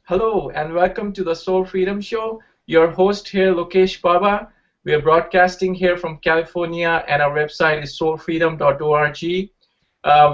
Hello and welcome to the Soul Freedom Show. Your host here, Lokesh Baba. We are broadcasting here from California, and our website is soulfreedom.org.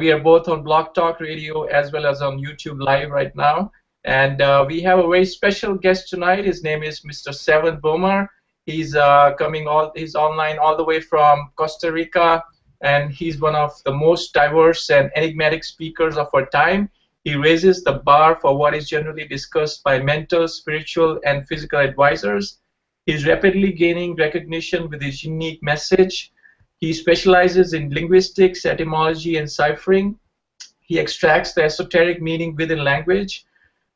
We are both on Blog Talk Radio as well as on YouTube Live right now. And we have a very special guest tonight. His name is Mr. Sevan Bomar. He's online all the way from Costa Rica, and he's one of the most diverse and enigmatic speakers of our time. He raises the bar for what is generally discussed by mental, spiritual, and physical advisors. He's rapidly gaining recognition with his unique message. He specializes in linguistics, etymology, and ciphering. He extracts the esoteric meaning within language.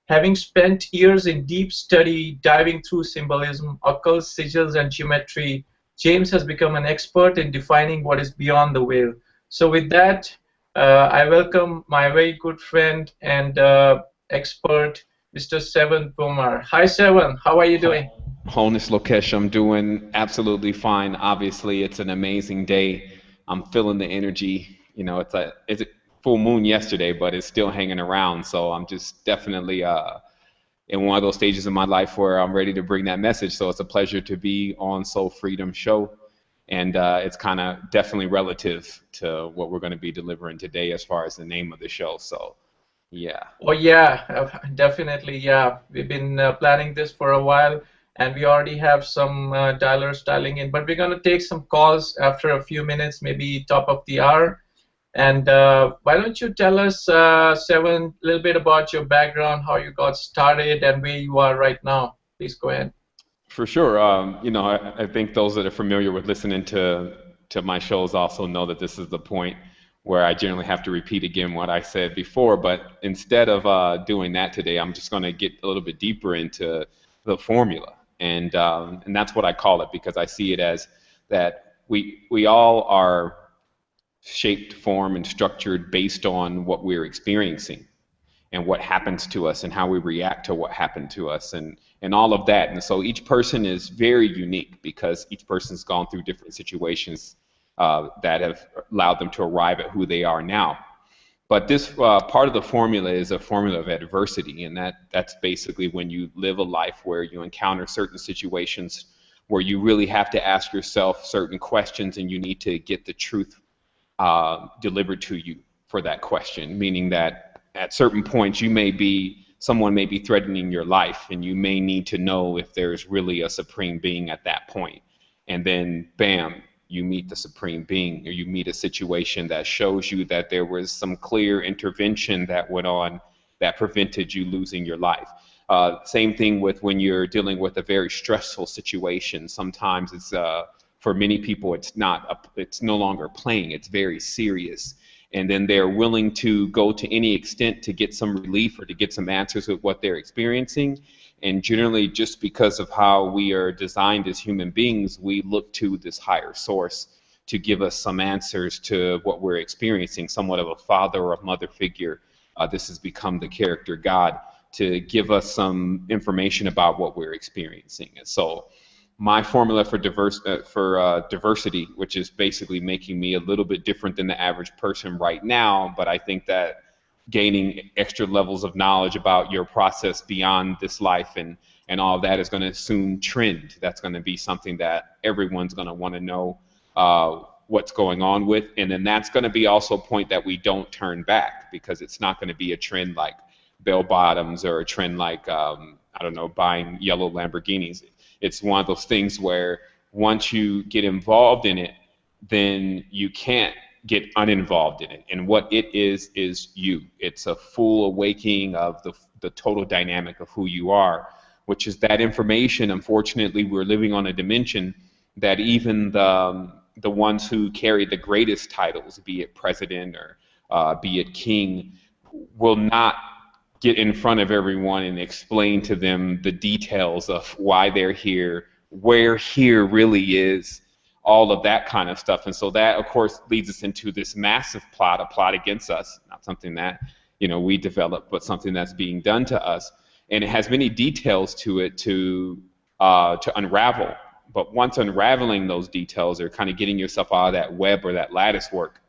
Having spent years in deep study diving through symbolism, occult, sigils, and geometry, James has become an expert in defining what is beyond the veil. So with that, I welcome my very good friend and expert, Mr. Sevan Bomar. Hi, Sevan. How are you doing? Wholeness Lokesh, I'm doing absolutely fine. Obviously, it's an amazing day. I'm feeling the energy. It's a full moon yesterday, but it's still hanging around. So I'm just definitely in one of those stages of my life where I'm ready to bring that message. So it's a pleasure to be on Soul Freedom Show. And it's kind of definitely relative to what we're going to be delivering today as far as the name of the show. So, yeah. Oh, yeah, definitely. Yeah, we've been planning this for a while, and we already have some dialers dialing in. But we're going to take some calls after a few minutes, maybe top of the hour. And why don't you tell us, Sevan, a little bit about your background, how you got started, and where you are right now? Please go ahead. For sure. I think those that are familiar with listening to my shows also know that this is the point where I generally have to repeat again what I said before. But instead of doing that today, I'm just going to get a little bit deeper into the formula, and that's what I call it because I see it as that we all are shaped, formed, and structured based on what we're experiencing and what happens to us and how we react to what happened to us and all of that. And so each person is very unique because each person's gone through different situations that have allowed them to arrive at who they are now. But this part of the formula is a formula of adversity, and that's basically when you live a life where you encounter certain situations where you really have to ask yourself certain questions and you need to get the truth delivered to you for that question, meaning that at certain points someone may be threatening your life and you may need to know if there's really a supreme being at that point. And then bam, you meet the supreme being, or you meet a situation that shows you that there was some clear intervention that went on that prevented you losing your life. Same thing with when you're dealing with a very stressful situation. Sometimes it's for many people it's no longer playing, it's very serious. And then they're willing to go to any extent to get some relief or to get some answers with what they're experiencing. And generally, just because of how we are designed as human beings, we look to this higher source to give us some answers to what we're experiencing, somewhat of a father or a mother figure. This has become the character God to give us some information about what we're experiencing. And so my formula for diversity, which is basically making me a little bit different than the average person right now, but I think that gaining extra levels of knowledge about your process beyond this life and all of that is going to soon trend. That's going to be something that everyone's going to want to know what's going on with, and then that's going to be also a point that we don't turn back, because it's not going to be a trend like bell bottoms or a trend like buying yellow Lamborghinis. It's one of those things where once you get involved in it, then you can't get uninvolved in it. And what it is you. It's a full awakening of the total dynamic of who you are, which is that information. Unfortunately, we're living on a dimension that even the ones who carry the greatest titles, be it president or be it king, will not get in front of everyone and explain to them the details of why they're here, where here really is, all of that kind of stuff. And so that, of course, leads us into this massive a plot against us, not something that we developed, but something that's being done to us. And it has many details to it to unravel. But once unraveling those details, or kind of getting yourself out of that web or that lattice work,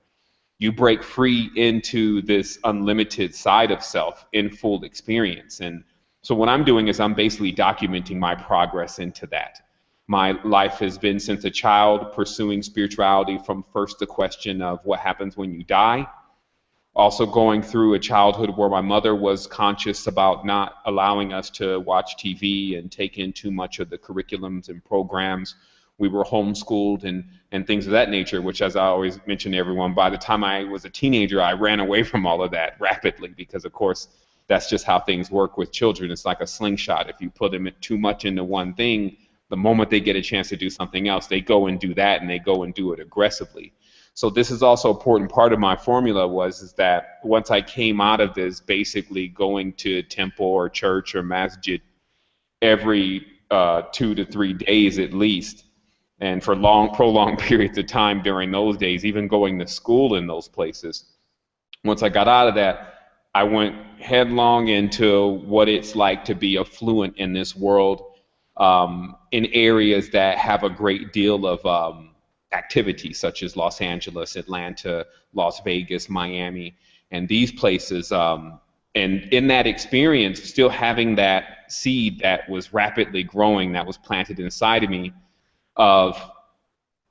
you break free into this unlimited side of self in full experience. And So what I'm doing is I'm basically documenting my progress into that. My life has been since a child pursuing spirituality, from first the question of what happens when you die, also going through a childhood where my mother was conscious about not allowing us to watch TV and take in too much of the curriculums and programs. We were homeschooled and things of that nature, which, as I always mention to everyone, by the time I was a teenager, I ran away from all of that rapidly because, of course, that's just how things work with children. It's like a slingshot. If you put them too much into one thing, the moment they get a chance to do something else, they go and do that, and they go and do it aggressively. So this is also an important part of my formula is that once I came out of this, basically going to temple or church or masjid every 2 to 3 days at least, and for prolonged periods of time during those days, even going to school in those places. Once I got out of that, I went headlong into what it's like to be affluent in this world, in areas that have a great deal of activity, such as Los Angeles, Atlanta, Las Vegas, Miami, and these places. And in that experience, still having that seed that was rapidly growing, that was planted inside of me, of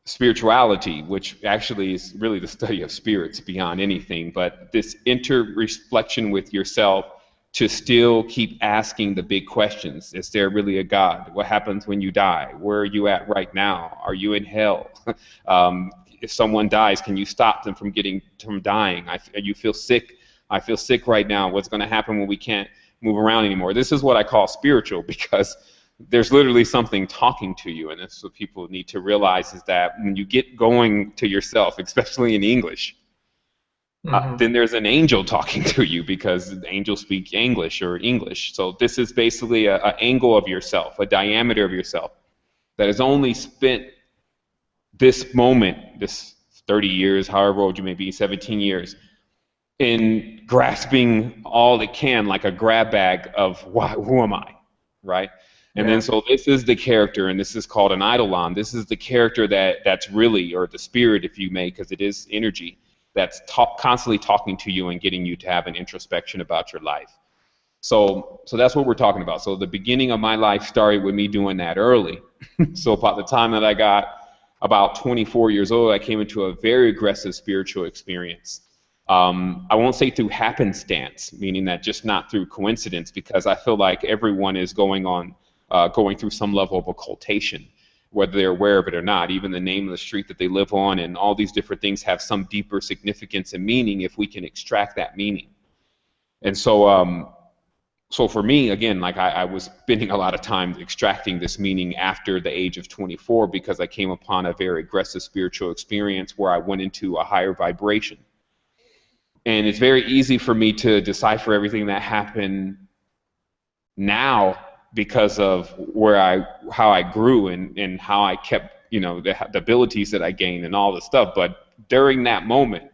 spirituality, which actually is really the study of spirits beyond anything, but this inter-reflection with yourself to still keep asking the big questions. Is there really a God? What happens when you die? Where are you at right now? Are you in hell? If someone dies, can you stop them from dying? You feel sick. I feel sick right now. What's going to happen when we can't move around anymore? This is what I call spiritual, because there's literally something talking to you, and that's what people need to realize, is that when you get going to yourself, especially in English, then there's an angel talking to you, because angels speak English or English. So this is basically an angle of yourself, a diameter of yourself that has only spent this moment, this 30 years, however old you may be, 17 years, in grasping all it can, like a grab bag of who am I, right? And then so this is the character, and this is called an eidolon. This is the character that's really, or the spirit, if you may, because it is energy, that's constantly talking to you and getting you to have an introspection about your life. So that's what we're talking about. So the beginning of my life started with me doing that early. So about the time that I got about 24 years old, I came into a very aggressive spiritual experience. I won't say through happenstance, meaning that just not through coincidence, because I feel like everyone is going through some level of occultation, whether they're aware of it or not. Even the name of the street that they live on and all these different things have some deeper significance and meaning if we can extract that meaning. And so for me, again, like I was spending a lot of time extracting this meaning after the age of 24, because I came upon a very aggressive spiritual experience where I went into a higher vibration. And it's very easy for me to decipher everything that happened now, because of how I grew and how I kept, the abilities that I gained and all the stuff. But during that moment,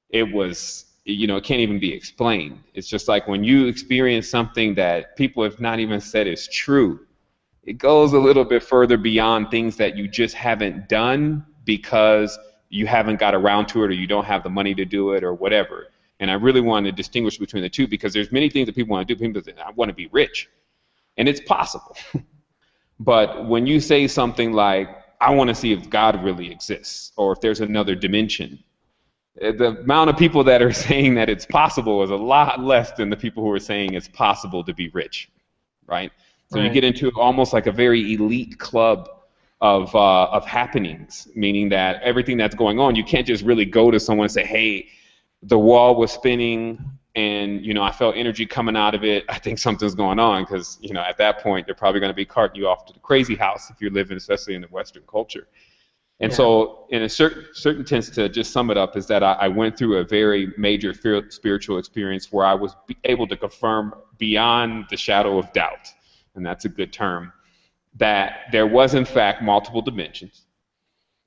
it was, it can't even be explained. It's just like when you experience something that people have not even said is true, it goes a little bit further beyond things that you just haven't done because you haven't got around to it, or you don't have the money to do it, or whatever. And I really want to distinguish between the two, because there's many things that people want to do. People say, I want to be rich. And it's possible. But when you say something like, I want to see if God really exists, or if there's another dimension, the amount of people that are saying that it's possible is a lot less than the people who are saying it's possible to be rich, right? So you get into almost like a very elite club of happenings, meaning that everything that's going on, you can't just really go to someone and say, hey, the wall was spinning, and I felt energy coming out of it. I think something's going on, because at that point they're probably going to be carting you off to the crazy house if you're living, especially in the Western culture. And so, in a certain sense, to just sum it up, is that I went through a very major spiritual experience where I was able to confirm beyond the shadow of doubt, and that's a good term, that there was in fact multiple dimensions.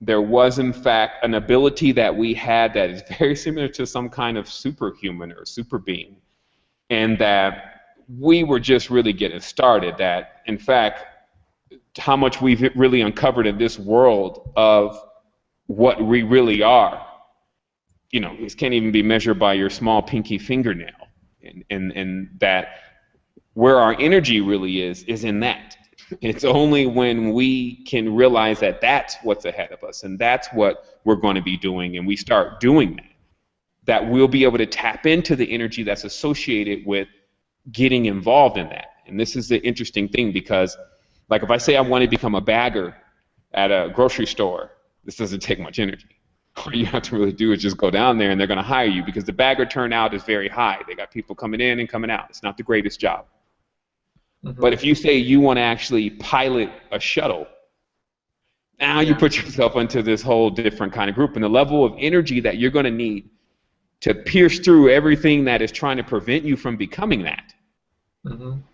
There was, in fact, an ability that we had that is very similar to some kind of superhuman or super being, and that we were just really getting started. That, in fact, how much we've really uncovered in this world of what we really are, this can't even be measured by your small pinky fingernail, and that where our energy really is in that. It's only when we can realize that that's what's ahead of us and that's what we're going to be doing, and we start doing that, that we'll be able to tap into the energy that's associated with getting involved in that. And this is the interesting thing, because like if I say I want to become a bagger at a grocery store, this doesn't take much energy. All you have to really do is just go down there and they're going to hire you, because the bagger turnout is very high. They got people coming in and coming out. It's not the greatest job. But if you say you want to actually pilot a shuttle, now you put yourself into this whole different kind of group. And the level of energy that you're going to need to pierce through everything that is trying to prevent you from becoming that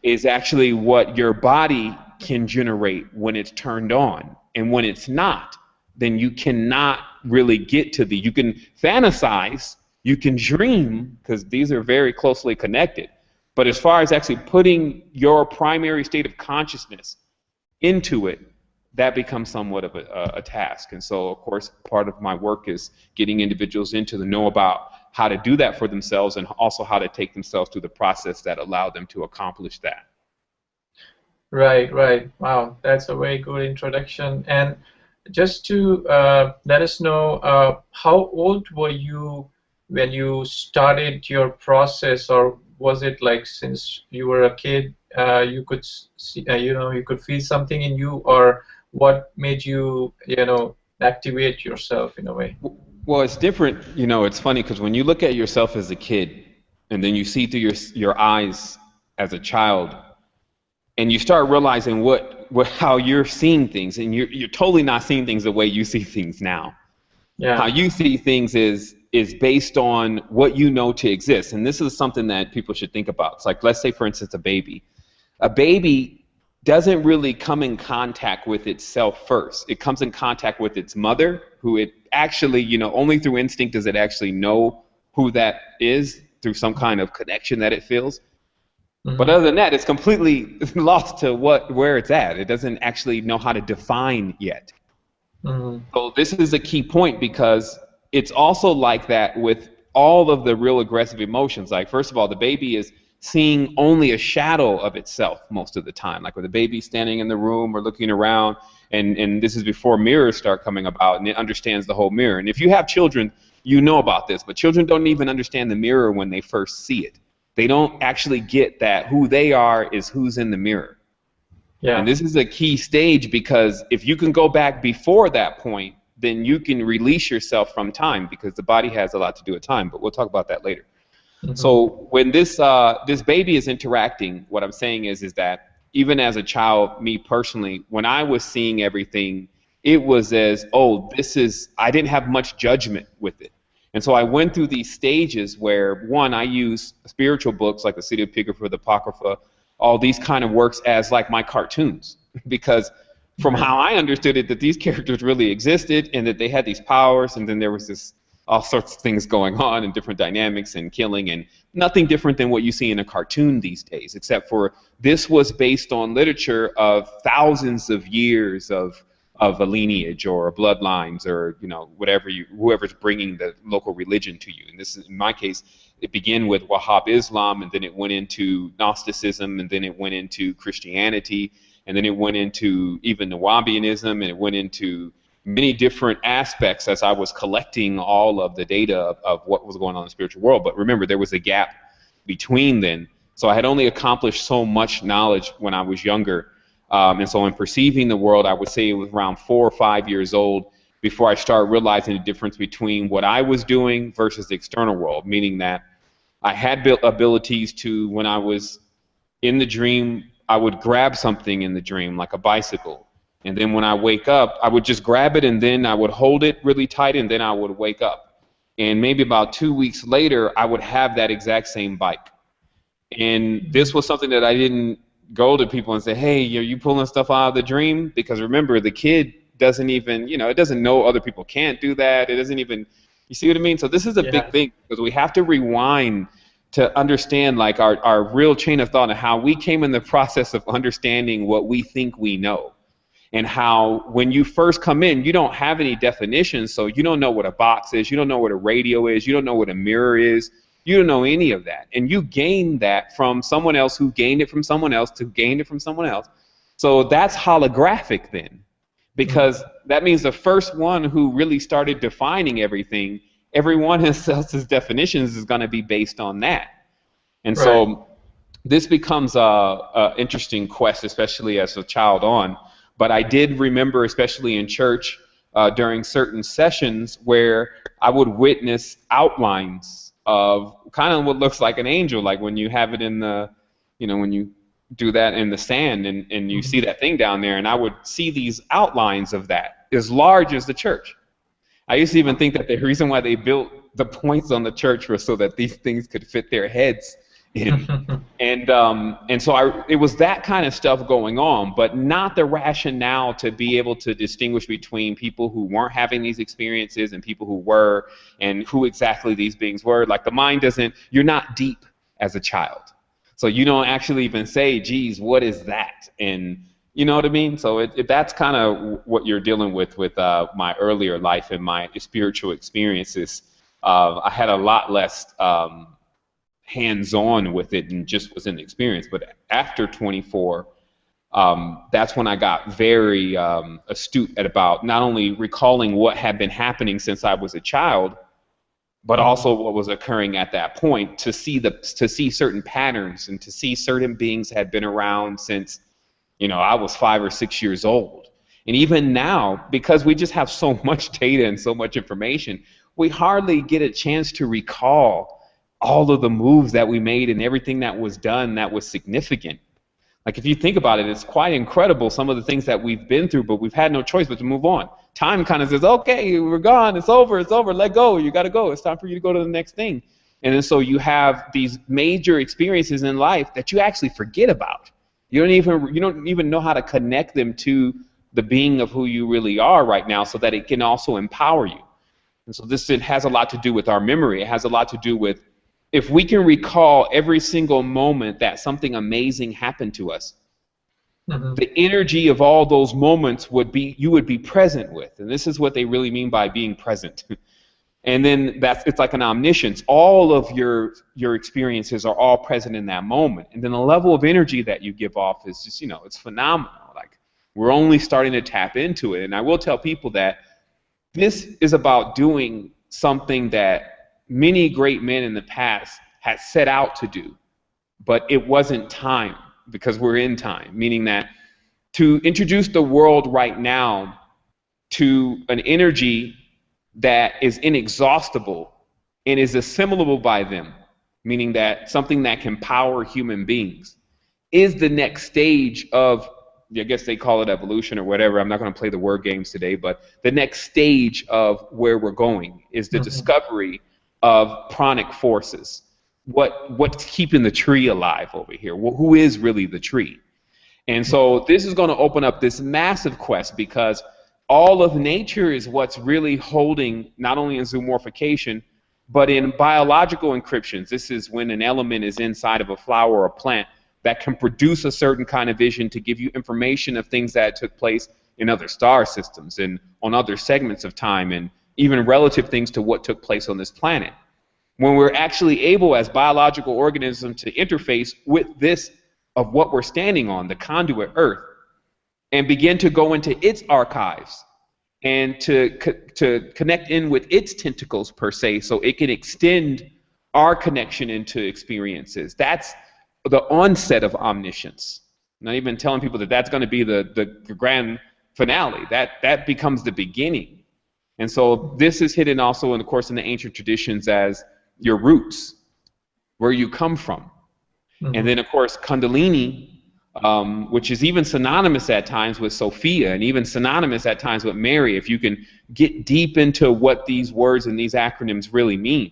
is actually what your body can generate when it's turned on. And when it's not, then you cannot really get to you can fantasize, you can dream, because these are very closely connected. But as far as actually putting your primary state of consciousness into it, that becomes somewhat of a task. And so, of course, part of my work is getting individuals into the know about how to do that for themselves, and also how to take themselves through the process that allowed them to accomplish that. Right, right. Wow, that's a very good introduction. And just to let us know, how old were you when you started your process, or was it like since you were a kid, you could see, you could feel something in you, or what made you, activate yourself in a way? Well, it's different. It's funny because when you look at yourself as a kid, and then you see through your eyes as a child, and you start realizing how you're seeing things, and you're totally not seeing things the way you see things now. Yeah. How you see things is based on what you know to exist. And this is something that people should think about. It's like, let's say, for instance, a baby. A baby doesn't really come in contact with itself first. It comes in contact with its mother, who it actually, only through instinct does it actually know who that is, through some kind of connection that it feels. But other than that, it's completely lost to where it's at. It doesn't actually know how to define yet. So this is a key point, because it's also like that with all of the real aggressive emotions. Like, first of all, the baby is seeing only a shadow of itself most of the time. Like with a baby standing in the room or looking around, and this is before mirrors start coming about, and it understands the whole mirror. And if you have children, you know about this, but children don't even understand the mirror when they first see it. They don't actually get that who they are is who's in the mirror. Yeah. And this is a key stage, because if you can go back before that point, then you can release yourself from time, because the body has a lot to do with time, but we'll talk about that later. So when this baby is interacting, what I'm saying is that even as a child, me personally, when I was seeing everything, it was as, I didn't have much judgment with it. And so I went through these stages where, one, I use spiritual books like the City of Pigrapha, the Apocrypha, all these kind of works as like my cartoons, because from how I understood it, that these characters really existed and that they had these powers, and then there was all sorts of things going on and different dynamics and killing, and nothing different than what you see in a cartoon these days, except for this was based on literature of thousands of years of a lineage or bloodlines, or whoever's bringing the local religion to you. And this is, in my case, it began with Wahhab Islam, and then it went into Gnosticism, and then it went into Christianity, and then it went into even Nawabianism, and it went into many different aspects as I was collecting all of the data of what was going on in the spiritual world. But remember, there was a gap between then. So I had only accomplished so much knowledge when I was younger. And so in perceiving the world, I would say it was around 4 or 5 years old before I started realizing the difference between what I was doing versus the external world, meaning that I had built abilities to, when I was in the dream, I would grab something in the dream, like a bicycle. And then when I wake up, I would just grab it, and then I would hold it really tight, and then I would wake up. And maybe about 2 weeks later, I would have that exact same bike. And this was something that I didn't go to people and say, hey, are you pulling stuff out of the dream? Because remember, the kid doesn't even, it doesn't know other people can't do that. It doesn't even, you see what I mean? So this is a big thing, because we have to rewind to understand like our real chain of thought and how we came in the process of understanding what we think we know. And how when you first come in, you don't have any definitions, so you don't know what a box is, you don't know what a radio is, you don't know what a mirror is, You don't know any of that. And you gained that from someone else who gained it from someone else who gained it from someone else. So that's holographic then, because that means the first one who really started defining everything, everyone else's definitions is going to be based on that. And Right. so this becomes a interesting quest, especially as a child on. But I did remember, especially in church, during certain sessions where I would witness outlines of kind of what looks like an angel, like when you have it in the, when you do that in the sand and you see that thing down there, and I would see these outlines of that as large as the church. I used to even think that the reason why they built the points on the church was so that these things could fit their heads in. And so it was that kind of stuff going on, but not the rationale to be able to distinguish between people who weren't having these experiences and people who were, and who exactly these beings were. Like the mind you're not deep as a child. So you don't actually even say, geez, what is that? And you know what I mean? So that's kind of what you're dealing with my earlier life and my spiritual experiences. I had a lot less hands-on with it and just was in the experience. But after 24, that's when I got very astute at about not only recalling what had been happening since I was a child, but also what was occurring at that point, to see certain patterns and to see certain beings had been around since, I was 5 or 6 years old. And even now, because we just have so much data and so much information, we hardly get a chance to recall all of the moves that we made and everything that was done that was significant. Like if you think about it, it's quite incredible some of the things that we've been through, but we've had no choice but to move on. Time kind of says, okay, we're gone, it's over, let go, you got to go, it's time for you to go to the next thing. And then so you have these major experiences in life that you actually forget about. You don't even know how to connect them to the being of who you really are right now, so that it can also empower you. And so it has a lot to do with our memory. It has a lot to do with, if we can recall every single moment that something amazing happened to us, the energy of all those moments you would be present with. And this is what they really mean by being present. And then it's like an omniscience. All of your experiences are all present in that moment. And then the level of energy that you give off is just, it's phenomenal. Like we're only starting to tap into it. And I will tell people that this is about doing something that many great men in the past had set out to do, but it wasn't time, because we're in time, meaning that to introduce the world right now to an energy that is inexhaustible and is assimilable by them, meaning that something that can power human beings, is the next stage of, I guess they call it evolution or whatever. I'm not going to play the word games today, but the next stage of where we're going is the discovery of pranic forces. What's keeping the tree alive over here? Who is really the tree? And so this is going to open up this massive quest, because all of nature is what's really holding, not only in zoomorphication, but in biological encryptions. This is when an element is inside of a flower or a plant that can produce a certain kind of vision to give you information of things that took place in other star systems and on other segments of time, and even relative things to what took place on this planet. When we're actually able as biological organisms to interface with this of what we're standing on, the conduit Earth, and begin to go into its archives and to connect in with its tentacles per se, so it can extend our connection into experiences. That's the onset of omniscience. I'm not even telling people that that's going to be the grand finale. That becomes the beginning. And so this is hidden also, in, of course, in the ancient traditions as your roots, where you come from. And then, of course, Kundalini, which is even synonymous at times with Sophia, and even synonymous at times with Mary, if you can get deep into what these words and these acronyms really mean.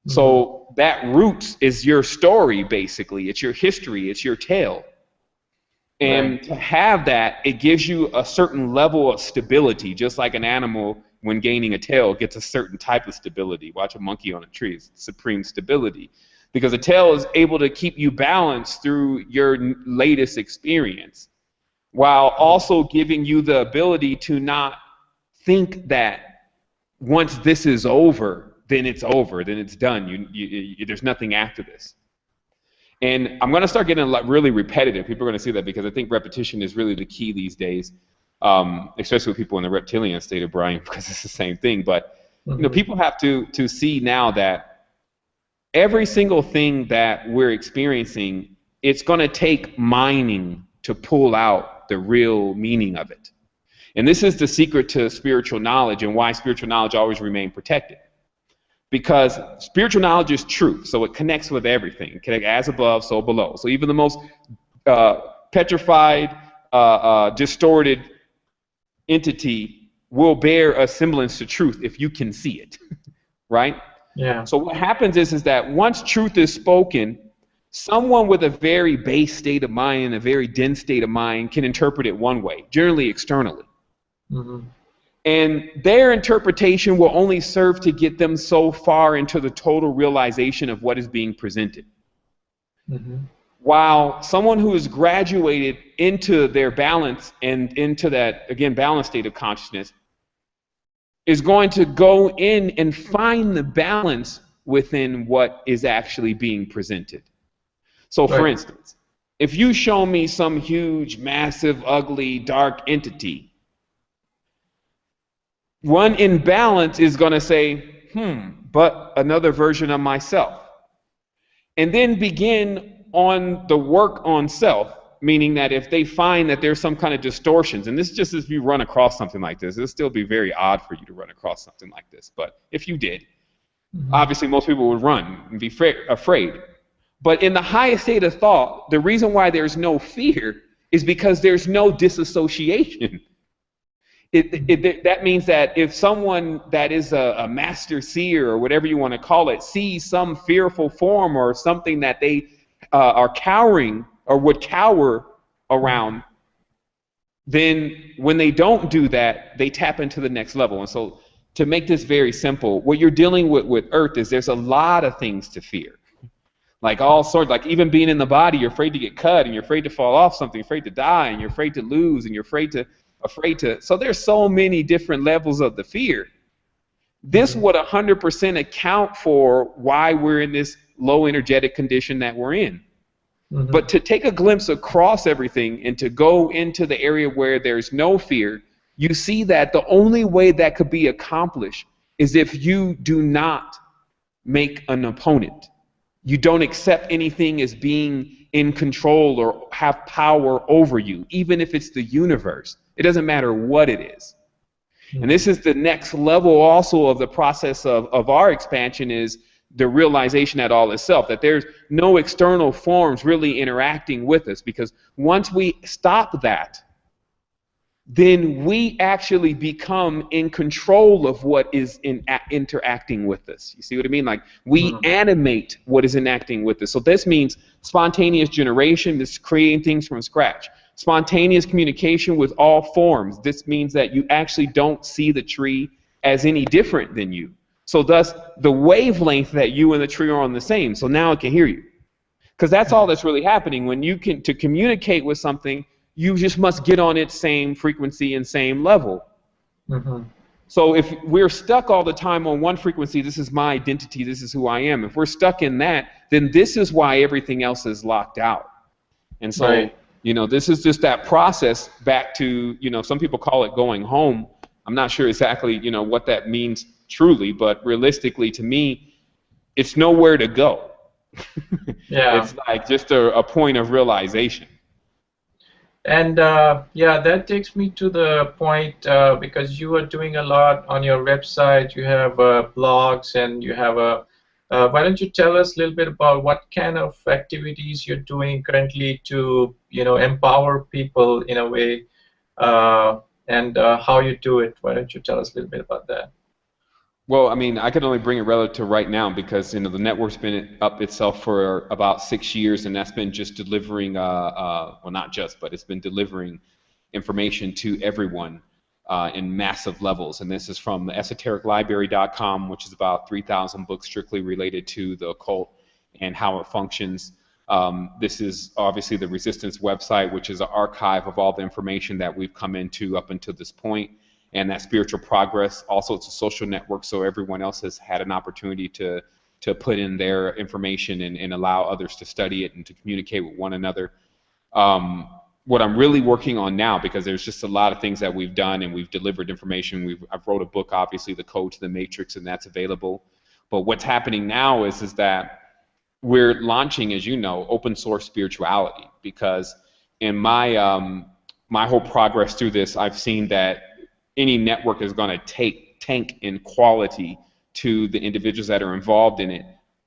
So that roots is your story, basically. It's your history. It's your tale. And to have that, it gives you a certain level of stability, just like an animal, when gaining a tail, gets a certain type of stability. Watch a monkey on a tree. It's supreme stability. Because a tail is able to keep you balanced through your latest experience, while also giving you the ability to not think that once this is over, then it's over, then it's done. There's nothing after this. And I'm going to start getting really repetitive. People are going to see that because I think repetition is really the key these days, especially with people in the reptilian state of Brian, because it's the same thing. But people have to see now that every single thing that we're experiencing, it's going to take mining to pull out the real meaning of it. And this is the secret to spiritual knowledge and why spiritual knowledge always remain protected. Because spiritual knowledge is truth, so it connects with everything. As above, so below. So even the most petrified, distorted entity will bear a semblance to truth if you can see it, right? Yeah. So what happens is that once truth is spoken, someone with a very base state of mind and a very dense state of mind can interpret it one way, generally externally. And their interpretation will only serve to get them so far into the total realization of what is being presented. While someone who has graduated into their balance and into that, again, balanced state of consciousness is going to go in and find the balance within what is actually being presented. So, for instance, if you show me some huge, massive, ugly, dark entity, one in balance is going to say, but another version of myself. And then begin on the work on self, meaning that if they find that there's some kind of distortions, and this just if you run across something like this, it'll still be very odd for you to run across something like this. But if you did, obviously most people would run and be afraid. But in the highest state of thought, the reason why there's no fear is because there's no disassociation. That means that if someone that is a master seer or whatever you want to call it sees some fearful form or something that they are cowering or would cower around, then when they don't do that, they tap into the next level. And so to make this very simple, what you're dealing with Earth is there's a lot of things to fear. Like all sorts, like even being in the body, you're afraid to get cut and you're afraid to fall off something, you're afraid to die and you're afraid to lose and you're afraid to, so there's so many different levels of the fear. This would 100% account for why we're in this low energetic condition that we're in. But to take a glimpse across everything and to go into the area where there's no fear, you see that the only way that could be accomplished is if you do not make an opponent. You don't accept anything as being in control or have power over you, even if it's the universe. It doesn't matter what it is. And this is the next level also of the process of our expansion, is the realization that all is self, that there's no external forms really interacting with us, because once we stop that, then we actually become in control of what is interacting with us. You see what I mean? Like we animate what is enacting with us. So this means spontaneous generation, this creating things from scratch. Spontaneous communication with all forms. This means that you actually don't see the tree as any different than you. So thus, the wavelength that you and the tree are on the same. So now it can hear you. Because that's all that's really happening. When you can, to communicate with something, you just must get on its same frequency and same level. So if we're stuck all the time on one frequency, this is my identity, this is who I am. If we're stuck in that, then this is why everything else is locked out. And so, you know, this is just that process back to, you know, some people call it going home. I'm not sure exactly, you know, what that means truly, but realistically to me, it's nowhere to go. It's like just a point of realization. And yeah, that takes me to the point, because you are doing a lot on your website. You have blogs and you have a why don't you tell us a little bit about what kind of activities you're doing currently to, you know, empower people in a way, and how you do it. Why don't you tell us a little bit about that? Well, I mean, I could only bring it relative to right now because, you know, the network's been up itself for about 6 years, and that's been just delivering, well, not just, but it's been delivering information to everyone in massive levels. And this is from the esotericlibrary.com, which is about 3,000 books strictly related to the occult and how it functions. This is obviously the Resistance website, which is an archive of all the information that we've come into up until this point. and that spiritual progress. Also, it's a social network, so everyone else has had an opportunity to put in their information and allow others to study it and to communicate with one another. What I'm really working on now, because there's just a lot of things that we've done and we've delivered information. I've wrote a book, obviously, The Code to the Matrix, and that's available. But what's happening now is that we're launching, as you know, open source spirituality, because in my my whole progress through this, I've seen that any network is going to tank in quality to the individuals that are involved in it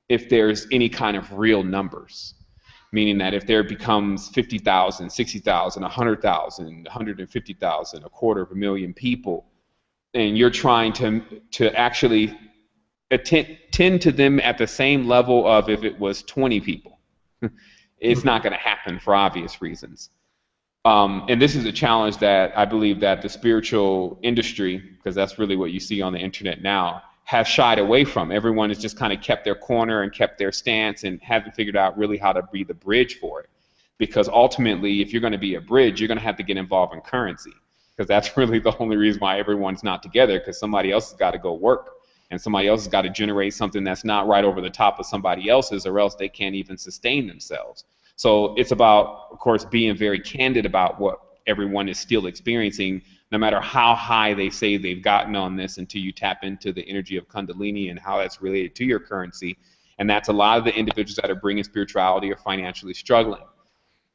if there's any kind of real numbers. Meaning that if there becomes 50,000, 60,000, 100,000, 150,000, 250,000 people, and you're trying to actually tend to them at the same level of if it was 20 people, it's not going to happen for obvious reasons. And this is a challenge that I believe that the spiritual industry, because that's really what you see on the internet now, have shied away from. Everyone has just kind of kept their corner and kept their stance and haven't figured out really how to be the bridge for it. Because ultimately, if you're going to be a bridge, you're going to have to get involved in currency, because that's really the only reason why everyone's not together, because somebody else has got to go work and somebody else has got to generate something that's not right over the top of somebody else's, or else they can't even sustain themselves. So it's about, of course, being very candid about what everyone is still experiencing, no matter how high they say they've gotten on this, until you tap into the energy of Kundalini and how that's related to your currency. And that's a lot of the individuals that are bringing spirituality are financially struggling.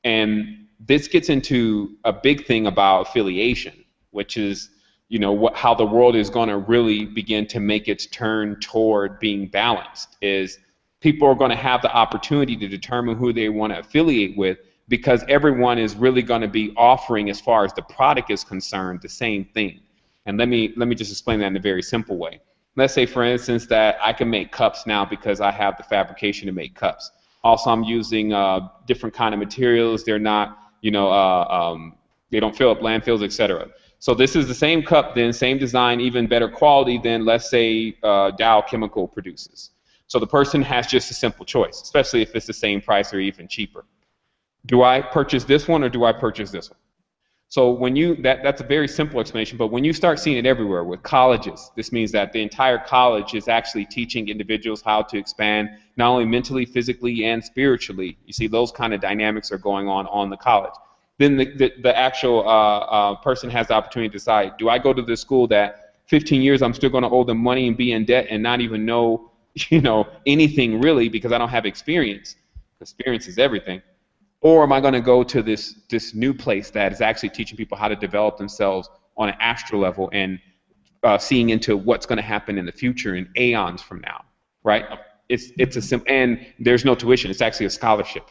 And this gets into a big thing about affiliation, which is, you know, how the world is going to really begin to make its turn toward being balanced. Is people are going to have the opportunity to determine who they want to affiliate with, because everyone is really going to be offering, as far as the product is concerned, the same thing. And let me just explain that in a very simple way. Let's say, for instance, that I can make cups now because I have the fabrication to make cups. Also, I'm using different kind of materials. They're not, they don't fill up landfills, etc. So this is the same cup, then same design, even better quality than, let's say, Dow Chemical produces. So the person has just a simple choice, especially if it's the same price or even cheaper. Do I purchase this one or do I purchase this one? So when that's a very simple explanation, but when you start seeing it everywhere with colleges, this means that the entire college is actually teaching individuals how to expand, not only mentally, physically, and spiritually. You see, those kind of dynamics are going on the college. Then the actual person has the opportunity to decide, do I go to this school that 15 years I'm still going to owe them money and be in debt and not even know, anything really, because I don't have experience. Experience is everything. Or am I going to go to this new place that is actually teaching people how to develop themselves on an astral level and seeing into what's going to happen in the future in aeons from now, right? It's a simple, and there's no tuition. It's actually a scholarship.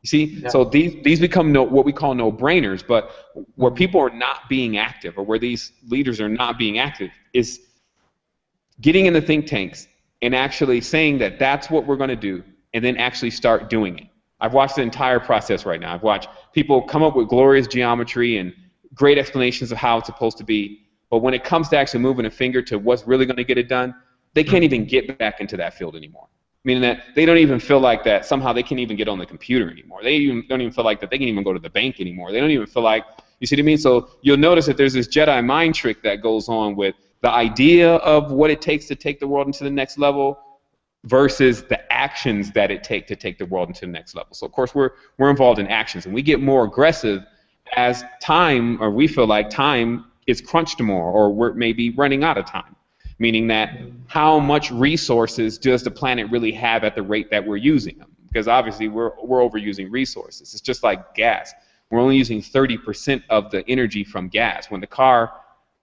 You see, yeah. So these become what we call no-brainers. But where people are not being active, or where these leaders are not being active, is getting in the think tanks and actually saying that that's what we're going to do, and then actually start doing it. I've watched the entire process right now. I've watched people come up with glorious geometry and great explanations of how it's supposed to be. But when it comes to actually moving a finger to what's really going to get it done, they can't even get back into that field anymore. Meaning that they don't even feel like that somehow they can even get on the computer anymore. They don't even feel like that they can even go to the bank anymore. They don't even feel like, you see what I mean? So you'll notice that there's this Jedi mind trick that goes on with the idea of what it takes to take the world into the next level versus the actions that it takes to take the world into the next level. So of course we're involved in actions, and we get more aggressive as time, or we feel like time is crunched more, or we're maybe running out of time. Meaning that how much resources does the planet really have at the rate that we're using them? Because obviously we're overusing resources. It's just like gas. We're only using 30% of the energy from gas. When the car,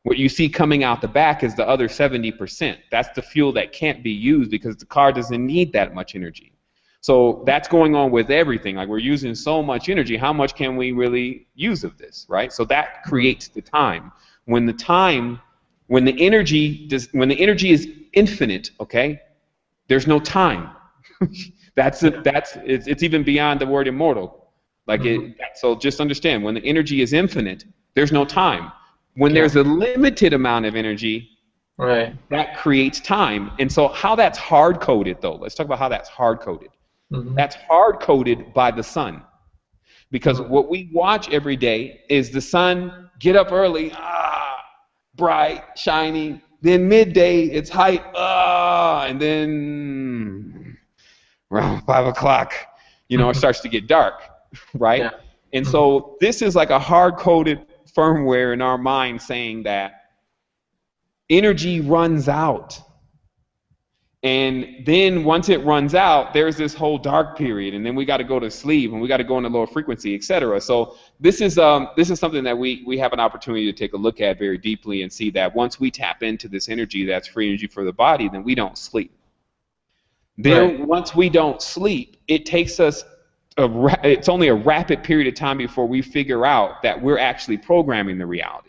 what you see coming out the back is the other 70%. That's the fuel that can't be used because the car doesn't need that much energy. So that's going on with everything. Like, we're using so much energy. How much can we really use of this, right? So that creates the time. When the energy is infinite, okay, there's no time. It's even beyond the word immortal. So just understand, when the energy is infinite, there's no time. When there's a limited amount of energy, right, that creates time. And so how that's hard-coded, though, let's talk about how that's hard-coded. Mm-hmm. That's hard-coded by the sun. Because what we watch every day is the sun get up early, bright, shiny. Then midday, it's height, and then around 5 o'clock, it starts to get dark, right? Yeah. And so this is like a hard-coded firmware in our mind saying that energy runs out. And then once it runs out, there's this whole dark period, and then we got to go to sleep, and we got to go into lower frequency, etc. So this is something that we have an opportunity to take a look at very deeply and see that once we tap into this energy that's free energy for the body, then we don't sleep. Then once we don't sleep, it takes us it's only a rapid period of time before we figure out that we're actually programming the reality.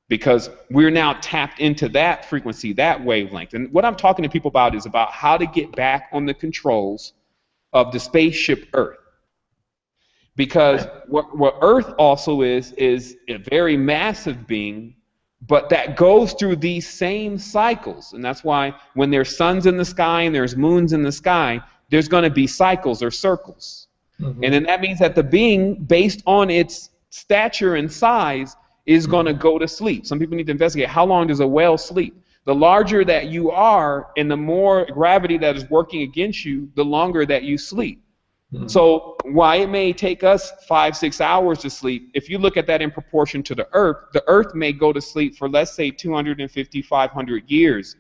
Because we're now tapped into that frequency, that wavelength. And what I'm talking to people about is about how to get back on the controls of the spaceship Earth. Because what Earth also is a very massive being, but that goes through these same cycles. And that's why when there's suns in the sky and there's moons in the sky, there's going to be cycles or circles. Mm-hmm. And then that means that the being, based on its stature and size, is going to go to sleep. Some people need to investigate how long does a whale sleep. The larger that you are and the more gravity that is working against you, the longer that you sleep. Mm-hmm. So why it may take us 5-6 hours to sleep, if you look at that in proportion to the Earth may go to sleep for, let's say, 250, 500 years.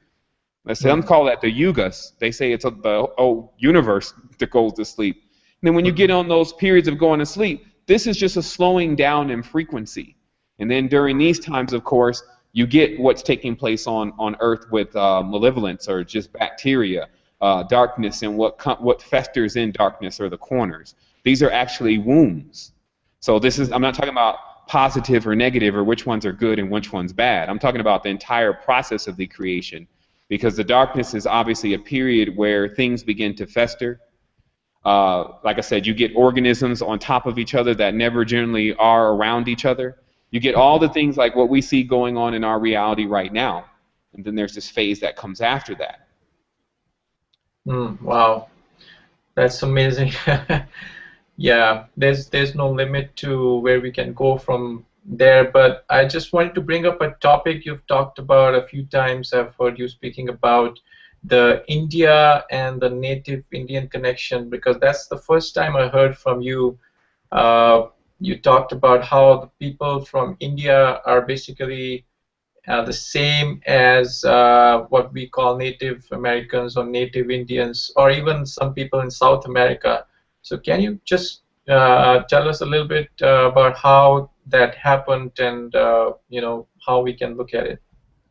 Let's say, let's call that the yugas. They say it's the whole universe that goes to sleep. And then when you get on those periods of going to sleep, this is just a slowing down in frequency. And then during these times, of course, you get what's taking place on Earth with malevolence or just bacteria, darkness, and what festers in darkness are the corners. These are actually wounds. So I'm not talking about positive or negative or which ones are good and which one's bad. I'm talking about the entire process of the creation, because the darkness is obviously a period where things begin to fester. Like I said, you get organisms on top of each other that never generally are around each other. You get all the things like what we see going on in our reality right now. And then there's this phase that comes after that. Wow. That's amazing. Yeah, there's no limit to where we can go from there. But I just wanted to bring up a topic you've talked about a few times. I've heard you speaking about the India and the native Indian connection, because that's the first time I heard from you. You talked about how the people from India are basically the same as what we call Native Americans or Native Indians, or even some people in South America. So can you just tell us a little bit about how that happened and how we can look at it?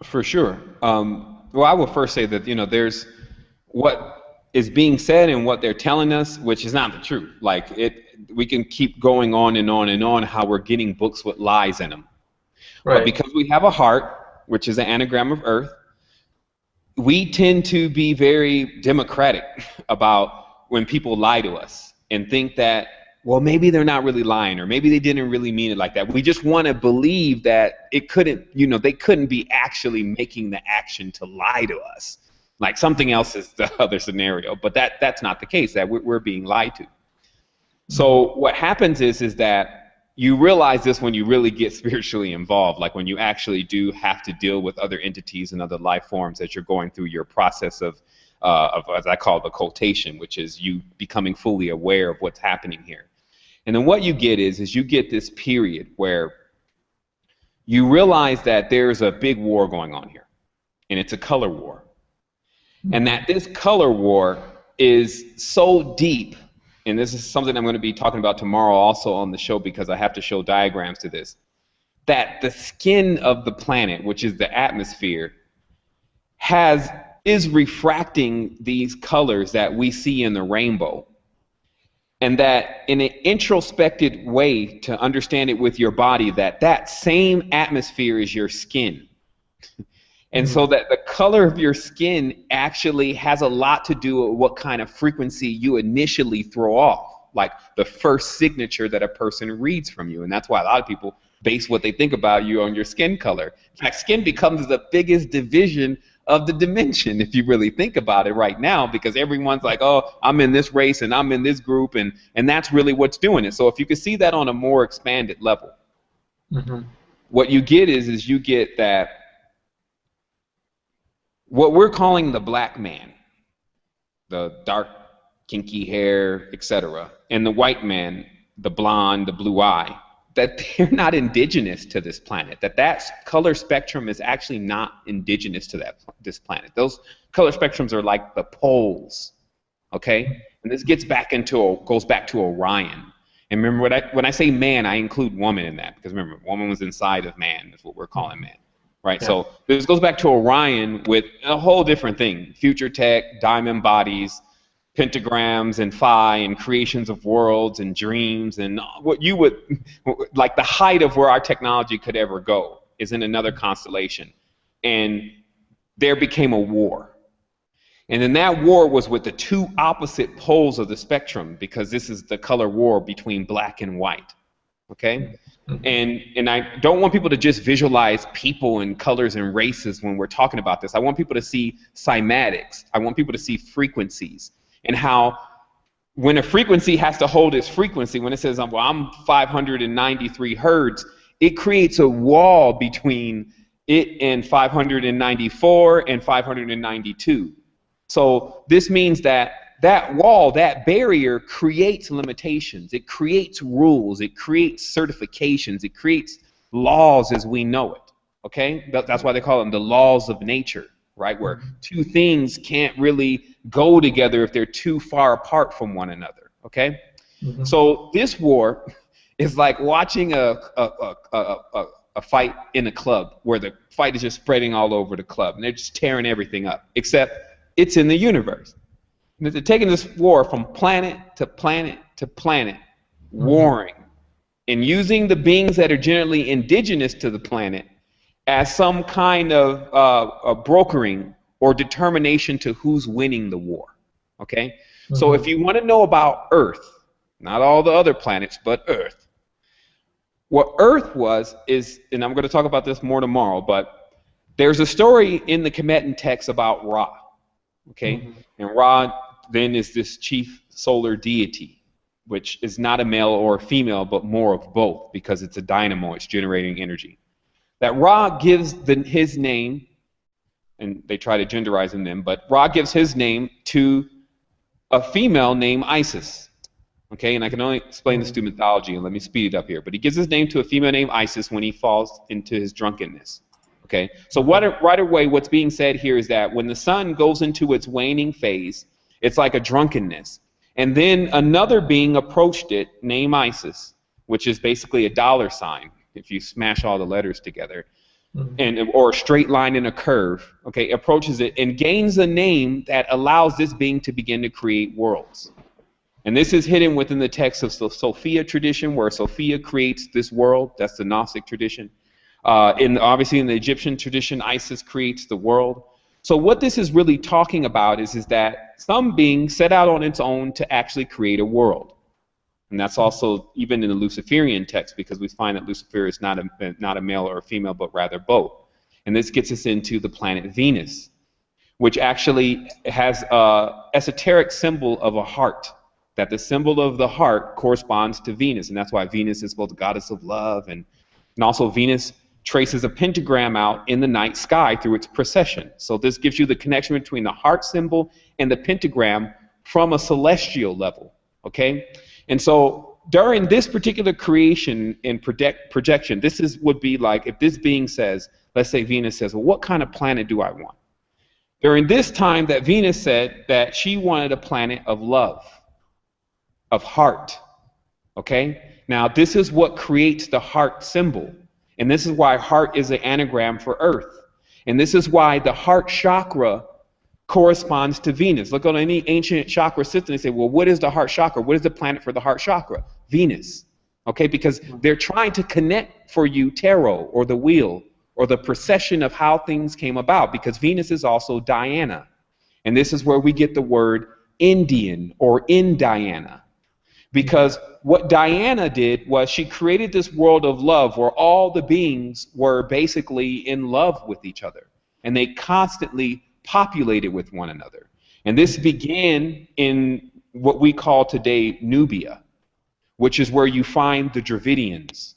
For sure. Well, I will first say that there's what is being said and what they're telling us, which is not the truth. Like we can keep going on and on and on how we're getting books with lies in them. Right. But because we have a heart, which is an anagram of Earth, we tend to be very democratic about when people lie to us and think that, well, maybe they're not really lying, or maybe they didn't really mean it like that. We just want to believe that it couldn't, they couldn't be actually making the action to lie to us. Like something else is the other scenario, but that's not the case, that we're being lied to. So what happens is that you realize this when you really get spiritually involved, like when you actually do have to deal with other entities and other life forms as you're going through your process of as I call it, occultation, which is you becoming fully aware of what's happening here. And then what you get is you get this period where you realize that there's a big war going on here, and it's a color war. And that this color war is so deep, and this is something I'm going to be talking about tomorrow also on the show, because I have to show diagrams to this, that the skin of the planet, which is the atmosphere, is refracting these colors that we see in the rainbow. And that in an introspective way, to understand it with your body, that same atmosphere is your skin. And so that the color of your skin actually has a lot to do with what kind of frequency you initially throw off, like the first signature that a person reads from you. And that's why a lot of people base what they think about you on your skin color. In fact, skin becomes the biggest division of the dimension, if you really think about it right now, because everyone's like, oh, I'm in this race and I'm in this group, and that's really what's doing it. So if you can see that on a more expanded level. what you get is you get that what we're calling the black man, the dark, kinky hair, etc., and the white man, the blonde, the blue eye, that they're not indigenous to this planet, that color spectrum is actually not indigenous to this planet. Those color spectrums are like the poles, okay? And this goes back to Orion. And remember, when I say man, I include woman in that, because remember, woman was inside of man, is what we're calling man, right? Yeah. So this goes back to Orion with a whole different thing: future tech, diamond bodies, pentagrams and phi, and creations of worlds and dreams, and what you would, like the height of where our technology could ever go is in another constellation. And there became a war. And then that war was with the two opposite poles of the spectrum, because this is the color war between black and white, okay? And I don't want people to just visualize people and colors and races when we're talking about this. I want people to see cymatics. I want people to see frequencies, and how when a frequency has to hold its frequency, when it says, well, I'm 593 hertz, it creates a wall between it and 594 and 592. So this means that wall, that barrier, creates limitations. It creates rules. It creates certifications. It creates laws as we know it. Okay? That's why they call them the laws of nature, right? Where two things can't really go together if they're too far apart from one another. Okay? Mm-hmm. So this war is like watching a fight in a club, where the fight is just spreading all over the club, and they're just tearing everything up, except it's in the universe. And they're taking this war from planet to planet to planet, warring, and using the beings that are generally indigenous to the planet as some kind of a brokering or determination to who's winning the war. Okay? Mm-hmm. So if you want to know about Earth, not all the other planets, but Earth, what Earth is, and I'm going to talk about this more tomorrow, but there's a story in the Kemetan text about Ra. Okay? Mm-hmm. And Ra then is this chief solar deity, which is not a male or a female, but more of both, because it's a dynamo, it's generating energy. That Ra gives his name, and they try to genderize him then, but Ra gives his name to a female named Isis. Okay, and I can only explain this through mythology, and let me speed it up here. But he gives his name to a female named Isis when he falls into his drunkenness. Okay, so right away what's being said here is that when the sun goes into its waning phase, it's like a drunkenness. And then another being approached it, named Isis, which is basically a dollar sign, if you smash all the letters together, or a straight line in a curve, okay, approaches it and gains a name that allows this being to begin to create worlds. And this is hidden within the text of the Sophia tradition, where Sophia creates this world. That's the Gnostic tradition. Obviously in the Egyptian tradition, Isis creates the world. So what this is really talking about is that some being set out on its own to actually create a world. And that's also even in the Luciferian text, because we find that Lucifer is not a male or a female, but rather both. And this gets us into the planet Venus, which actually has an esoteric symbol of a heart, that the symbol of the heart corresponds to Venus. And that's why Venus is both the goddess of love, and also Venus traces a pentagram out in the night sky through its precession. So this gives you the connection between the heart symbol and the pentagram from a celestial level, okay? And so during this particular creation and projection, would be like if this being says, let's say Venus says, well, what kind of planet do I want? During this time that Venus said that she wanted a planet of love, of heart, okay? Now this is what creates the heart symbol. And this is why heart is an anagram for Earth. And this is why the heart chakra corresponds to Venus. Look on any ancient chakra system and say, well, what is the heart chakra? What is the planet for the heart chakra? Venus. Okay, because they're trying to connect for you tarot or the wheel or the precession of how things came about, because Venus is also Diana. And this is where we get the word Indian or Indiana. Because what Diana did was she created this world of love where all the beings were basically in love with each other. And they constantly populated with one another. And this began in what we call today Nubia, which is where you find the Dravidians.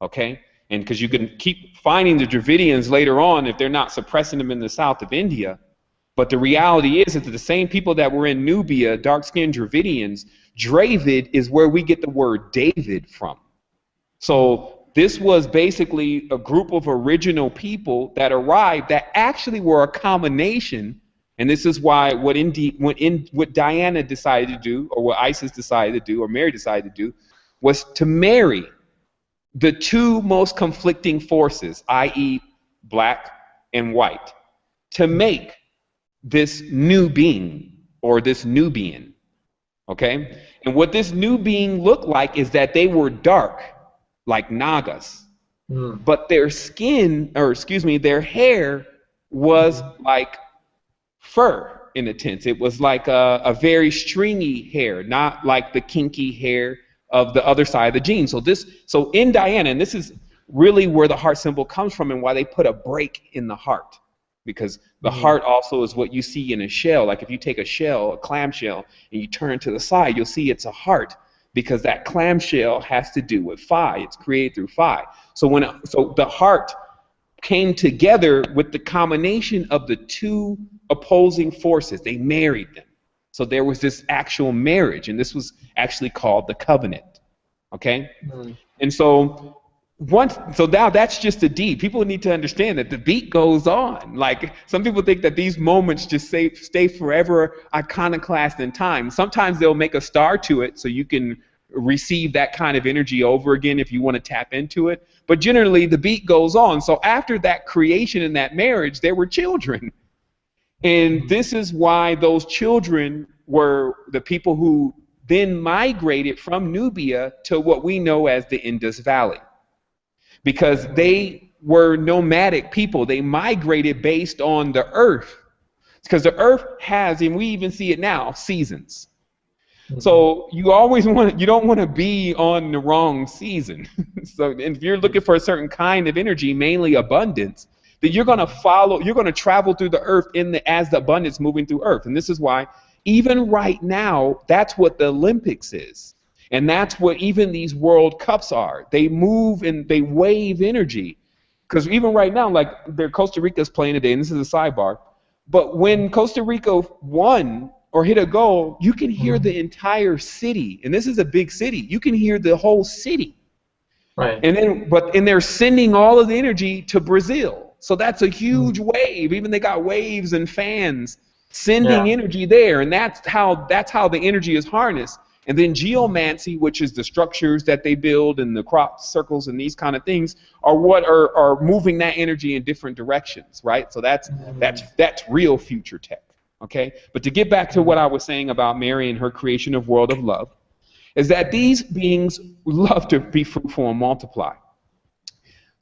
Okay? And because you can keep finding the Dravidians later on if they're not suppressing them in the south of India. But the reality is that the same people that were in Nubia, dark-skinned Dravidians, Dravid is where we get the word David from. So this was basically a group of original people that arrived that actually were a combination. And this is why what Diana decided to do, or what Isis decided to do, or Mary decided to do, was to marry the two most conflicting forces, i.e. black and white, to make this new being, or this Nubian. Okay? And what this new being looked like is that they were dark, like Nagas. But their skin, or excuse me, their hair was like fur in a sense. It was like a very stringy hair, not like the kinky hair of the other side of the gene. So in Diana, and this is really where the heart symbol comes from and why they put a break in the heart. Because the heart also is what you see in a shell. Like if you take a shell, a clamshell, and you turn to the side, you'll see it's a heart, because that clamshell has to do with Phi. It's created through Phi. So the heart came together with the combination of the two opposing forces. They married them. So there was this actual marriage, and this was actually called the covenant. Okay? And so now that's just a deed. People need to understand that the beat goes on. Like some people think that these moments just stay forever iconoclast in time. Sometimes they'll make a star to it so you can receive that kind of energy over again if you want to tap into it. But generally the beat goes on. So after that creation and that marriage, there were children. And this is why those children were the people who then migrated from Nubia to what we know as the Indus Valley. Because they were nomadic people. They migrated based on the earth. Because the earth has, and we even see it now, seasons. So you don't want to be on the wrong season. So if you're looking for a certain kind of energy, mainly abundance, then you're going to travel through the earth as the abundance moving through earth. And this is why even right now, that's what the Olympics is. And that's what even these World Cups are. They move and they wave energy. Because even right now, like Costa Rica's playing today, and this is a sidebar, but when Costa Rica won or hit a goal, you can hear the entire city. And this is a big city. You can hear the whole city. Right. And they're sending all of the energy to Brazil. So that's a huge wave. Even they got waves and fans sending energy there. And that's how the energy is harnessed. And then geomancy, which is the structures that they build and the crop circles and these kind of things, are what are moving that energy in different directions, right? So that's real future tech, okay? But to get back to what I was saying about Mary and her creation of World of Love, is that these beings love to be fruitful and multiply.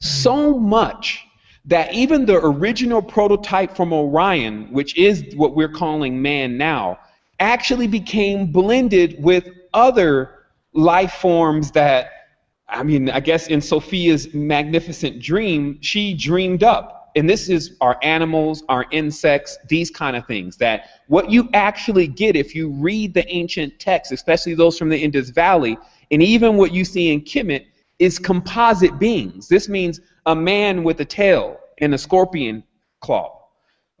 So much that even the original prototype from Orion, which is what we're calling man now, actually became blended with other life forms that, I guess in Sophia's magnificent dream, she dreamed up. And this is our animals, our insects, these kind of things. That what you actually get if you read the ancient texts, especially those from the Indus Valley, and even what you see in Kemet, is composite beings. This means a man with a tail and a scorpion claw.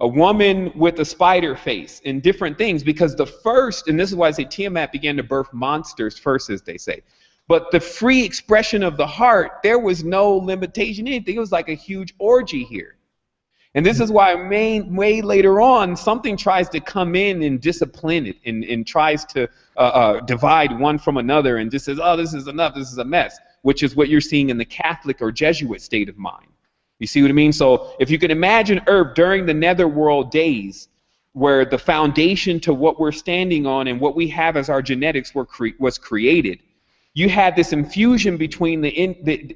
A woman with a spider face and different things, because the first, and this is why I say Tiamat began to birth monsters first, as they say. But the free expression of the heart, there was no limitation, anything. It was like a huge orgy here. And this is why way later on, something tries to come in and discipline it and tries to divide one from another and just says, oh, this is enough, this is a mess, which is what you're seeing in the Catholic or Jesuit state of mind. You see what I mean? So if you can imagine Earth during the netherworld days, where the foundation to what we're standing on and what we have as our genetics was created, you had this infusion between the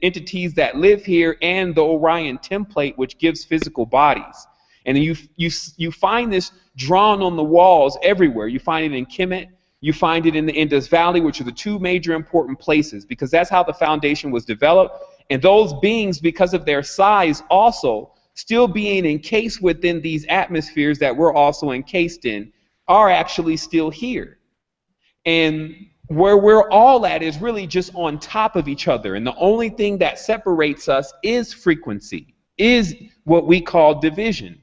entities that live here and the Orion template, which gives physical bodies. And you find this drawn on the walls everywhere. You find it in Kemet. You find it in the Indus Valley, which are the two major important places, because that's how the foundation was developed. And those beings, because of their size also, still being encased within these atmospheres that we're also encased in, are actually still here. And where we're all at is really just on top of each other. And the only thing that separates us is frequency, is what we call division.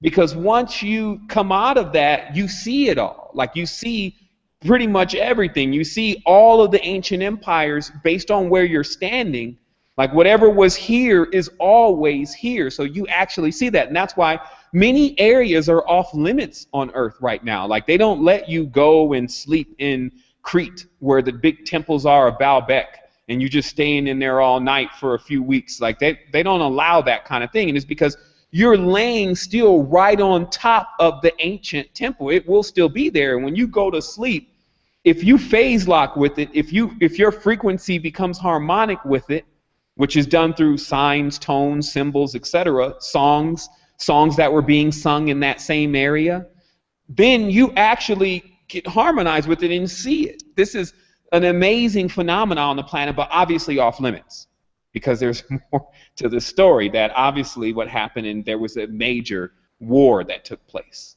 Because once you come out of that, you see it all. Like you see pretty much everything. You see all of the ancient empires based on where you're standing. Like whatever was here is always here. So you actually see that. And that's why many areas are off limits on Earth right now. Like they don't let you go and sleep in Crete, where the big temples are of Baalbek, and you just staying in there all night for a few weeks. Like they don't allow that kind of thing. And it's because you're laying still right on top of the ancient temple. It will still be there. And when you go to sleep, if you phase lock with it, if your frequency becomes harmonic with it, which is done through signs, tones, symbols, etc., songs that were being sung in that same area, then you actually get harmonized with it and see it. This is an amazing phenomenon on the planet, but obviously off limits, because there's more to the story. That obviously what happened, and there was a major war that took place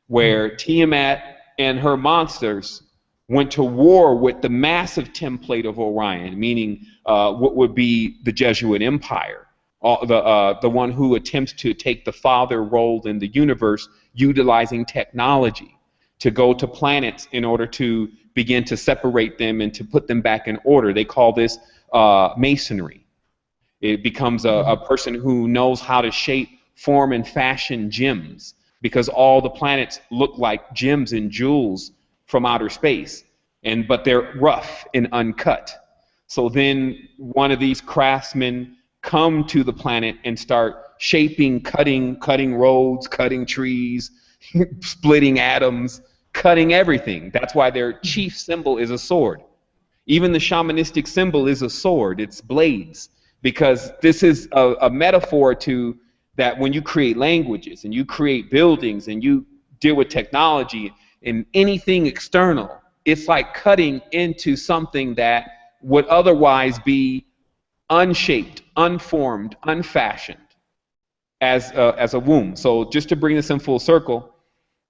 where Tiamat and her monsters went to war with the massive template of Orion, meaning what would be the Jesuit Empire, the one who attempts to take the father role in the universe, utilizing technology to go to planets in order to begin to separate them and to put them back in order. They call this masonry. It becomes a person who knows how to shape, form, and fashion gems, because all the planets look like gems and jewels from outer space, but they're rough and uncut. So then one of these craftsmen come to the planet and start shaping, cutting roads, cutting trees, splitting atoms, cutting everything. That's why their chief symbol is a sword. Even the shamanistic symbol is a sword. It's blades, because this is a metaphor to that when you create languages and you create buildings and you deal with technology and anything external, it's like cutting into something that would otherwise be unshaped, unformed, unfashioned as a womb. So just to bring this in full circle,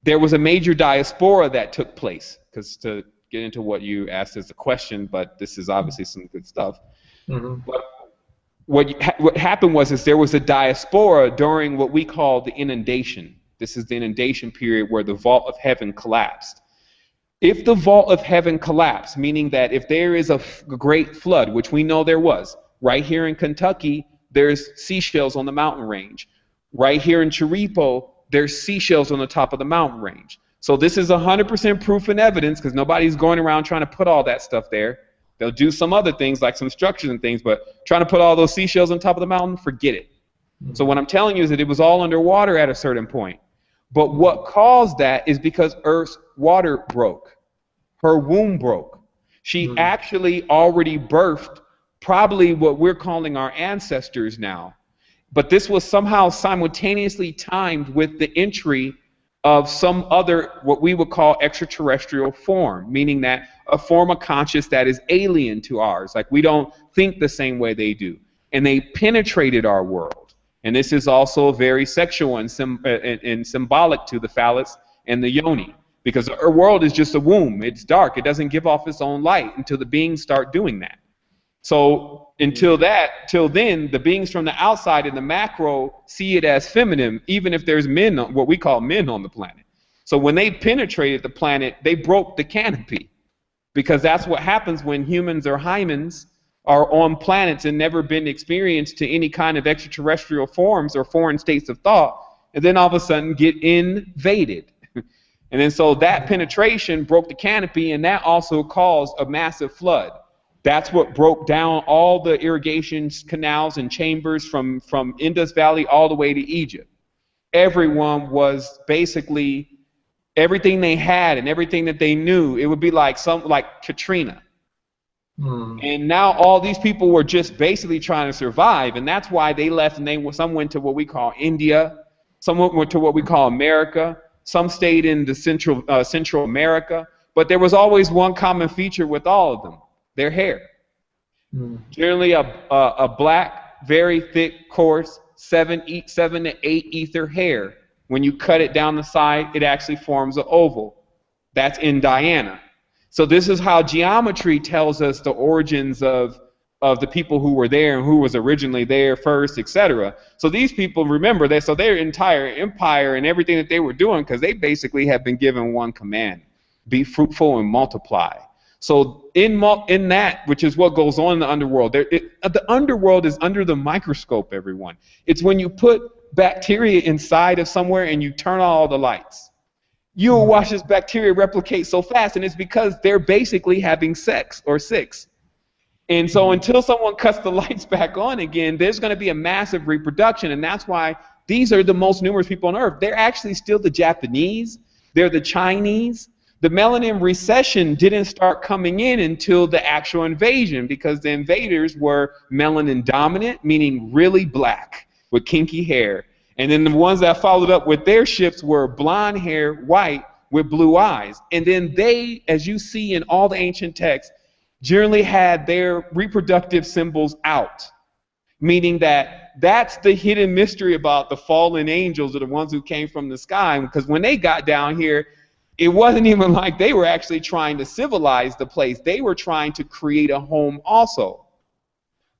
there was a major diaspora that took place, because to get into what you asked as a question, but this is obviously some good stuff. But what happened was there was a diaspora during what we call the inundation. This is the inundation period where the vault of heaven collapsed. If the vault of heaven collapsed, meaning that if there is a great flood, which we know there was, right here in Kentucky, there's seashells on the mountain range. Right here in Chiripo, there's seashells on the top of the mountain range. So this is 100% proof and evidence, because nobody's going around trying to put all that stuff there. They'll do some other things like some structures and things, but trying to put all those seashells on top of the mountain, forget it. So what I'm telling you is that it was all underwater at a certain point. But what caused that is because Earth's water broke. Her womb broke. She actually already birthed probably what we're calling our ancestors now. But this was somehow simultaneously timed with the entry of some other, what we would call extraterrestrial form, meaning that a form of conscious that is alien to ours. Like we don't think the same way they do. And they penetrated our world. And this is also very sexual and symbolic to the phallus and the yoni, because our world is just a womb. It's dark. It doesn't give off its own light until the beings start doing that. So till then, the beings from the outside in the macro see it as feminine, even if there's men, what we call men on the planet. So when they penetrated the planet, they broke the canopy, because that's what happens when humans or hymens are on planets and never been experienced to any kind of extraterrestrial forms or foreign states of thought, and then all of a sudden get invaded. And then so that penetration broke the canopy, and that also caused a massive flood. That's what broke down all the irrigation canals and chambers from Indus Valley all the way to Egypt. Everyone was basically, everything they had and everything that they knew, it would be like Katrina. And now all these people were just basically trying to survive, and that's why they left, and some went to what we call India, some went to what we call America, some stayed in the Central America, but there was always one common feature with all of them: their hair. Generally a black, very thick, coarse, 7 to 8 ether hair. When you cut it down the side, it actually forms an oval. That's in Diana. So this is how geometry tells us the origins of the people who were there and who was originally there first, etc. So these people, remember, so their entire empire and everything that they were doing, because they basically have been given one command: be fruitful and multiply. So in that, which is what goes on in the underworld, the underworld is under the microscope, everyone. It's when you put bacteria inside of somewhere and you turn on all the lights. You'll watch this bacteria replicate so fast, and it's because they're basically having sex or six. And so until someone cuts the lights back on again, there's going to be a massive reproduction, and that's why these are the most numerous people on Earth. They're actually still the Japanese. They're the Chinese. The melanin recession didn't start coming in until the actual invasion, because the invaders were melanin dominant, meaning really black with kinky hair. And then the ones that followed up with their ships were blonde hair, white, with blue eyes. And then they, as you see in all the ancient texts, generally had their reproductive symbols out, meaning that that's the hidden mystery about the fallen angels, or the ones who came from the sky. Because when they got down here, it wasn't even like they were actually trying to civilize the place. They were trying to create a home also.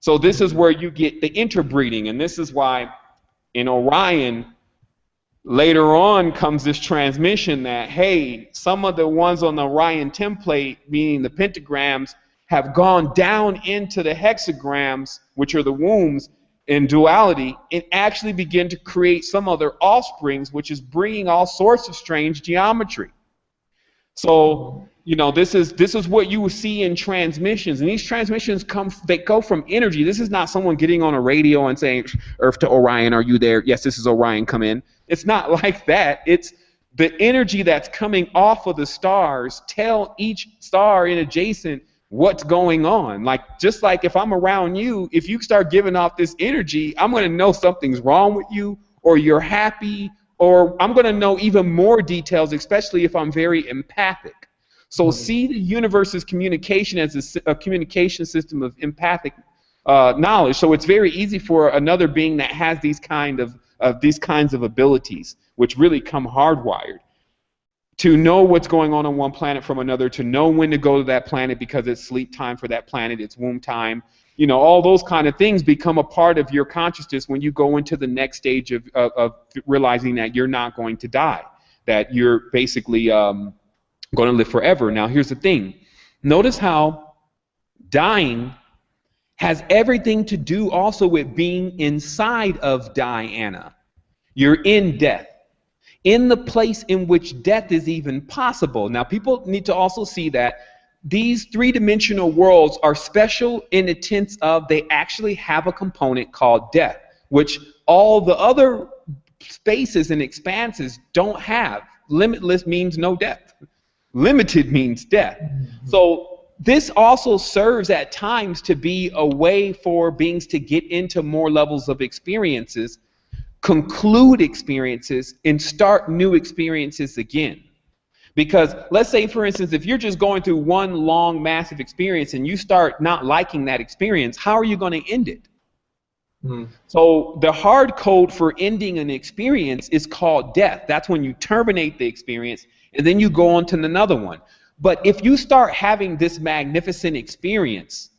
So this is where you get the interbreeding, and this is why in Orion, later on comes this transmission that, hey, some of the ones on the Orion template, meaning the pentagrams, have gone down into the hexagrams, which are the wombs, in duality, and actually begin to create some other offsprings, which is bringing all sorts of strange geometry. So, you know, this is what you will see in transmissions, and these transmissions go from energy. This is not someone getting on a radio and saying, Earth to Orion, are you there? Yes, this is Orion, come in. It's not like that. It's the energy that's coming off of the stars tell each star in adjacent what's going on. Like, just like if I'm around you, if you start giving off this energy, I'm going to know something's wrong with you, or you're happy, or I'm going to know even more details, especially if I'm very empathic. So see the universe's communication as a communication system of empathic knowledge. So it's very easy for another being that has these kinds of abilities, which really come hardwired, to know what's going on one planet from another, to know when to go to that planet because it's sleep time for that planet, it's womb time. You know, all those kind of things become a part of your consciousness when you go into the next stage of realizing that you're not going to die, that you're basically going to live forever. Now, here's the thing. Notice how dying has everything to do also with being inside of Diana. You're in death, in the place in which death is even possible. Now, people need to also see that these three-dimensional worlds are special in the sense of they actually have a component called death, which all the other spaces and expanses don't have. Limitless means no death. Limited means death. So this also serves at times to be a way for beings to get into more levels of experiences, conclude experiences, and start new experiences again. Because let's say, for instance, if you're just going through one long, massive experience and you start not liking that experience, how are you going to end it? So the hard code for ending an experience is called death. That's when you terminate the experience and then you go on to another one. But if you start having this magnificent experience,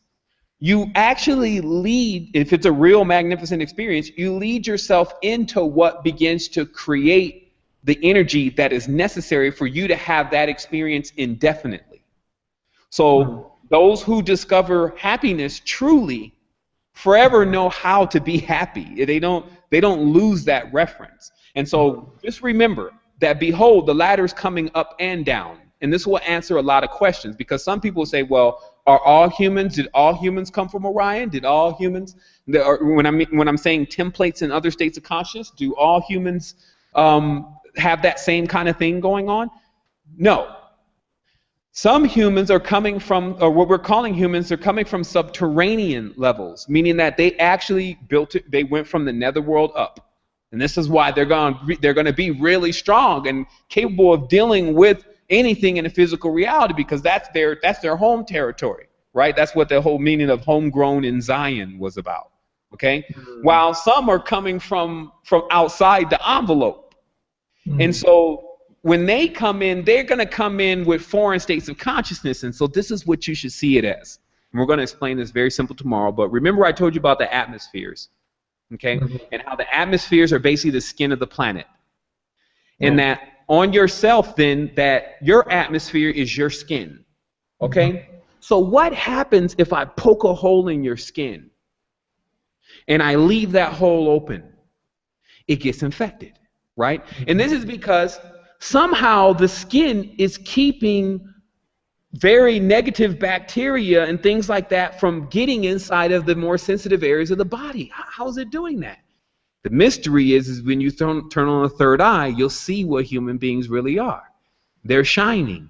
you actually lead, if it's a real magnificent experience, you lead yourself into what begins to create the energy that is necessary for you to have that experience indefinitely. So those who discover happiness truly forever know how to be happy. They don't lose that reference. And so just remember that, behold, the ladder is coming up and down. And this will answer a lot of questions, because some people say, well, did all humans come from Orion? Did all humans, when I'm saying templates and other states of consciousness, do all humans have that same kind of thing going on? No. Some humans are coming from, or what we're calling humans, are coming from subterranean levels, meaning that they actually they went from the netherworld up. And this is why they're going to be really strong and capable of dealing with anything in a physical reality, because that's their home territory, right? That's what the whole meaning of homegrown in Zion was about. Okay? While some are coming from outside the envelope. And so when they come in, they're going to come in with foreign states of consciousness. And so this is what you should see it as. And we're going to explain this very simple tomorrow. But remember I told you about the atmospheres, okay? And how the atmospheres are basically the skin of the planet. And that on yourself, then, that your atmosphere is your skin, okay? So what happens if I poke a hole in your skin and I leave that hole open? It gets infected, right? And this is because somehow the skin is keeping very negative bacteria and things like that from getting inside of the more sensitive areas of the body. How is it doing that? The mystery is when you turn on a third eye, you'll see what human beings really are. They're shining.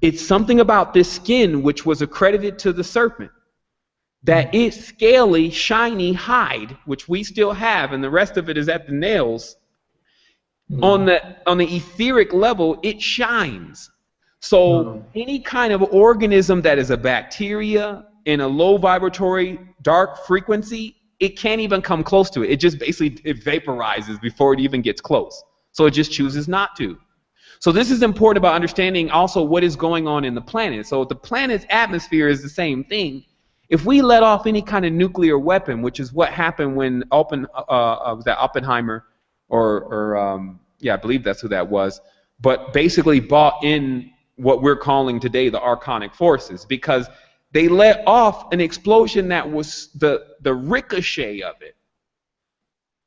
It's something about this skin which was accredited to the serpent, that its scaly, shiny hide, which we still have, and the rest of it is at the nails, on the etheric level, it shines. So any kind of organism that is a bacteria in a low vibratory dark frequency, it can't even come close to it. It just basically it vaporizes before it even gets close. So it just chooses not to. So this is important about understanding also what is going on in the planet. So the planet's atmosphere is the same thing. If we let off any kind of nuclear weapon, which is what happened when Oppenheimer, I believe that's who that was, but basically brought in what we're calling today the archonic forces, because they let off an explosion that was the ricochet of it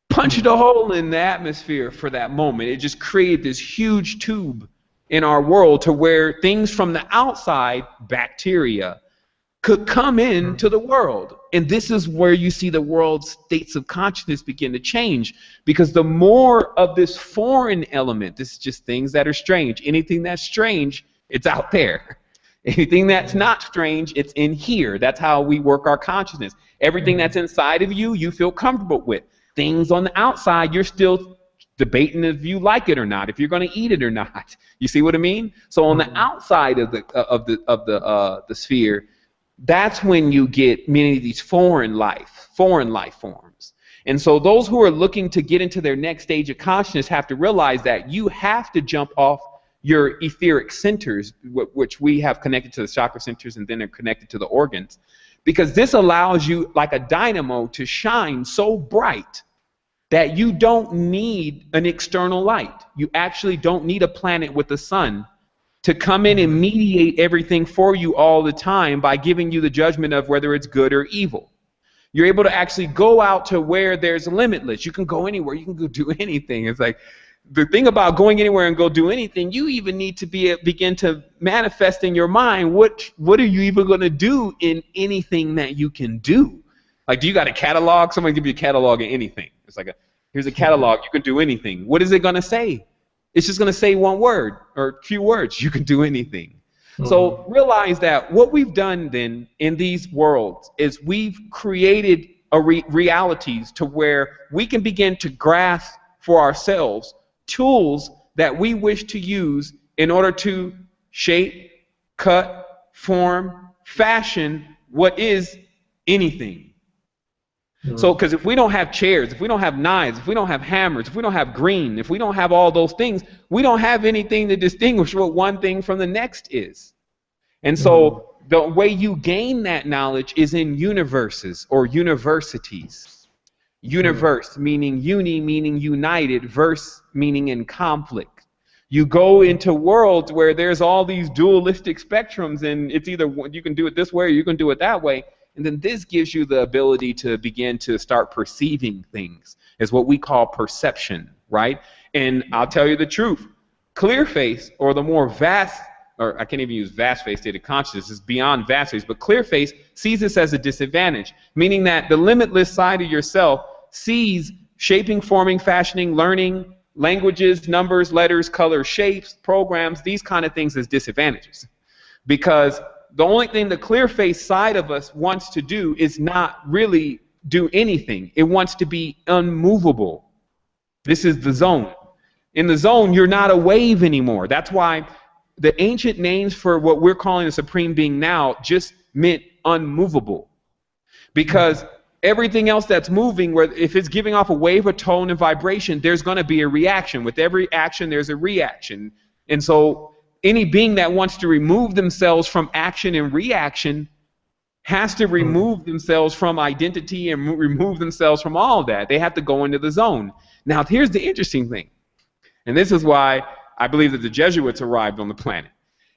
punched a hole in the atmosphere for that moment. It just created this huge tube in our world to where things from the outside, bacteria, could come into the world. And this is where you see the world's states of consciousness begin to change, because the more of this foreign element, this is just things that are strange. Anything that's strange, it's out there. Anything that's not strange, it's in here. That's how we work our consciousness. Everything that's inside of you, you feel comfortable with. Things on the outside, you're still debating if you like it or not, if you're going to eat it or not. You see what I mean? So on the outside of the sphere, that's when you get many of these foreign life forms. And so those who are looking to get into their next stage of consciousness have to realize that you have to jump off your etheric centers, which we have connected to the chakra centers and then they're connected to the organs, because this allows you, like a dynamo, to shine so bright that you don't need an external light. You actually don't need a planet with the sun to come in and mediate everything for you all the time by giving you the judgment of whether it's good or evil. You're able to actually go out to where there's limitless. You can go anywhere. You can go do anything. It's like the thing about going anywhere and go do anything, you even need to begin to manifest in your mind what are you even going to do in anything that you can do. Like, do you got a catalog? Someone give you a catalog of anything. It's like, here's a catalog. You can do anything. What is it going to say? It's just going to say one word or a few words. You can do anything. So realize that what we've done then in these worlds is we've created realities to where we can begin to grasp for ourselves tools that we wish to use in order to shape, cut, form, fashion what is anything. So, because if we don't have chairs, if we don't have knives, if we don't have hammers, if we don't have green, if we don't have all those things, we don't have anything to distinguish what one thing from the next is. And so the way you gain that knowledge is in universes or universities. Universe meaning uni, meaning united, verse meaning in conflict. You go into worlds where there's all these dualistic spectrums, and it's either you can do it this way or you can do it that way. And then this gives you the ability to begin to start perceiving things, is what we call perception, right? And I'll tell you the truth. Clear face, or the more vast, or I can't even use vast face state of consciousness, is beyond vast face, but clear face sees this as a disadvantage, meaning that the limitless side of yourself sees shaping, forming, fashioning, learning, languages, numbers, letters, colors, shapes, programs, these kind of things as disadvantages. Because the only thing the clear face side of us wants to do is not really do anything. It wants to be unmovable. This is the zone. In the zone, you're not a wave anymore. That's why the ancient names for what we're calling the Supreme Being now just meant unmovable. Because everything else that's moving, where if it's giving off a wave, a tone, and vibration, there's going to be a reaction. With every action, there's a reaction. And so any being that wants to remove themselves from action and reaction has to remove themselves from identity and remove themselves from all of that. They have to go into the zone. Now, here's the interesting thing. And this is why I believe that the Jesuits arrived on the planet.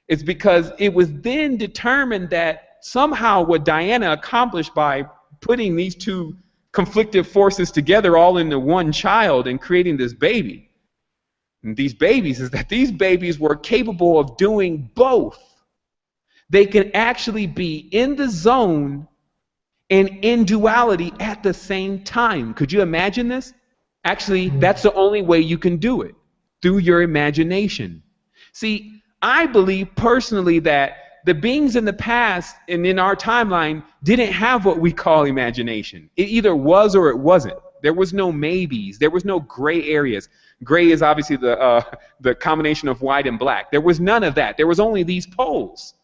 It's because it was then determined that somehow what Diana accomplished by putting these two conflictive forces together all into one child and creating this baby, and these babies, is that these babies were capable of doing both. They can actually be in the zone and in duality at the same time. Could you imagine this? Actually, that's the only way you can do it, through your imagination. See, I believe personally that the beings in the past and in our timeline didn't have what we call imagination. It either was or it wasn't. There was no maybes. There was no gray areas. Gray is obviously the combination of white and black. There was none of that. There was only these poles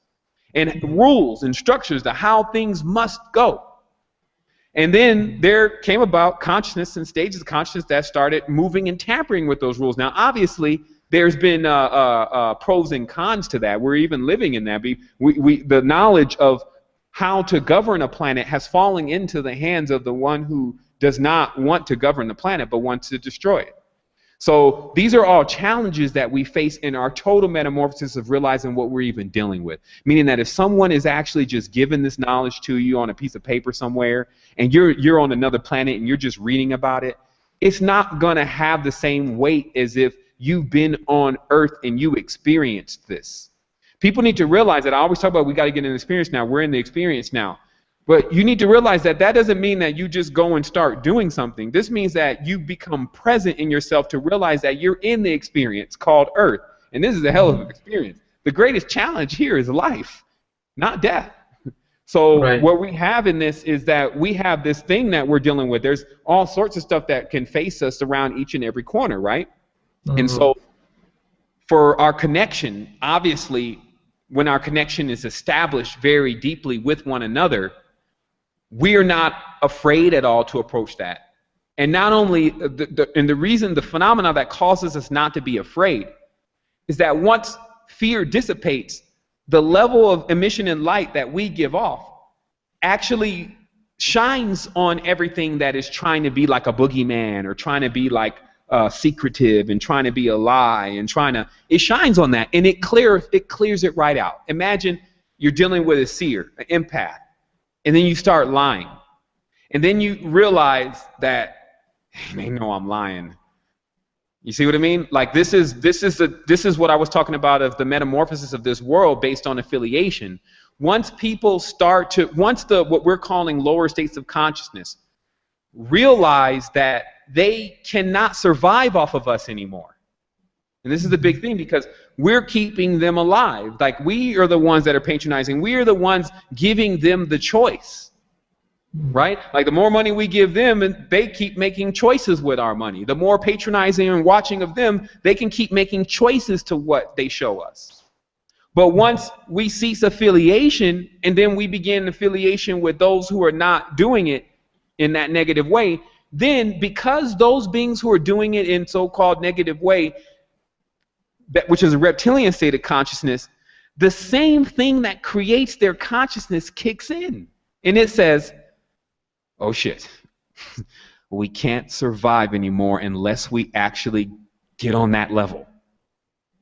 and rules and structures to how things must go. And then there came about consciousness and stages of consciousness that started moving and tampering with those rules. Now, obviously, there's been pros and cons to that. We're even living in that. The knowledge of how to govern a planet has fallen into the hands of the one who does not want to govern the planet but wants to destroy it. So these are all challenges that we face in our total metamorphosis of realizing what we're even dealing with. Meaning that if someone is actually just giving this knowledge to you on a piece of paper somewhere, and you're on another planet and you're just reading about it, it's not going to have the same weight as if you've been on Earth and you experienced this. People need to realize that I always talk about we got to get in the experience now. We're in the experience now. But you need to realize that that doesn't mean that you just go and start doing something. This means that you become present in yourself to realize that you're in the experience called Earth. And this is a hell of an experience. The greatest challenge here is life, not death. So what we have in this is that we have this thing that we're dealing with. There's all sorts of stuff that can face us around each and every corner, right? And so for our connection, obviously, when our connection is established very deeply with one another, we are not afraid at all to approach that. And not only, the reason, the phenomena that causes us not to be afraid is that once fear dissipates, the level of emission and light that we give off actually shines on everything that is trying to be like a boogeyman or trying to be like secretive and trying to be a lie and it shines on that and it clears it right out. Imagine you're dealing with a seer, an empath, and then you start lying. And then you realize that they know I'm lying. You see what I mean? Like this is what I was talking about of the metamorphosis of this world based on affiliation. Once people start to, what we're calling lower states of consciousness, realize that they cannot survive off of us anymore. And this is the big thing because we're keeping them alive. Like we are the ones that are patronizing. We are the ones giving them the choice. Right? Like the more money we give them, and they keep making choices with our money. The more patronizing and watching of them, they can keep making choices to what they show us. But once we cease affiliation, and then we begin affiliation with those who are not doing it in that negative way, then because those beings who are doing it in so-called negative way, which is a reptilian state of consciousness, the same thing that creates their consciousness kicks in. And it says, oh shit, we can't survive anymore unless we actually get on that level.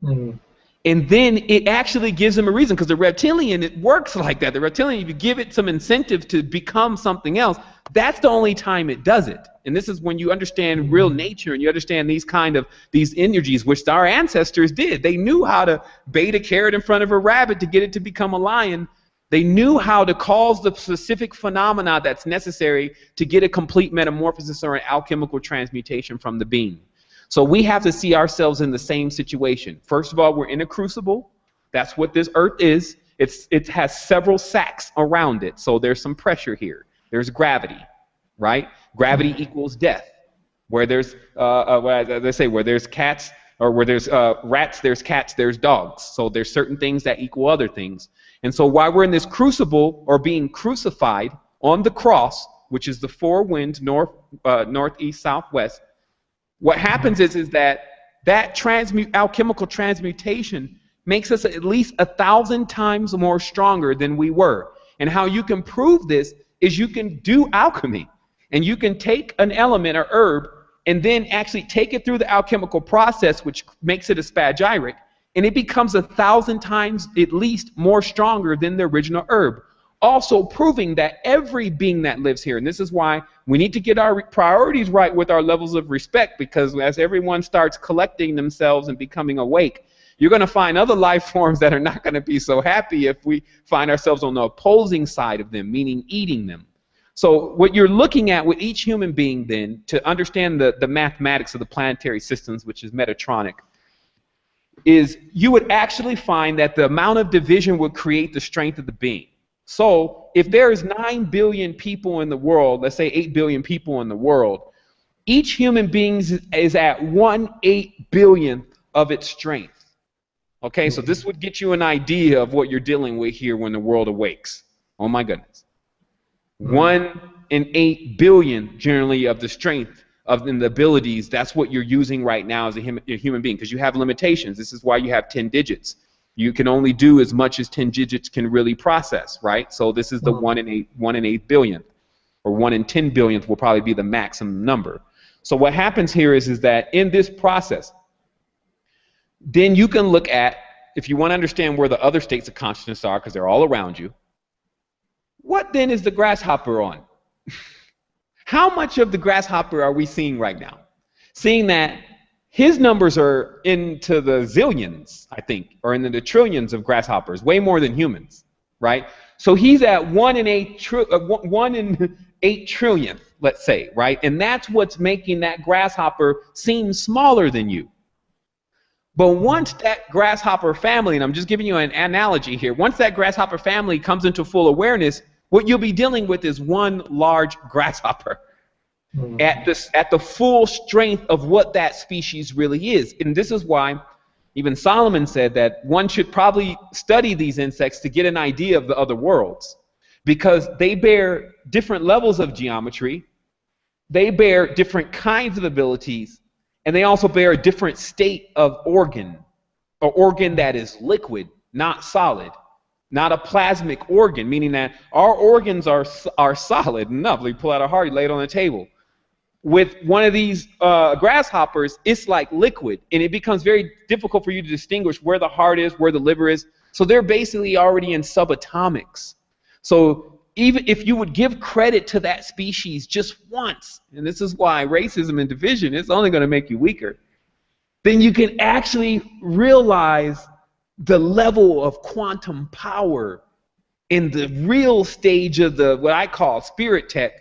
And then it actually gives them a reason, because the reptilian, it works like that. The reptilian, if you give it some incentive to become something else, that's the only time it does it. And this is when you understand real nature and you understand these energies, which our ancestors did. They knew how to bait a carrot in front of a rabbit to get it to become a lion. They knew how to cause the specific phenomena that's necessary to get a complete metamorphosis or an alchemical transmutation from the being. So we have to see ourselves in the same situation. First of all, we're in a crucible. That's what this earth is. It has several sacks around it. So there's some pressure here. There's gravity, right? Gravity equals death. Where there's, as they say, where there's cats, or where there's rats, there's cats, there's dogs. So there's certain things that equal other things. And so while we're in this crucible or being crucified on the cross, which is the four winds, north, northeast, southwest, what happens is that alchemical transmutation makes us at least 1,000 times more stronger than we were. And how you can prove this is you can do alchemy, and you can take an element or herb and then actually take it through the alchemical process, which makes it a spagyric, and it becomes 1,000 times at least more stronger than the original herb. Also proving that every being that lives here, and this is why we need to get our priorities right with our levels of respect, because as everyone starts collecting themselves and becoming awake, you're going to find other life forms that are not going to be so happy if we find ourselves on the opposing side of them, meaning eating them. So what you're looking at with each human being then, to understand the mathematics of the planetary systems, which is Metatronic, is you would actually find that the amount of division would create the strength of the being. So if there is 9 billion people in the world, let's say 8 billion people in the world, each human being is at 1/8 billionth of its strength. Okay, so this would get you an idea of what you're dealing with here when the world awakes. Oh my goodness. 1 in 8 billion generally of the strength and the abilities, that's what you're using right now as a human being, because you have limitations. This is why you have 10 digits. You can only do as much as 10 digits can really process, right? So this is the 1 in 8 billionth, or 1 in 10 billionth will probably be the maximum number. So what happens here is that in this process, then you can look at, if you want to understand where the other states of consciousness are, because they're all around you, what then is the grasshopper on? How much of the grasshopper are we seeing right now? Seeing that his numbers are into the zillions, I think, or into the trillions of grasshoppers, way more than humans, right? So he's at 1 in 8 trillionth, let's say, right? And that's what's making that grasshopper seem smaller than you. But once that grasshopper family, and I'm just giving you an analogy here, once that grasshopper family comes into full awareness, what you'll be dealing with is one large grasshopper at the full strength of what that species really is. And this is why even Solomon said that one should probably study these insects to get an idea of the other worlds, because they bear different levels of geometry, they bear different kinds of abilities, and they also bear a different state of organ, an organ that is liquid, not solid. Not a plasmic organ, meaning that our organs are solid enough. We pull out a heart, lay it on the table. With one of these grasshoppers, it's like liquid, and it becomes very difficult for you to distinguish where the heart is, where the liver is. So they're basically already in subatomics. So even if you would give credit to that species just once, and this is why racism and division is only going to make you weaker, then you can actually realize the level of quantum power in the real stage of the what I call spirit tech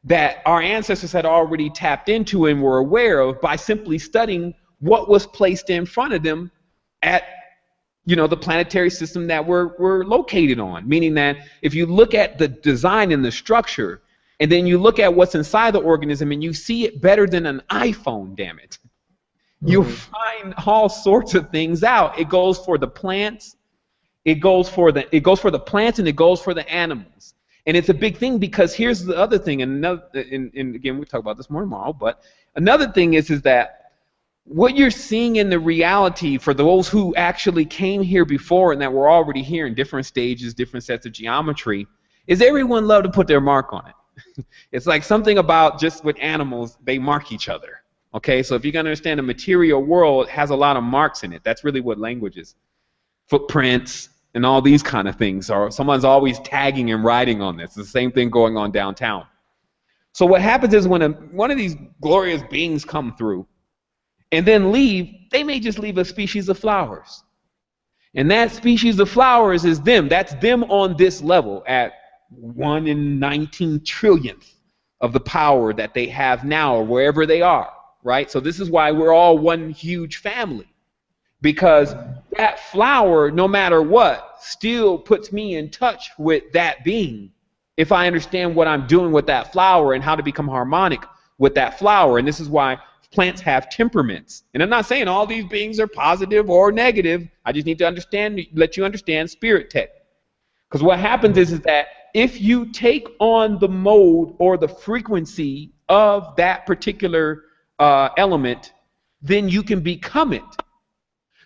that our ancestors had already tapped into and were aware of by simply studying what was placed in front of them at the planetary system that we're located on. Meaning that if you look at the design and the structure, and then you look at what's inside the organism and you see it better than an iPhone, damn it. You find all sorts of things out. It goes for the plants, it goes for the plants, and it goes for the animals. And it's a big thing, because here's the other thing, and again, we'll talk about this more tomorrow, but another thing is that what you're seeing in the reality for those who actually came here before and that were already here in different stages, different sets of geometry, is everyone love to put their mark on it. It's like something about just with animals, they mark each other. Okay, so if you can understand the material world, it has a lot of marks in it. That's really what language is. Footprints and all these kind of things. Or someone's always tagging and writing on this. It's the same thing going on downtown. So what happens is when one of these glorious beings come through and then leave, they may just leave a species of flowers. And that species of flowers is them. That's them on this level at 1 in 19 trillionth of the power that they have now, or wherever they are. Right? So this is why we're all one huge family, because that flower, no matter what, still puts me in touch with that being if I understand what I'm doing with that flower and how to become harmonic with that flower. And this is why plants have temperaments. And I'm not saying all these beings are positive or negative. I just need to let you understand spirit tech. Because what happens is that if you take on the mode or the frequency of that particular element, then you can become it.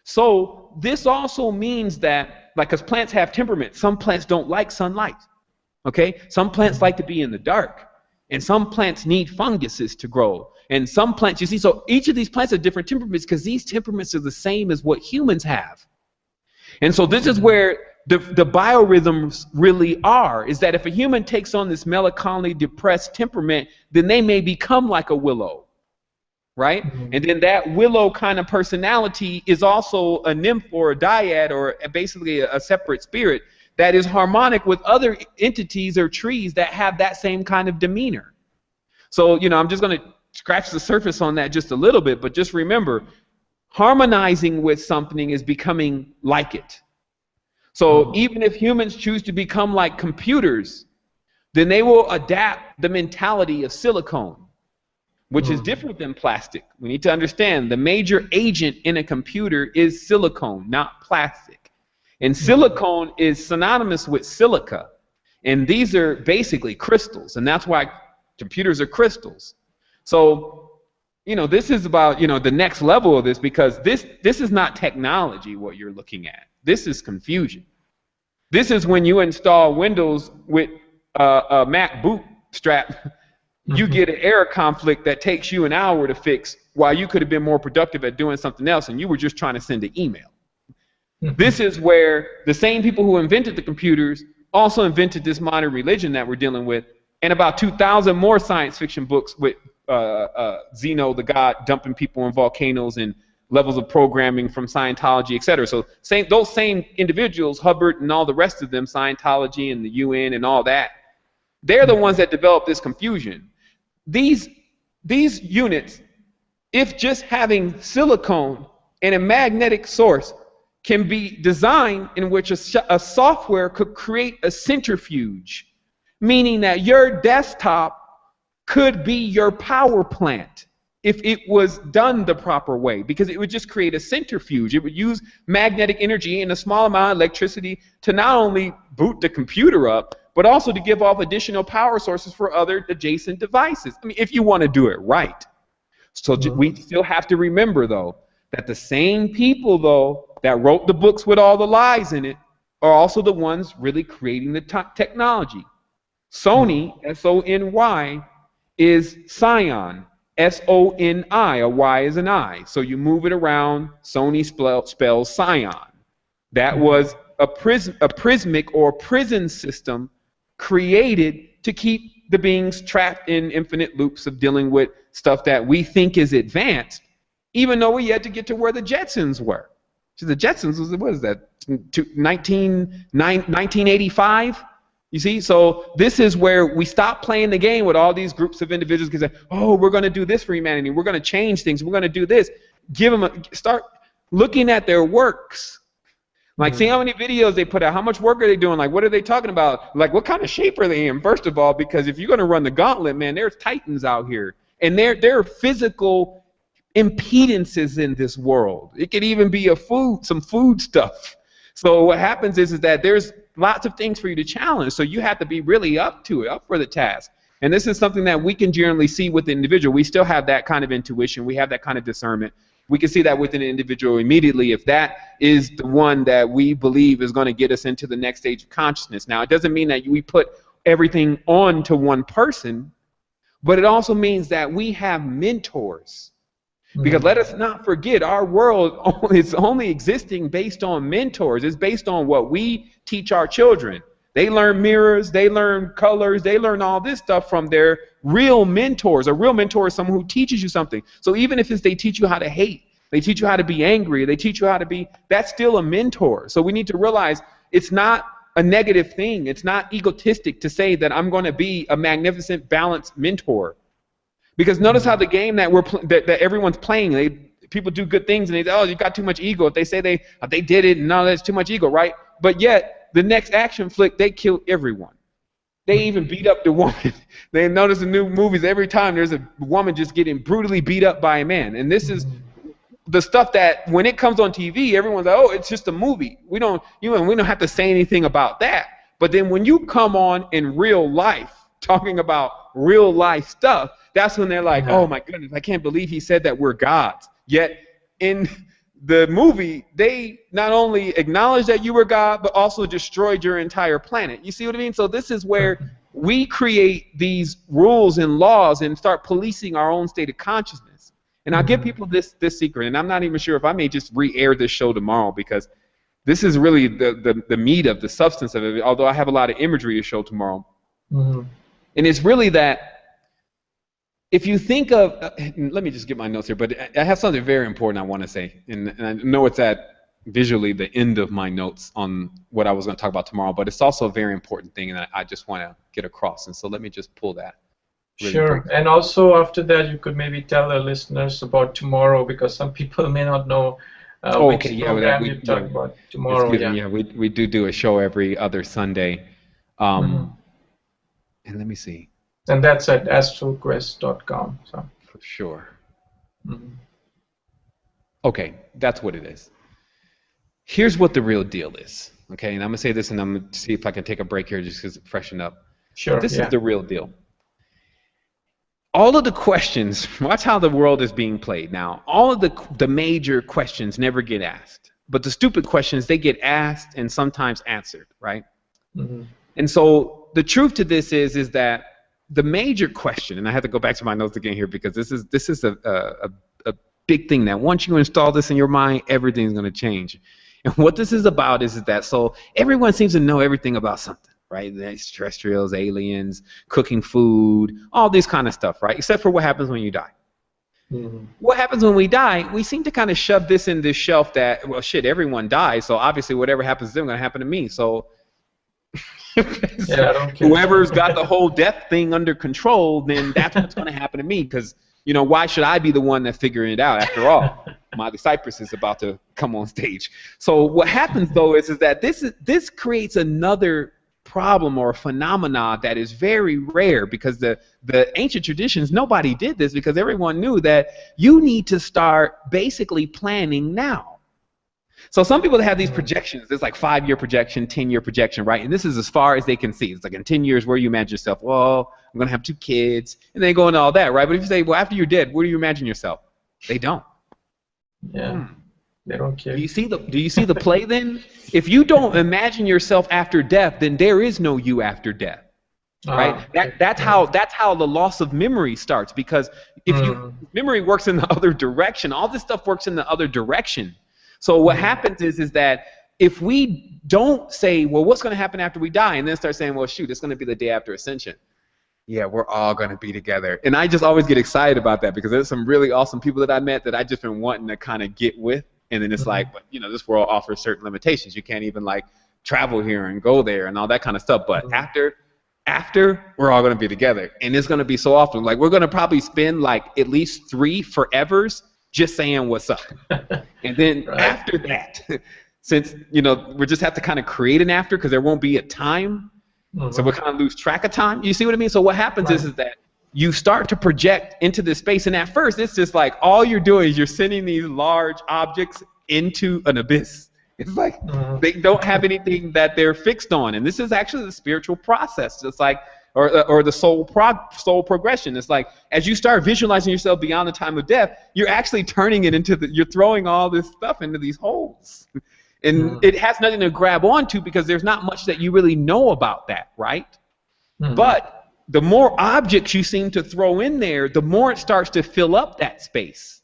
So this also means that, like, because plants have temperament, some plants don't like sunlight. Okay, some plants like to be in the dark, and some plants need funguses to grow, and some plants, you see, so each of these plants have different temperaments because these temperaments are the same as what humans have. And so this is where the biorhythms really are, is that if a human takes on this melancholy, depressed temperament, then they may become like a willow, right? And then that willow kind of personality is also a nymph or a dyad or basically a separate spirit that is harmonic with other entities or trees that have that same kind of demeanor. So, you know, I'm just going to scratch the surface on that just a little bit, but just remember, harmonizing with something is becoming like it. So even if humans choose to become like computers, then they will adapt the mentality of silicone, which is different than plastic. We need to understand the major agent in a computer is silicone, not plastic. And silicone is synonymous with silica. And these are basically crystals. And that's why computers are crystals. So, you know, this is about, you know, the next level of this, because this is not technology, what you're looking at. This is confusion. This is when you install Windows with a Mac boot strap, you get an error conflict that takes you an hour to fix, while you could have been more productive at doing something else, and you were just trying to send an email. This is where the same people who invented the computers also invented this modern religion that we're dealing with, and about 2,000 more science fiction books with Zeno the god dumping people in volcanoes and levels of programming from Scientology, etc. So those same individuals, Hubbard and all the rest of them, Scientology and the UN and all that, they're the ones that developed this confusion. These units, if just having silicone and a magnetic source, can be designed in which a software could create a centrifuge, meaning that your desktop could be your power plant if it was done the proper way, because it would just create a centrifuge. It would use magnetic energy and a small amount of electricity to not only boot the computer up, but also to give off additional power sources for other adjacent devices. I mean, if you want to do it right. So we still have to remember, though, that the same people, though, that wrote the books with all the lies in it are also the ones really creating the technology. Sony, S-O-N-Y, is Scion, S-O-N-I, a Y is an I. So you move it around, Sony spells Scion. That was a prismic or prison system created to keep the beings trapped in infinite loops of dealing with stuff that we think is advanced, even though we yet to get to where the Jetsons were. So the Jetsons was, what is that, 1985? You see, so this is where we stop playing the game with all these groups of individuals because, oh, we're going to do this for humanity. We're going to change things. We're going to do this. Start looking at their works. Like, see how many videos they put out. How much work are they doing? Like, what are they talking about? Like, what kind of shape are they in, first of all? Because if you're going to run the gauntlet, man, there's titans out here. And there are physical impedances in this world. It could even be some food stuff. So what happens is that there's lots of things for you to challenge. So you have to be really up to it, up for the task. And this is something that we can generally see with the individual. We still have that kind of intuition. We have that kind of discernment. We can see that within an individual immediately if that is the one that we believe is going to get us into the next stage of consciousness. Now, it doesn't mean that we put everything on to one person, but it also means that we have mentors. Because let us not forget, our world is only existing based on mentors. It's based on what we teach our children. They learn mirrors, they learn colors, they learn all this stuff from their real mentors. A real mentor is someone who teaches you something. So even if they teach you how to hate, they teach you how to be angry, they teach you how to be, that's still a mentor. So we need to realize it's not a negative thing. It's not egotistic to say that I'm going to be a magnificent, balanced mentor. Because notice how the game that that everyone's playing, people do good things and they say, oh, you got too much ego. If they say they did it, and no, that's too much ego, right? But yet, the next action flick, they kill everyone. They even beat up the woman. They notice in new movies, every time there's a woman just getting brutally beat up by a man. And this is the stuff that when it comes on TV, everyone's like, oh, it's just a movie. We don't have to say anything about that. But then when you come on in real life, talking about real life stuff, that's when they're like, oh my goodness, I can't believe he said that we're gods. Yet in the movie, they not only acknowledged that you were God, but also destroyed your entire planet. You see what I mean? So this is where we create these rules and laws and start policing our own state of consciousness. And I'll give people this secret, and I'm not even sure if I may just re-air this show tomorrow, because this is really the meat of the substance of it, although I have a lot of imagery to show tomorrow. And it's really that if you think of, let me just get my notes here, but I have something very important I want to say, and I know it's at visually the end of my notes on what I was going to talk about tomorrow, but it's also a very important thing, and I just want to get across, and so let me just pull that. Really sure, and also after that, you could maybe tell the listeners about tomorrow, because some people may not know which program you're talking about tomorrow. We do a show every other Sunday, and let me see. And that's at astroquest.com. So. For sure. Okay, that's what it is. Here's what the real deal is. Okay, and I'm going to say this, and I'm going to see if I can take a break here just because it freshen up. Sure. This is the real deal. All of the questions, watch how the world is being played now. All of the major questions never get asked. But the stupid questions, they get asked and sometimes answered, right? And so the truth to this is that the major question, and I have to go back to my notes again here because this is a big thing that once you install this in your mind, everything's going to change. And what this is about is that so everyone seems to know everything about something, right? Extraterrestrials, aliens, cooking food, all this kind of stuff, right? Except for what happens when you die. What happens when we die, we seem to kind of shove this in this shelf that, well, shit, everyone dies, so obviously whatever happens to them is going to happen to me. So whoever's got the whole death thing under control, then that's what's going to happen to me, because, you know, why should I be the one that's figuring it out? After all, Miley Cyrus is about to come on stage. So what happens, though, is that this creates another problem or phenomena that is very rare, because the ancient traditions, nobody did this because everyone knew that you need to start basically planning now. So some people have these projections. There's like 5-year projection, 10-year projection, right? And this is as far as they can see. It's like in 10 years, where you imagine yourself, well, I'm going to have 2 kids, and they go into all that, right? But if you say, well, after you're dead, where do you imagine yourself? They don't. They don't care. Do you see the play then? If you don't imagine yourself after death, then there is no you after death. Right? That's how the loss of memory starts, because if memory works in the other direction, all this stuff works in the other direction. So what happens is that if we don't say, well, what's going to happen after we die, and then start saying, well, shoot, it's going to be the day after ascension. Yeah, we're all going to be together. And I just always get excited about that, because there's some really awesome people that I met that I just been wanting to kind of get with. And then it's like, but, you know, this world offers certain limitations. You can't even like travel here and go there and all that kind of stuff. But after we're all going to be together, and it's going to be so often. Like, we're going to probably spend like at least 3 forevers just saying what's up. And then after that, since, you know, we just have to kind of create an after, because there won't be a time. So we'll kind of lose track of time. You see what I mean? So what happens is that you start to project into this space, and at first it's just like all you're doing is you're sending these large objects into an abyss. It's like they don't have anything that they're fixed on. And this is actually the spiritual process. It's like, or the soul progression. It's like, as you start visualizing yourself beyond the time of death, you're actually turning it into you're throwing all this stuff into these holes. And it has nothing to grab onto, because there's not much that you really know about that, right? But the more objects you seem to throw in there, the more it starts to fill up that space.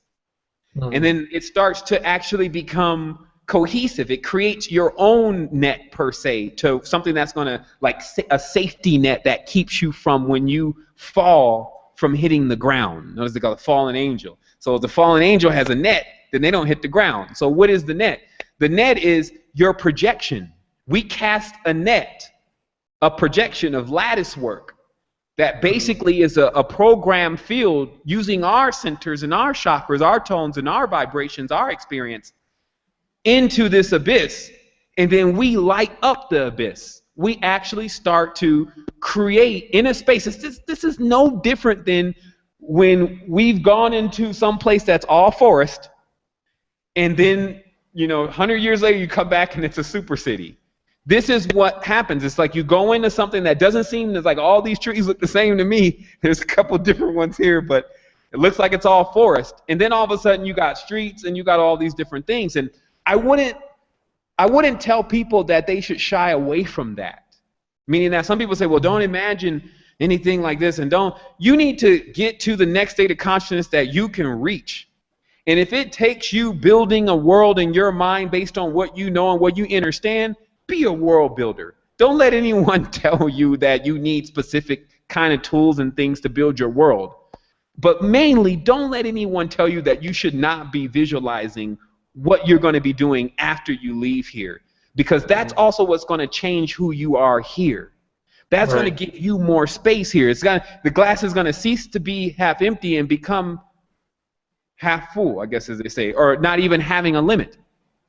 And then it starts to actually become cohesive. It creates your own net, per se, to something that's going to, like, a safety net that keeps you from, when you fall, from hitting the ground. Notice they call it fallen angel. So if the fallen angel has a net, then they don't hit the ground. So what is the net? The net is your projection. We cast a net, a projection of lattice work, that basically is a program field using our centers and our chakras, our tones and our vibrations, our experience, into this abyss. And then we light up the abyss. We actually start to create in a space. This is no different than when we've gone into some place that's all forest, and then, you know, 100 years later you come back and it's a super city. This is what happens. It's like you go into something that doesn't seem, it's like all these trees look the same to me. There's a couple different ones here, but it looks like it's all forest. And then all of a sudden you got streets and you got all these different things. And I wouldn't tell people that they should shy away from that. Meaning that some people say, well, don't imagine anything like this, and you need to get to the next state of consciousness that you can reach. And if it takes you building a world in your mind based on what you know and what you understand, be a world builder. Don't let anyone tell you that you need specific kind of tools and things to build your world. But mainly, don't let anyone tell you that you should not be visualizing what you're going to be doing after you leave here. Because that's also what's going to change who you are here. That's going to give you more space here. The glass is going to cease to be half empty and become half full, I guess, as they say, or not even having a limit.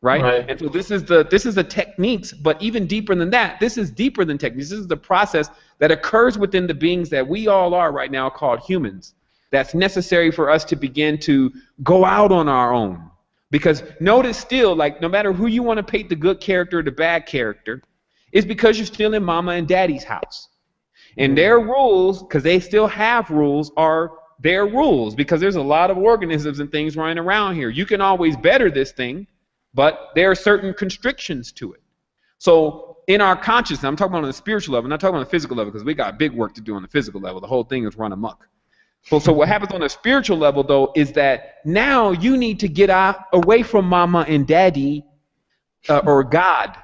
Right? And so this is the techniques, but even deeper than that, this is deeper than techniques. This is the process that occurs within the beings that we all are right now called humans. That's necessary for us to begin to go out on our own. Because notice still, like, no matter who you want to paint the good character or the bad character, it's because you're still in mama and daddy's house. And their rules, because they still have rules, are their rules, because there's a lot of organisms and things running around here. You can always better this thing, but there are certain constrictions to it. So in our consciousness, I'm talking about on the spiritual level, I'm not talking about on the physical level, because we got big work to do on the physical level. The whole thing is run amok. So what happens on a spiritual level, though, is that now you need to get away from mama and daddy or God.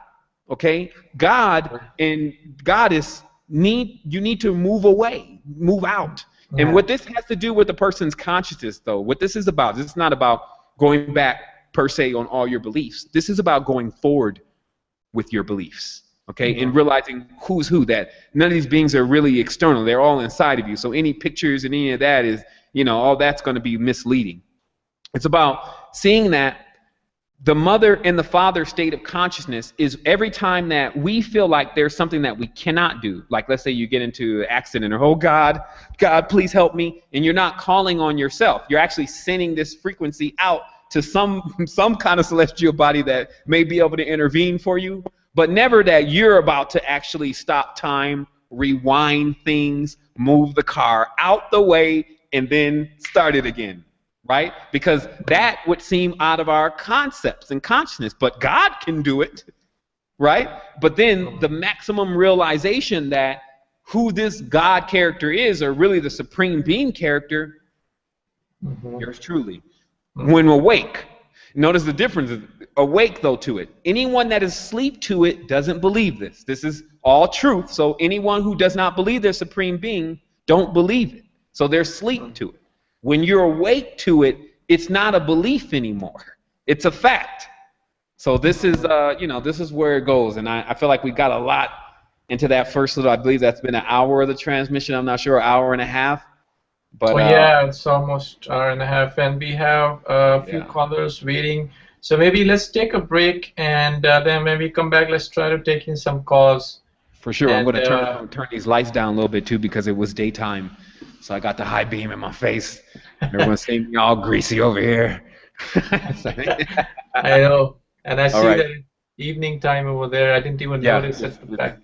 Okay? God and goddess you need to move away, move out. Yeah. And what this has to do with the person's consciousness, though, what this is about, this is not about going back per se on all your beliefs. This is about going forward with your beliefs. Okay, and realizing who's who, that none of these beings are really external. They're all inside of you. So any pictures and any of that is, all that's going to be misleading. It's about seeing that the mother and the father state of consciousness is every time that we feel like there's something that we cannot do. Like, let's say you get into an accident or, oh, God, please help me. And you're not calling on yourself. You're actually sending this frequency out to some kind of celestial body that may be able to intervene for you. But never that you're about to actually stop time, rewind things, move the car out the way, and then start it again, right? Because that would seem out of our concepts and consciousness. But God can do it, right? But then the maximum realization that who this God character is, or really the supreme being character, yours truly, when awake. Notice the difference. Awake, though, to it. Anyone that is asleep to it doesn't believe this. This is all truth. So anyone who does not believe their supreme being don't believe it. So they're asleep to it. When you're awake to it, it's not a belief anymore. It's a fact. So this is, this is where it goes. And I feel like we got a lot into that first little, I believe that's been an hour of the transmission. I'm not sure, an hour and a half. But, yeah, it's almost an hour and a half, and we have a few callers waiting. So maybe let's take a break, and then when we come back, let's try to take in some calls. For sure. I'm going to turn these lights down a little bit, too, because it was daytime. So I got the high beam in my face. Everyone's seeing me all greasy over here. I know. And I see that evening time over there. I didn't even notice it.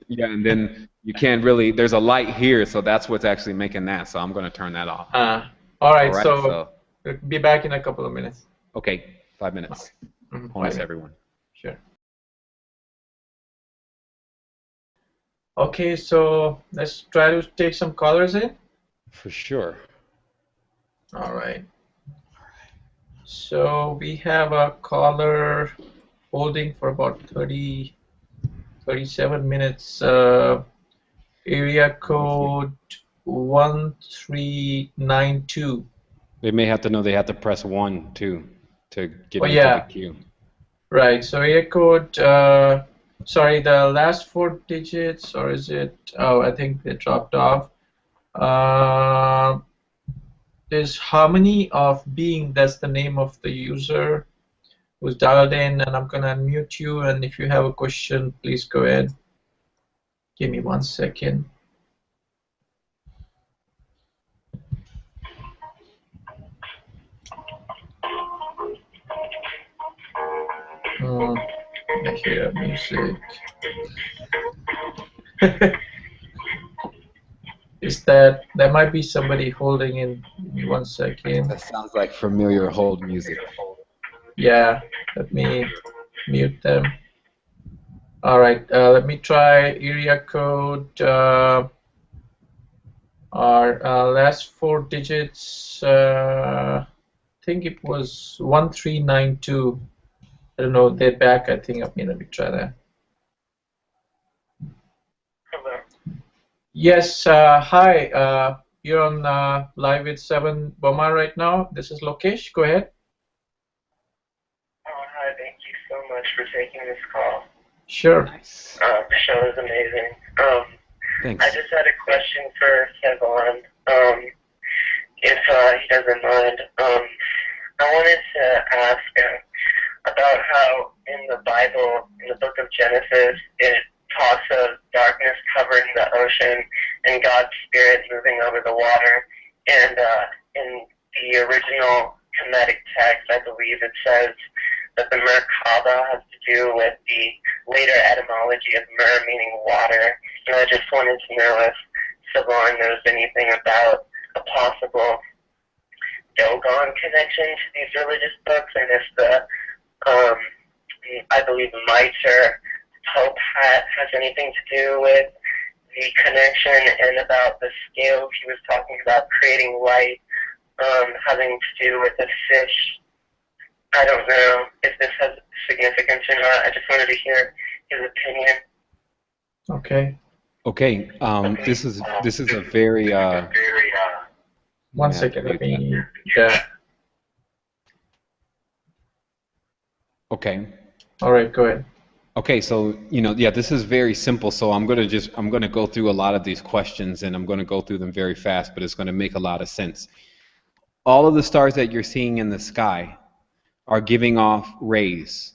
Yeah, and then you can't really, there's a light here, so that's what's actually making that. So I'm going to turn that off. All right, so we'll be back in a couple of minutes. Okay, 5 minutes. Bonus, everyone. Sure. Okay, so let's try to take some callers in. For sure. All right. So we have a caller holding for about 37 minutes. Area code 1392. They may have to know they have to press 1, too, to get into the queue. Right. So area code, sorry, the last 4 digits, or is it? Oh, I think they dropped off. There's Harmony of Being. That's the name of the user who's dialed in, and I'm going to unmute you. And if you have a question, please go ahead. Give me 1 second. I hear music. Is that there might be somebody holding in 1 second. That sounds like familiar hold music. Yeah, let me mute them. All right, let me try area code. Our last 4 digits. I think it was 1392. I don't know. They're back. I think. Okay, let me try that. Hello. Yes. Hi. You're on live with Sevan Bomar right now. This is Lokesh. Go ahead. Oh, hi. Thank you so much for taking this call. Sure. Nice. The show is amazing. Thanks. I just had a question for Sevan, if he doesn't mind. I wanted to ask about how in the Bible, in the book of Genesis, it talks of darkness covering the ocean and God's Spirit moving over the water. And in the original Kemetic text, I believe it says that the Merkaba has to do with the later etymology of mer, meaning water. And I just wanted to know if Sevan knows anything about a possible Dogon connection to these religious books, and if the, I believe, mitre Pope hat has anything to do with the connection, and about the scales he was talking about creating light, having to do with the fish. I don't know if this has significance or not. I just wanted to hear his opinion. Okay. Okay. This is a very 1 second. Let me. Yeah. Okay. All right. Go ahead. Okay, so yeah, this is very simple. So I'm gonna go through a lot of these questions, and I'm gonna go through them very fast, but it's gonna make a lot of sense. All of the stars that you're seeing in the sky are giving off rays,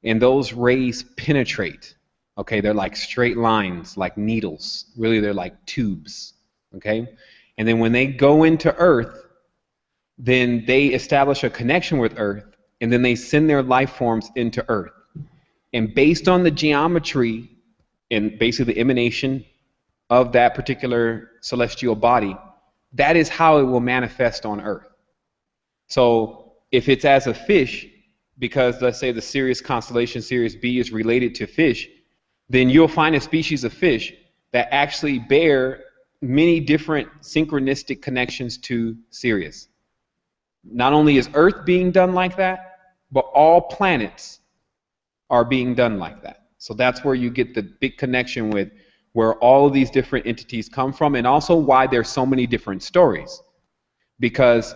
and those rays penetrate. Okay, they're like straight lines, like needles. Really, they're like tubes. Okay, and then when they go into Earth, then they establish a connection with Earth, and then they send their life forms into Earth. And based on the geometry and basically the emanation of that particular celestial body, that is how it will manifest on Earth. So if it's as a fish, because let's say the Sirius constellation, Sirius B, is related to fish, then you'll find a species of fish that actually bear many different synchronistic connections to Sirius. Not only is Earth being done like that, but all planets are being done like that. So that's where you get the big connection with where all of these different entities come from, and also why there's so many different stories. Because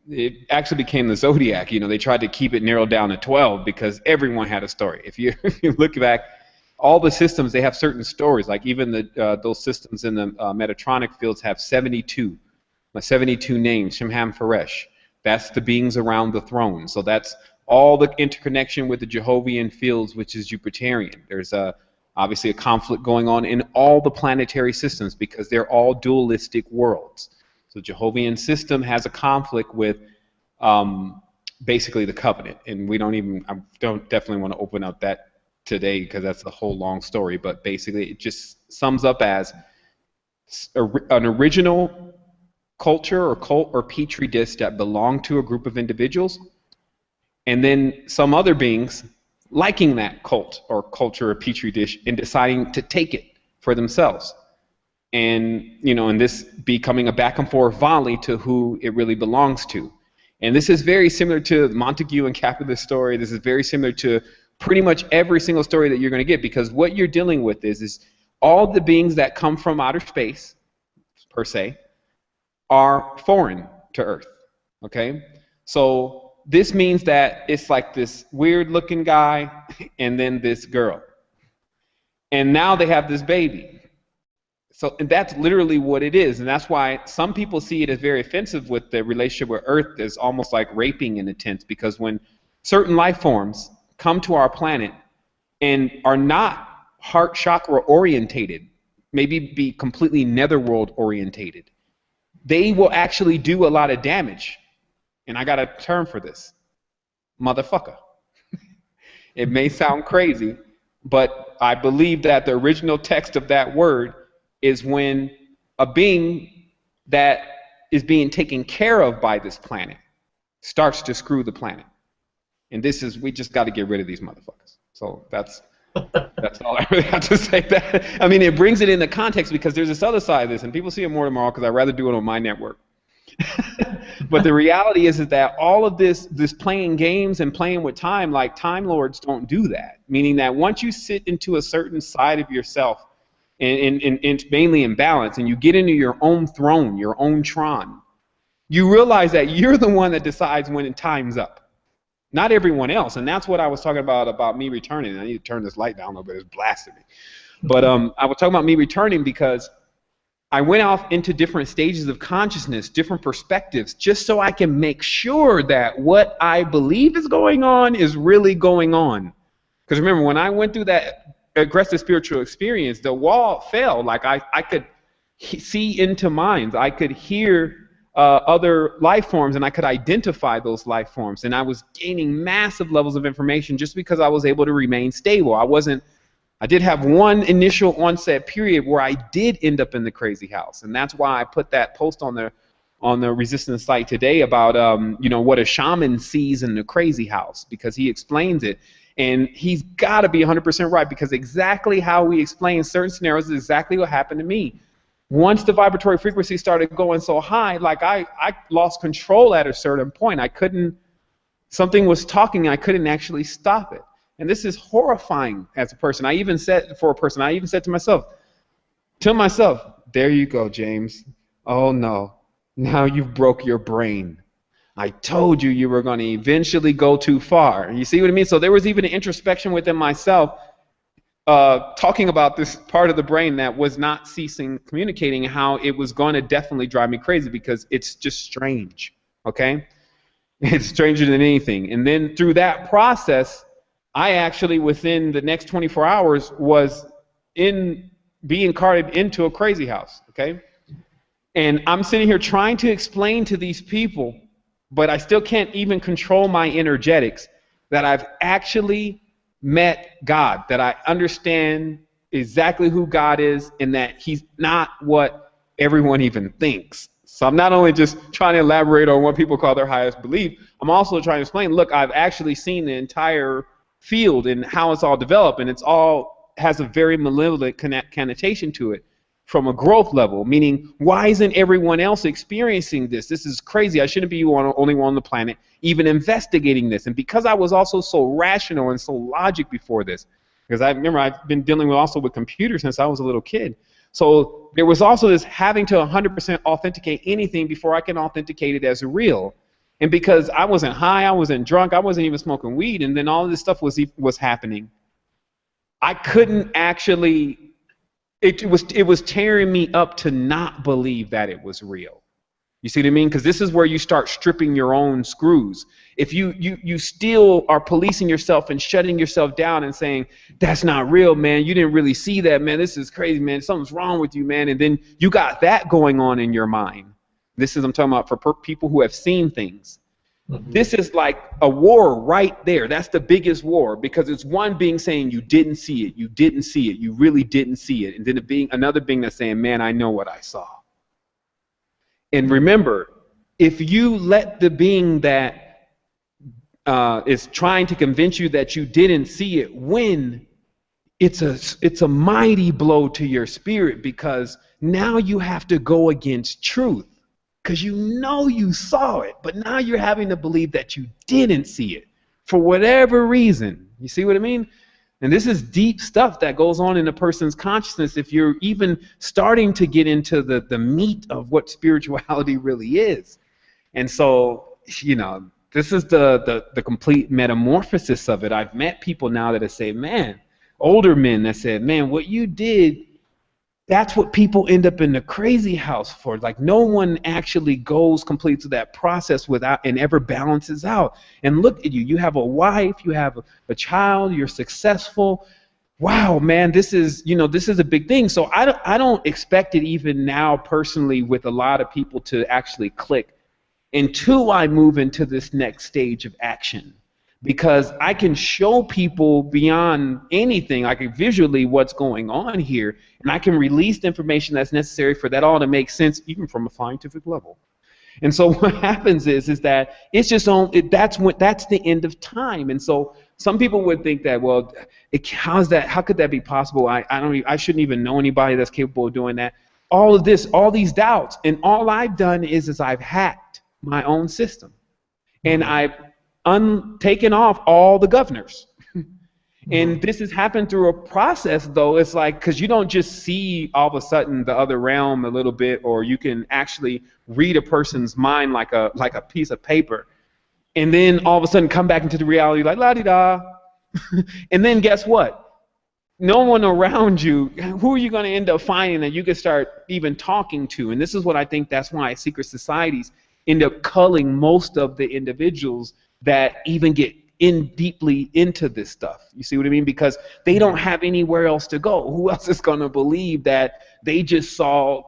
it actually became the Zodiac. They tried to keep it narrowed down to 12 because everyone had a story. If you look back, all the systems, they have certain stories. Like even those systems in the Metatronic fields have 72 names, Shemham Faresh. That's the beings around the throne. So that's all the interconnection with the Jehovian fields, which is Jupiterian. There's obviously a conflict going on in all the planetary systems because they're all dualistic worlds. So the Jehovian system has a conflict with basically the covenant, and I don't definitely want to open up that today because that's a whole long story. But basically, it just sums up as an original culture or cult or petri dish that belonged to a group of individuals, and then some other beings liking that cult or culture or petri dish and deciding to take it for themselves. And and this becoming a back and forth volley to who it really belongs to. And this is very similar to Montague and Capitalist story. This is very similar to pretty much every single story that you're going to get, because what you're dealing with is all the beings that come from outer space, per se, are foreign to Earth. Okay? So this means that it's like this weird looking guy and then this girl. And now they have this baby. So and that's literally what it is. And that's why some people see it as very offensive with the relationship with Earth as almost like raping in a sense, because when certain life forms come to our planet and are not heart chakra orientated, maybe be completely netherworld orientated, they will actually do a lot of damage. And I got a term for this: motherfucker. It may sound crazy, but I believe that the original text of that word is when a being that is being taken care of by this planet starts to screw the planet. And this is, we just got to get rid of these motherfuckers. So that's all I really have to say. That, I mean, it brings it into context because there's this other side of this, and people see it more tomorrow because I'd rather do it on my network. But the reality is that all of this playing games and playing with time, like Time Lords don't do that. Meaning that once you sit into a certain side of yourself, and mainly in balance, and you get into your own throne, your own Tron, you realize that you're the one that decides when time's up, not everyone else. And that's what I was talking about me returning. I need to turn this light down a little bit. It's blasting me. But I was talking about me returning because I went off into different stages of consciousness, different perspectives, just so I can make sure that what I believe is going on is really going on. Because remember, when I went through that aggressive spiritual experience, the wall fell. Like I could see into minds. I could hear other life forms, and I could identify those life forms. And I was gaining massive levels of information just because I was able to remain stable. I did have one initial onset period where I did end up in the crazy house, and that's why I put that post on the resistance site today about what a shaman sees in the crazy house, because he explains it, and he's got to be 100% right, because exactly how we explain certain scenarios is exactly what happened to me. Once the vibratory frequency started going so high, like I lost control at a certain point. Something was talking, I couldn't actually stop it. And this is horrifying as a person. I even said to myself, there you go, James. Oh no, now you've broke your brain. I told you were going to eventually go too far. You see what I mean? So there was even an introspection within myself, talking about this part of the brain that was not ceasing communicating, how it was going to definitely drive me crazy because it's just strange, okay? It's stranger than anything. And then through that process, I actually, within the next 24 hours, was being carted into a crazy house, okay? And I'm sitting here trying to explain to these people, but I still can't even control my energetics, that I've actually met God, that I understand exactly who God is, and that he's not what everyone even thinks. So I'm not only just trying to elaborate on what people call their highest belief, I'm also trying to explain, look, I've actually seen the entire field and how it's all developed, and it's all has a very malevolent connotation to it from a growth level, meaning why isn't everyone else experiencing this? This is crazy. I shouldn't be only one on the planet even investigating this. And because I was also so rational and so logic before this, because I remember I've been dealing with computers since I was a little kid. So there was also this having to 100% authenticate anything before I can authenticate it as real. And because I wasn't high, I wasn't drunk, I wasn't even smoking weed, and then all of this stuff was happening, I couldn't actually, it was tearing me up to not believe that it was real. You see what I mean? Because this is where you start stripping your own screws. If you still are policing yourself and shutting yourself down and saying, that's not real, man, you didn't really see that, man, this is crazy, man, something's wrong with you, man, and then you got that going on in your mind. I'm talking about for people who have seen things. Mm-hmm. This is like a war right there. That's the biggest war, because it's one being saying you didn't see it, you really didn't see it, and then another being that's saying, man, I know what I saw. And remember, if you let the being that is trying to convince you that you didn't see it win, it's a mighty blow to your spirit, because now you have to go against truth. Because you saw it, but now you're having to believe that you didn't see it for whatever reason. You see what I mean? And this is deep stuff that goes on in a person's consciousness if you're even starting to get into the meat of what spirituality really is. And so, this is the complete metamorphosis of it. I've met people now that have said, man, older men that said, man, what you did, that's what people end up in the crazy house for. Like, no one actually goes complete to that process without and ever balances out. And look at you. You have a wife, you have a child, you're successful. Wow, man, this is a big thing. So I don't expect it even now personally with a lot of people to actually click until I move into this next stage of action. because I can show people beyond anything, I can visually what's going on here, and I can release the information that's necessary for that all to make sense, even from a scientific level. And so what happens is that it's just that's the end of time. And so some people would think that, well, how could that be possible? I shouldn't even know anybody that's capable of doing that. All of this, all these doubts, and all I've done is I've hacked my own system, and I've taken off all the governors. And this has happened through a process, though. It's like, because you don't just see all of a sudden the other realm a little bit, or you can actually read a person's mind like a piece of paper, and then all of a sudden come back into the reality like la-di-da. And then guess what? No one around you, who are you going to end up finding that you can start even talking to? And this is what I think that's why secret societies end up culling most of the individuals that even get in deeply into this stuff. You see what I mean? Because they don't have anywhere else to go. Who else is going to believe that they just saw,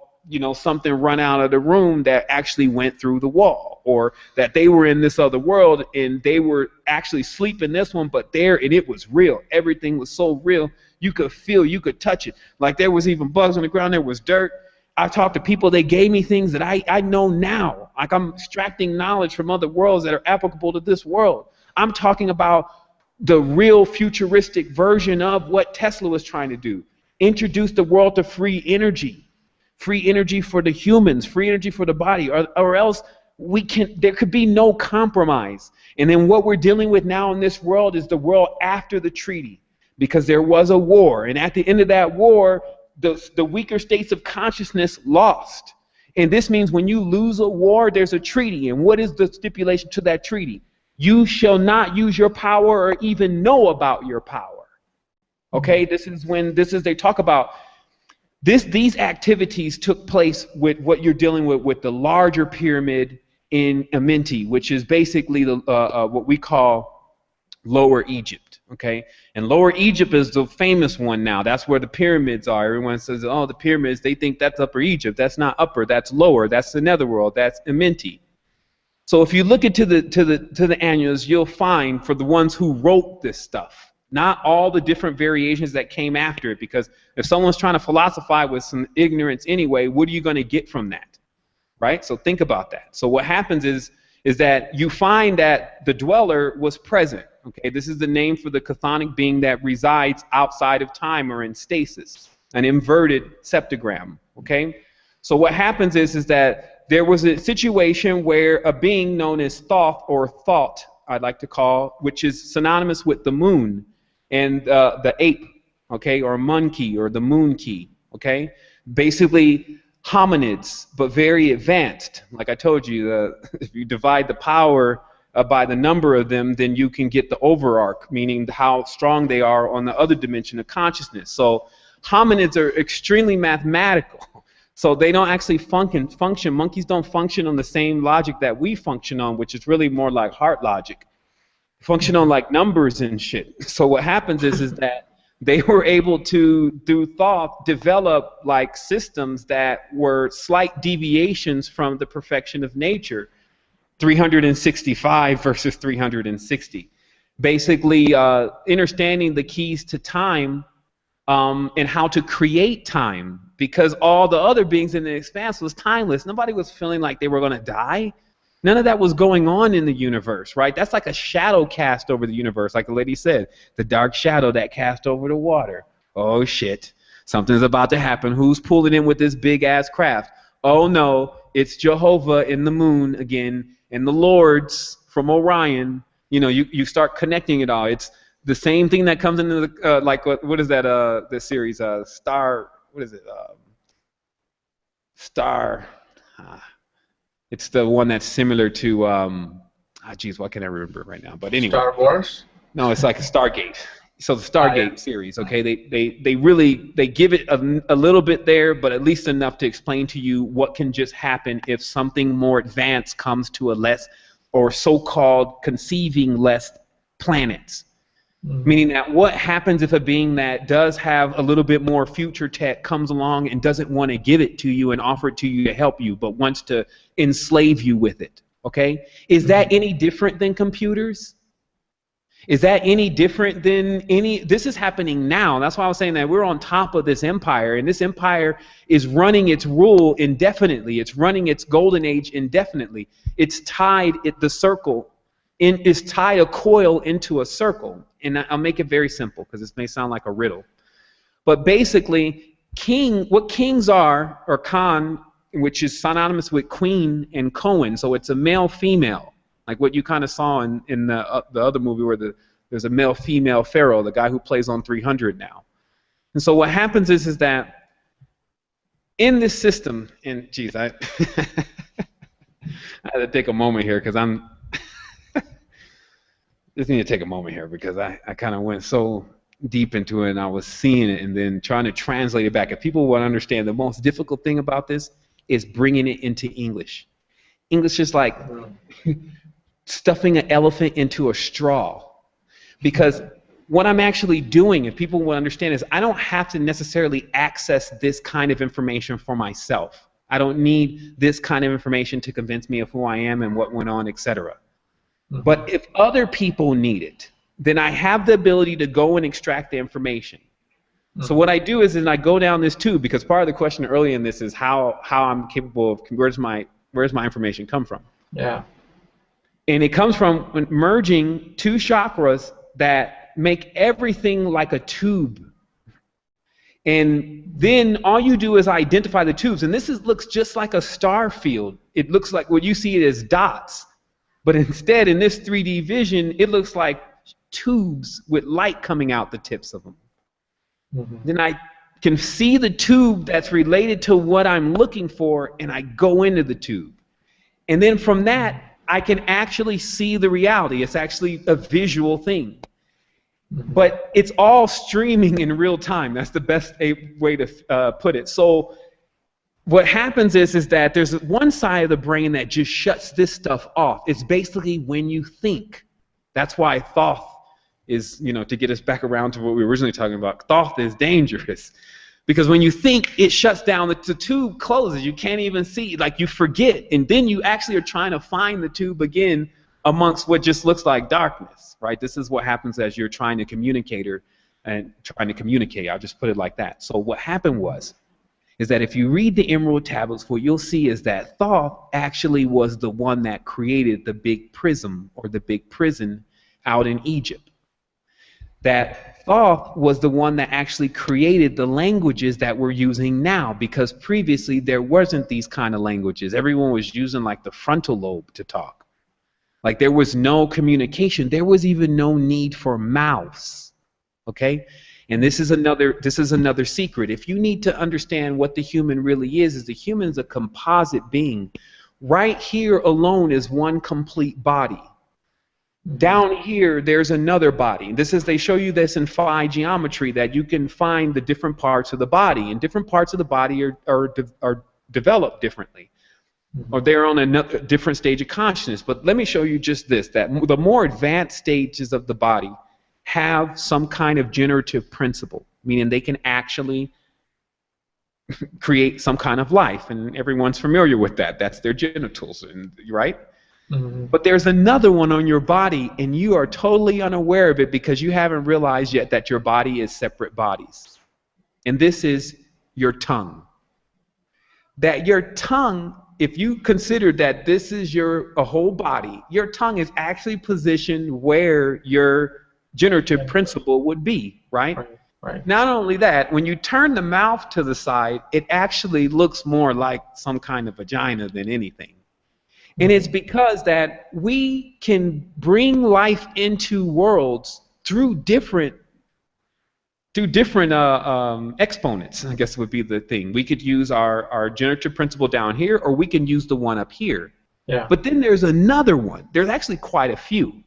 something run out of the room that actually went through the wall, or that they were in this other world and they were actually asleep in this one, but there, and it was real. Everything was so real. You could feel, you could touch it. Like there was even bugs on the ground. There was dirt. I talked to people, they gave me things that I know now. Like I'm extracting knowledge from other worlds that are applicable to this world. I'm talking about the real futuristic version of what Tesla was trying to do. Introduce the world to free energy for the humans, free energy for the body, or else there could be no compromise. And then what we're dealing with now in this world is the world after the treaty, because there was a war. And at the end of that war, the weaker states of consciousness lost. And this means when you lose a war, there's a treaty. And what is the stipulation to that treaty? You shall not use your power or even know about your power. Okay, they talk about these activities took place with what you're dealing with the larger pyramid in Amenti, which is basically the what we call Lower Egypt. Okay, and Lower Egypt is the famous one now. That's where the pyramids are. Everyone says, oh, the pyramids, they think that's Upper Egypt. That's not upper, that's lower, that's the netherworld, that's Amenti. So if you look into the annuals, you'll find for the ones who wrote this stuff, not all the different variations that came after it, because if someone's trying to philosophize with some ignorance anyway, what are you going to get from that? Right? So think about that. So what happens is that you find that the dweller was present. Okay, this is the name for the chthonic being that resides outside of time or in stasis, an inverted septagram. Okay, so what happens is that there was a situation where a being known as Thoth, or Thought, I'd like to call, which is synonymous with the moon and the ape, okay, or monkey, or the moon key, okay? Basically hominids, but very advanced. Like I told you, if you divide the power by the number of them, then you can get the overarch, meaning how strong they are on the other dimension of consciousness. So hominids are extremely mathematical. So they don't actually function. Monkeys don't function on the same logic that we function on, which is really more like heart logic. Function on like numbers and shit. So what happens is that they were able to, through thought, develop like systems that were slight deviations from the perfection of nature. 365 versus 360. Basically, understanding the keys to time and how to create time, because all the other beings in the expanse was timeless. Nobody was feeling like they were going to die. None of that was going on in the universe, right? That's like a shadow cast over the universe, like the lady said, the dark shadow that cast over the water. Oh shit, something's about to happen. Who's pulling in with this big ass craft? Oh no, it's Jehovah in the moon again, and the lords from Orion. You know, you start connecting it all. It's the same thing that comes into the like what is that the series Star, what is it, Star, it's the one that's similar to geez, why can't I remember it right now, but anyway, Star Wars. No, it's like a Stargate. So the Stargate series, okay, they really give it a little bit there, but at least enough to explain to you what can just happen if something more advanced comes to a less, or so-called conceiving less planets. Meaning that what happens if a being that does have a little bit more future tech comes along and doesn't want to give it to you and offer it to you to help you, but wants to enslave you with it, okay? Is that any different than computers? Is that any different than any? This is happening now. That's why I was saying that we're on top of this empire, and this empire is running its rule indefinitely. It's running its golden age indefinitely. It's tied the circle is tied a coil into a circle. And I'll make it very simple because this may sound like a riddle. But basically, what kings are, or Khan, which is synonymous with queen and Cohen, so it's a male-female. Like what you kind of saw in the other movie where there's a male-female pharaoh, the guy who plays on 300 now. And so what happens is that in this system, and geez, I had to take a moment here because I'm just need to take a moment here because I kind of went so deep into it and I was seeing it and then trying to translate it back. If people want to understand, the most difficult thing about this is bringing it into English. English is like stuffing an elephant into a straw, because what I'm actually doing, if people will understand, is I don't have to necessarily access this kind of information for myself. I don't need this kind of information to convince me of who I am and what went on, etc. But if other people need it, then I have the ability to go and extract the information. So what I do is I go down this tube, because part of the question early in this is how I'm capable of where's my information come from? Yeah. And it comes from merging two chakras that make everything like a tube. And then all you do is identify the tubes. And this looks just like a star field. It looks like what you see it as dots. But instead, in this 3D vision, it looks like tubes with light coming out the tips of them. Then I can see the tube that's related to what I'm looking for, and I go into the tube. And then from that, I can actually see the reality. It's actually a visual thing. But it's all streaming in real time. That's the best way to put it. So what happens is that there's one side of the brain that just shuts this stuff off. It's basically when you think. That's why thought is, to get us back around to what we were originally talking about, thought is dangerous. Because when you think, it shuts down, the tube closes. You can't even see, like you forget. And then you actually are trying to find the tube again amongst what just looks like darkness, right? This is what happens as you're trying to communicate I'll just put it like that. So what happened is that if you read the Emerald Tablets, what you'll see is that Thoth actually was the one that created the big prism or the big prison out in Egypt. That Thoth was the one that actually created the languages that we're using now, because previously there wasn't these kind of languages. Everyone was using like the frontal lobe to talk. Like there was no communication. There was even no need for mouths. Okay? And this is another secret. If you need to understand what the human really is the human's a composite being. Right here alone is one complete body. Down here, there's another body. They show you this in phi geometry, that you can find the different parts of the body, and different parts of the body are developed differently, or they're on a different stage of consciousness. But let me show you just this, that the more advanced stages of the body have some kind of generative principle, meaning they can actually create some kind of life, and everyone's familiar with that. That's their genitals, right? But there's another one on your body, and you are totally unaware of it because you haven't realized yet that your body is separate bodies. And this is your tongue. That your tongue, if you consider that this is a whole body, your tongue is actually positioned where your generative principle would be, right? Right. Not only that, when you turn the mouth to the side, it actually looks more like some kind of vagina than anything. And it's because that we can bring life into worlds through different exponents, I guess would be the thing. We could use our generative principle down here, or we can use the one up here. Yeah. But then there's another one. There's actually quite a few.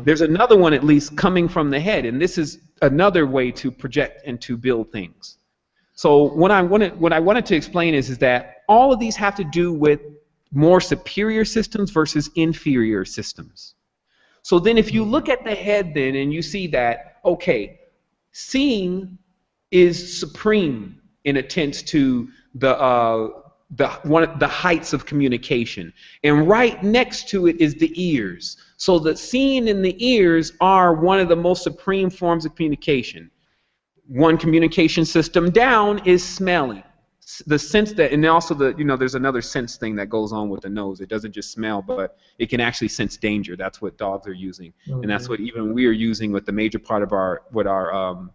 There's another one at least coming from the head, and this is another way to project and to build things. So what I wanted to explain is that all of these have to do with more superior systems versus inferior systems. So then if you look at the head then and you see that, okay, seeing is supreme in a sense to the the heights of communication. And right next to it is the ears. So the seeing and the ears are one of the most supreme forms of communication. One communication system down is smelling. The sense that, and also there's another sense thing that goes on with the nose. It doesn't just smell, but it can actually sense danger. That's what dogs are using, and that's what even we are using with the major part of our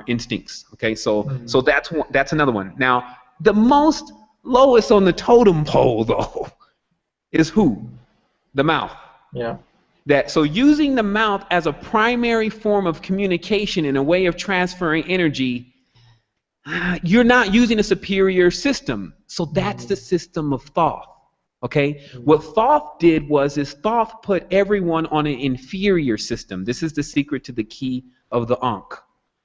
instincts. Okay, so that's another one. Now, the most lowest on the totem pole, though, is who? The mouth. Yeah. So using the mouth as a primary form of communication and a way of transferring energy, you're not using a superior system. So that's the system of Thoth. Okay? What Thoth did was Thoth put everyone on an inferior system. This is the secret to the key of the Ankh,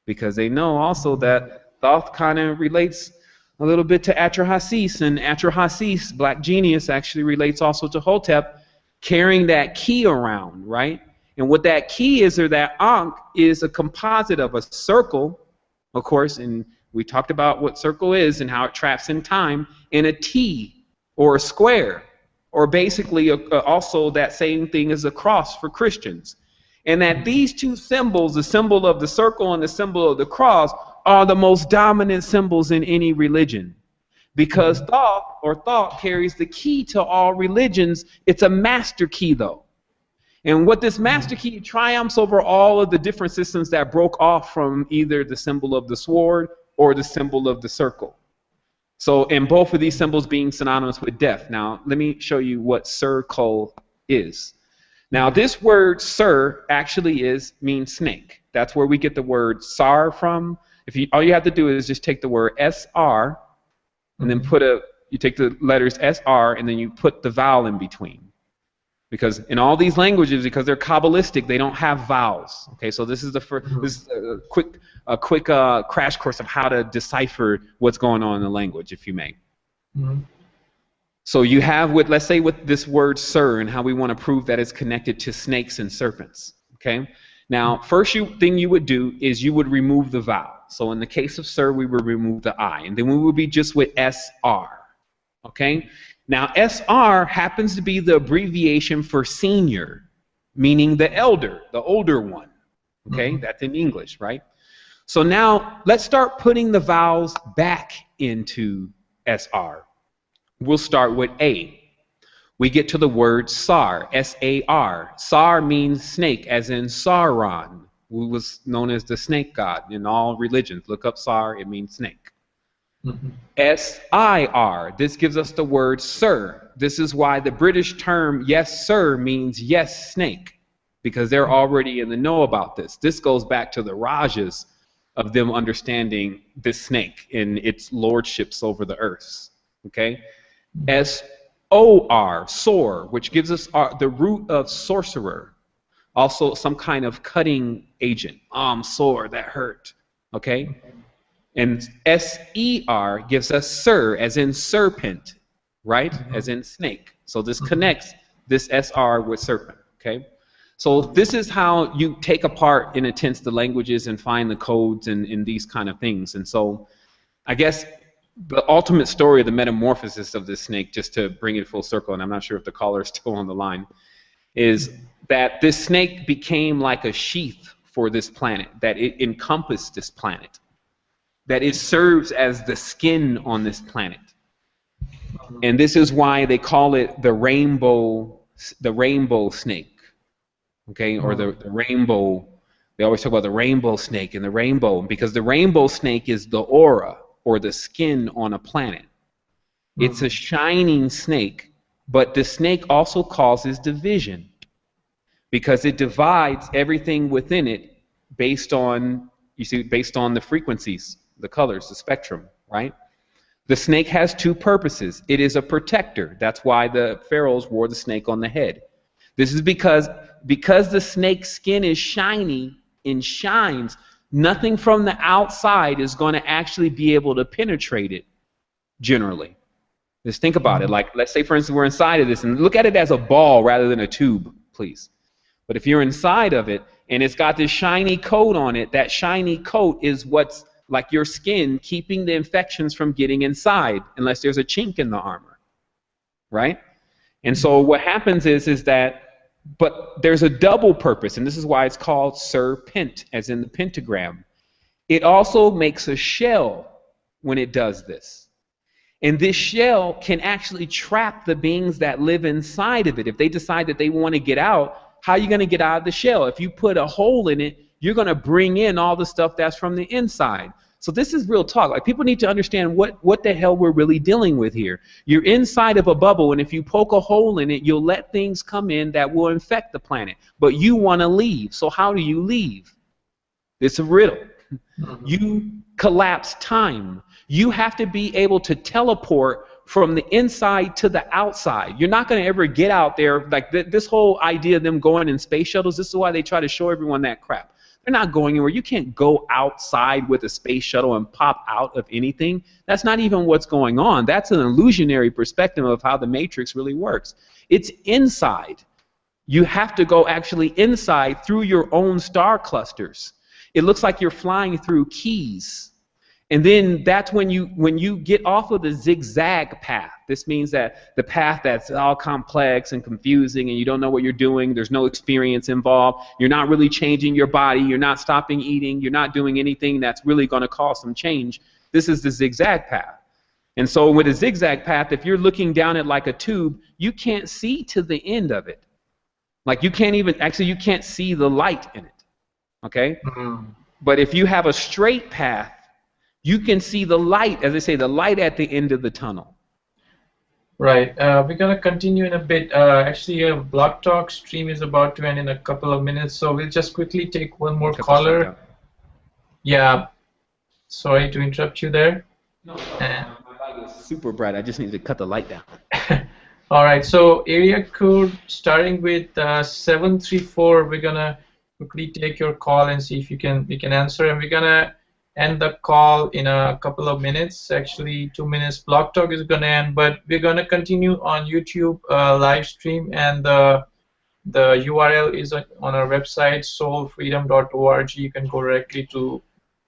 because they know also that Thoth kind of relates a little bit to Atrahasis, and Atrahasis, black genius, actually relates also to Hotep, carrying that key around, right? And what that key is, or that Ankh, is a composite of a circle, of course, and we talked about what circle is and how it traps in time, and a T, or a square, or basically also that same thing as a cross for Christians. And that these two symbols, the symbol of the circle and the symbol of the cross, are the most dominant symbols in any religion. Because Thoth carries the key to all religions. It's a master key, though. And what this master key triumphs over all of the different systems that broke off from either the symbol of the sword or the symbol of the circle. So, and both of these symbols being synonymous with death. Now, let me show you what circle is. Now, this word "sir" actually means snake. That's where we get the word "sar" from. All you have to do is just take the word "sr" and then you take the letters "sr" and then you put the vowel in between. Because in all these languages, because they're Kabbalistic, they don't have vowels. Okay, so this is the first. This is a quick crash course of how to decipher what's going on in the language, if you may. So you have let's say with this word "sir" and how we want to prove that it's connected to snakes and serpents. Okay. Now, first thing you would do is you would remove the vowel. So in the case of "sir," we would remove the I, and then we would be just with "sr." Okay. Now, SR happens to be the abbreviation for senior, meaning the elder, the older one. Okay, that's in English, right? So now let's start putting the vowels back into SR. We'll start with A. We get to the word Sar, S-A-R. Sar means snake, as in Sauron, who was known as the snake god in all religions. Look up Sar, it means snake. S-I-R, this gives us the word sir. This is why the British term yes sir means yes snake, because they're already in the know about this. This goes back to the Rajas of them understanding this snake and its lordships over the earth. Okay? S-O-R, sor, which gives us the root of sorcerer, also some kind of cutting agent. Sore, that hurt. Okay? And S-E-R gives us sir, as in serpent, right? As in snake. So this connects this S-R with serpent, okay? So this is how you take apart, in a sense, the languages and find the codes and these kind of things. And so I guess the ultimate story of the metamorphosis of this snake, just to bring it full circle, and I'm not sure if the caller is still on the line, is that this snake became like a sheath for this planet, that it encompassed this planet, that it serves as the skin on this planet. And this is why they call it the rainbow snake, okay, or the rainbow. They always talk about the rainbow snake and the rainbow, because the rainbow snake is the aura, or the skin on a planet. It's a shining snake, but the snake also causes division, because it divides everything within it based on the frequencies, the colors, the spectrum, right? The snake has two purposes. It is a protector. That's why the pharaohs wore the snake on the head. This is because the snake's skin is shiny and shines, nothing from the outside is going to actually be able to penetrate it, generally. Just think about it. Like, let's say, for instance, we're inside of this, and look at it as a ball rather than a tube, please. But if you're inside of it, and it's got this shiny coat on it, that shiny coat is what's like your skin keeping the infections from getting inside unless there's a chink in the armor, right? And so what happens is that, but there's a double purpose, and this is why it's called serpent, as in the pentagram. It also makes a shell when it does this. And this shell can actually trap the beings that live inside of it. If they decide that they want to get out, how are you going to get out of the shell? If you put a hole in it, you're going to bring in all the stuff that's from the inside. So this is real talk. Like, people need to understand what the hell we're really dealing with here. You're inside of a bubble, and if you poke a hole in it, you'll let things come in that will infect the planet. But you want to leave. So how do you leave? It's a riddle. You collapse time. You have to be able to teleport from the inside to the outside. You're not going to ever get out there. Like this whole idea of them going in space shuttles, this is why they try to show everyone that crap. They're not going anywhere. You can't go outside with a space shuttle and pop out of anything. That's not even what's going on. That's an illusionary perspective of how the Matrix really works. It's inside. You have to go actually inside through your own star clusters. It looks like you're flying through keys. And then that's when you get off of the zigzag path. This means that the path that's all complex and confusing and you don't know what you're doing, there's no experience involved, you're not really changing your body, you're not stopping eating, you're not doing anything that's really going to cause some change. This is the zigzag path. And so with a zigzag path, if you're looking down it like a tube, you can't see to the end of it. Like you can't see the light in it. Okay? Mm-hmm. But if you have a straight path, you can see the light, as they say, the light at the end of the tunnel. Right. We're going to continue in a bit. Actually, Blog Talk stream is about to end in a couple of minutes, so we'll just quickly take one more caller. Yeah. Sorry to interrupt you there. No, my light is super bright. I just need to cut the light down. All right. So area code starting with 734. We're going to quickly take your call and see if we can answer, and we're going to end the call in a couple of minutes. Actually, 2 minutes. Blog Talk is going to end, but we're going to continue on YouTube live stream, and the URL is on our website, soulfreedom.org. You can go directly to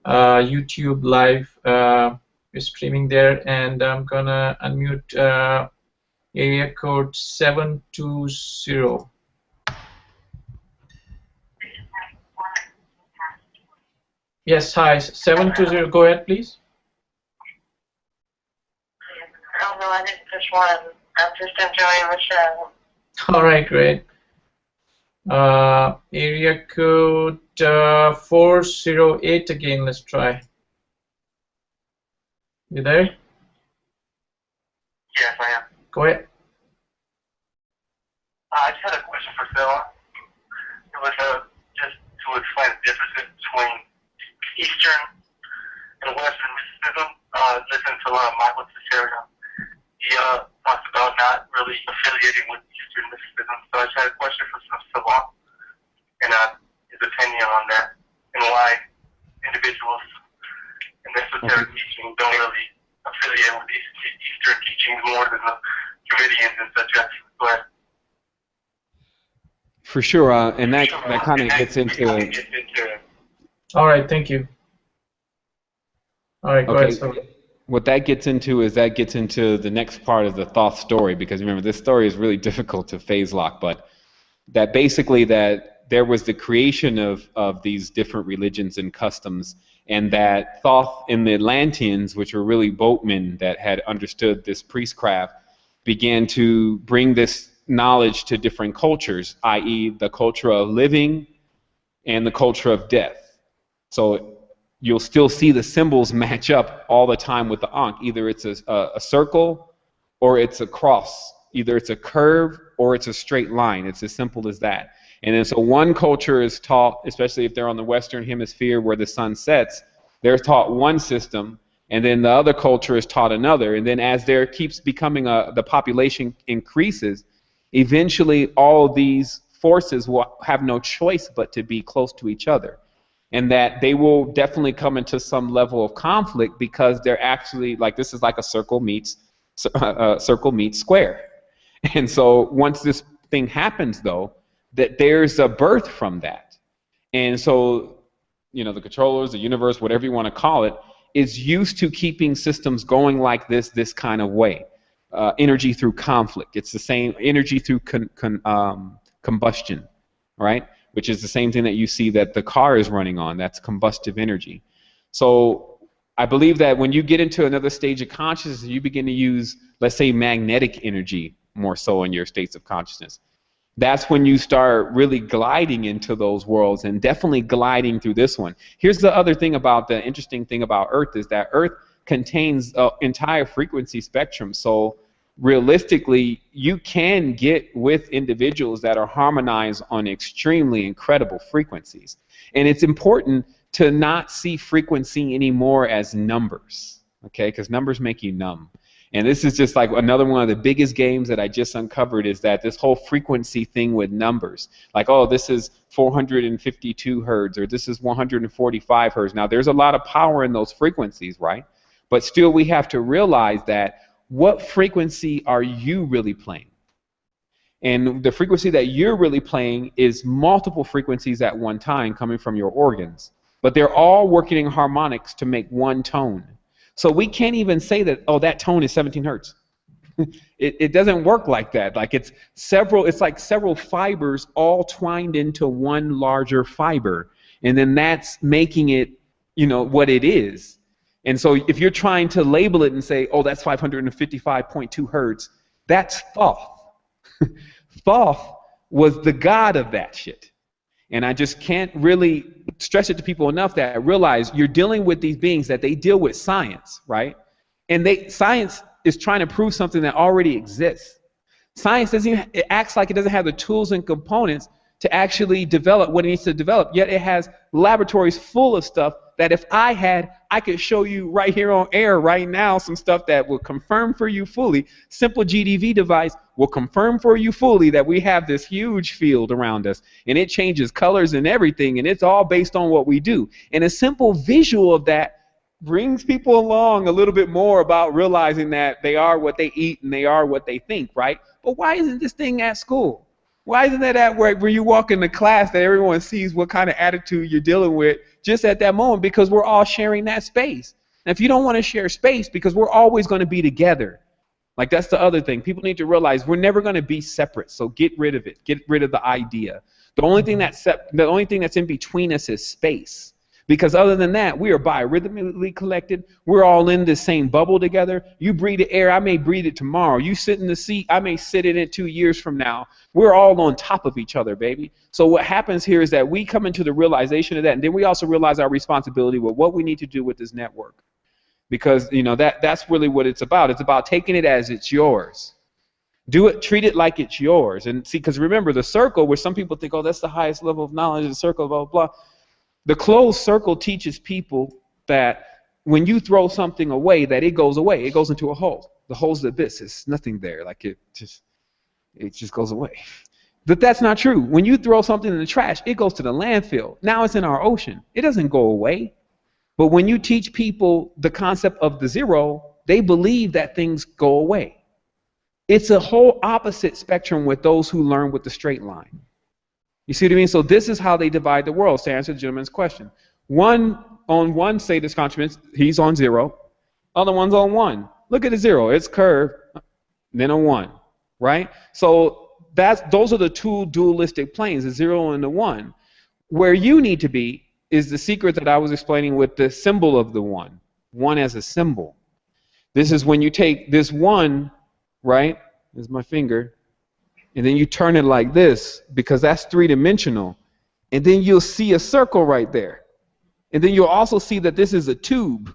YouTube live. We're streaming there, and I'm going to unmute area code 720. Yes, hi, 720. Go ahead, please. Oh, no, I didn't push one. I'm just enjoying the show. All right, great. Area code 408 again. Let's try. You there? Yes, I am. Go ahead. I just had a question for Sevan. It was just to explain the differences between Eastern and Western mysticism. Listen to a lot of Michael Cicerio. He talks about not really affiliating with Eastern mysticism. So I just had a question for Sevan and his opinion on that, and why individuals in the esoteric teaching don't really affiliate with these Eastern teachings more than the Dravidians and such. Go ahead. For sure, and that kind of gets into. All right, thank you. All right, go ahead. So. What that gets into the next part of the Thoth story, because remember, this story is really difficult to phase lock, but that basically that there was the creation of these different religions and customs, and that Thoth and the Atlanteans, which were really boatmen that had understood this priestcraft, began to bring this knowledge to different cultures, i.e. the culture of living and the culture of death. So you'll still see the symbols match up all the time with the Ankh. Either it's a circle or it's a cross. Either it's a curve or it's a straight line. It's as simple as that. And then so one culture is taught, especially if they're on the Western Hemisphere where the sun sets, they're taught one system, and then the other culture is taught another. And then as there keeps becoming the population increases, eventually all these forces will have no choice but to be close to each other. And that they will definitely come into some level of conflict because they're actually, like, this is like a circle meets square. And so once this thing happens, though, that there's a birth from that. And so, you know, the controllers, the universe, whatever you want to call it, is used to keeping systems going like this kind of way. Energy through conflict. It's the same energy through combustion, right? Which is the same thing that you see that the car is running on. That's combustive energy. So I believe that when you get into another stage of consciousness, you begin to use, let's say, magnetic energy more so in your states of consciousness. That's when you start really gliding into those worlds, and definitely gliding through this one. Here's the other thing about the interesting thing about Earth is that Earth contains an entire frequency spectrum. So realistically, you can get with individuals that are harmonized on extremely incredible frequencies. And it's important to not see frequency anymore as numbers, okay? Because numbers make you numb. And this is just like another one of the biggest games that I just uncovered, is that this whole frequency thing with numbers. Like, oh, this is 452 hertz, or this is 145 hertz. Now, there's a lot of power in those frequencies, right? But still, we have to realize that what frequency are you really playing? And the frequency that you're really playing is multiple frequencies at one time coming from your organs. But they're all working in harmonics to make one tone. So we can't even say that, oh, that tone is 17 hertz. It doesn't work like that. Like it's like several fibers all twined into one larger fiber. And then that's making it, what it is. And so if you're trying to label it and say, oh, that's 555.2 hertz, that's Thoth. Thoth was the god of that shit. And I just can't really stress it to people enough that I realize you're dealing with these beings that they deal with science, right? And science is trying to prove something that already exists. Science it acts like it doesn't have the tools and components to actually develop what it needs to develop, yet it has laboratories full of stuff that if I could show you right here on air right now some stuff that will confirm for you fully. Simple GDV device will confirm for you fully that we have this huge field around us, and it changes colors and everything, and it's all based on what we do. And a simple visual of that brings people along a little bit more about realizing that they are what they eat and they are what they think, right? But why isn't this thing at school? Why isn't that at work where you walk into class that everyone sees what kind of attitude you're dealing with just at that moment? Because we're all sharing that space. And if you don't want to share space, because we're always going to be together. Like that's the other thing. People need to realize we're never going to be separate. So get rid of it. Get rid of the idea. The only thing that's in between us is space. Because other than that, we are biorhythmically collected. We're all in the same bubble together. You breathe the air, I may breathe it tomorrow. You sit in the seat, I may sit in it 2 years from now. We're all on top of each other, baby. So what happens here is that we come into the realization of that, and then we also realize our responsibility with what we need to do with this network. Because that's really what it's about. It's about taking it as it's yours. Treat it like it's yours. And see, because remember, the circle, where some people think, oh, that's the highest level of knowledge, the circle, blah, blah, blah. The closed circle teaches people that when you throw something away, that it goes away. It goes into a hole. The hole's the abyss. There's nothing there. Like it just goes away. But that's not true. When you throw something in the trash, it goes to the landfill. Now it's in our ocean. It doesn't go away. But when you teach people the concept of the zero, they believe that things go away. It's a whole opposite spectrum with those who learn with the straight line. You see what I mean? So this is how they divide the world, to answer the gentleman's question. On one state of consciousness, he's on 0. Other one's on 1. Look at the 0. It's curved, then a 1, right? So those are the two dualistic planes, the 0 and the 1. Where you need to be is the secret that I was explaining with the symbol of the 1. 1 as a symbol. This is when you take this 1, right? There's my finger. And then you turn it like this, because that's 3-dimensional. And then you'll see a circle right there. And then you'll also see that this is a tube.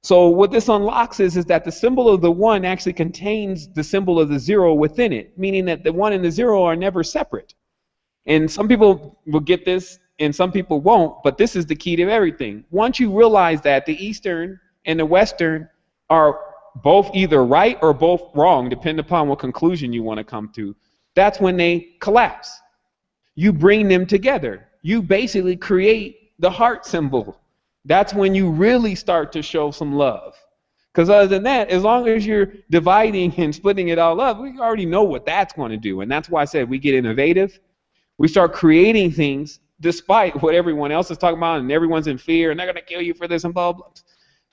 So what this unlocks is that the symbol of the 1 actually contains the symbol of the 0 within it, meaning that the 1 and the 0 are never separate. And some people will get this and some people won't, but this is the key to everything. Once you realize that the Eastern and the Western are both either right or both wrong, depending upon what conclusion you want to come to, that's when they collapse. You bring them together. You basically create the heart symbol. That's when you really start to show some love. Because other than that, as long as you're dividing and splitting it all up, we already know what that's going to do. And that's why I said we get innovative. We start creating things despite what everyone else is talking about, and everyone's in fear, and they're going to kill you for this and blah, blah.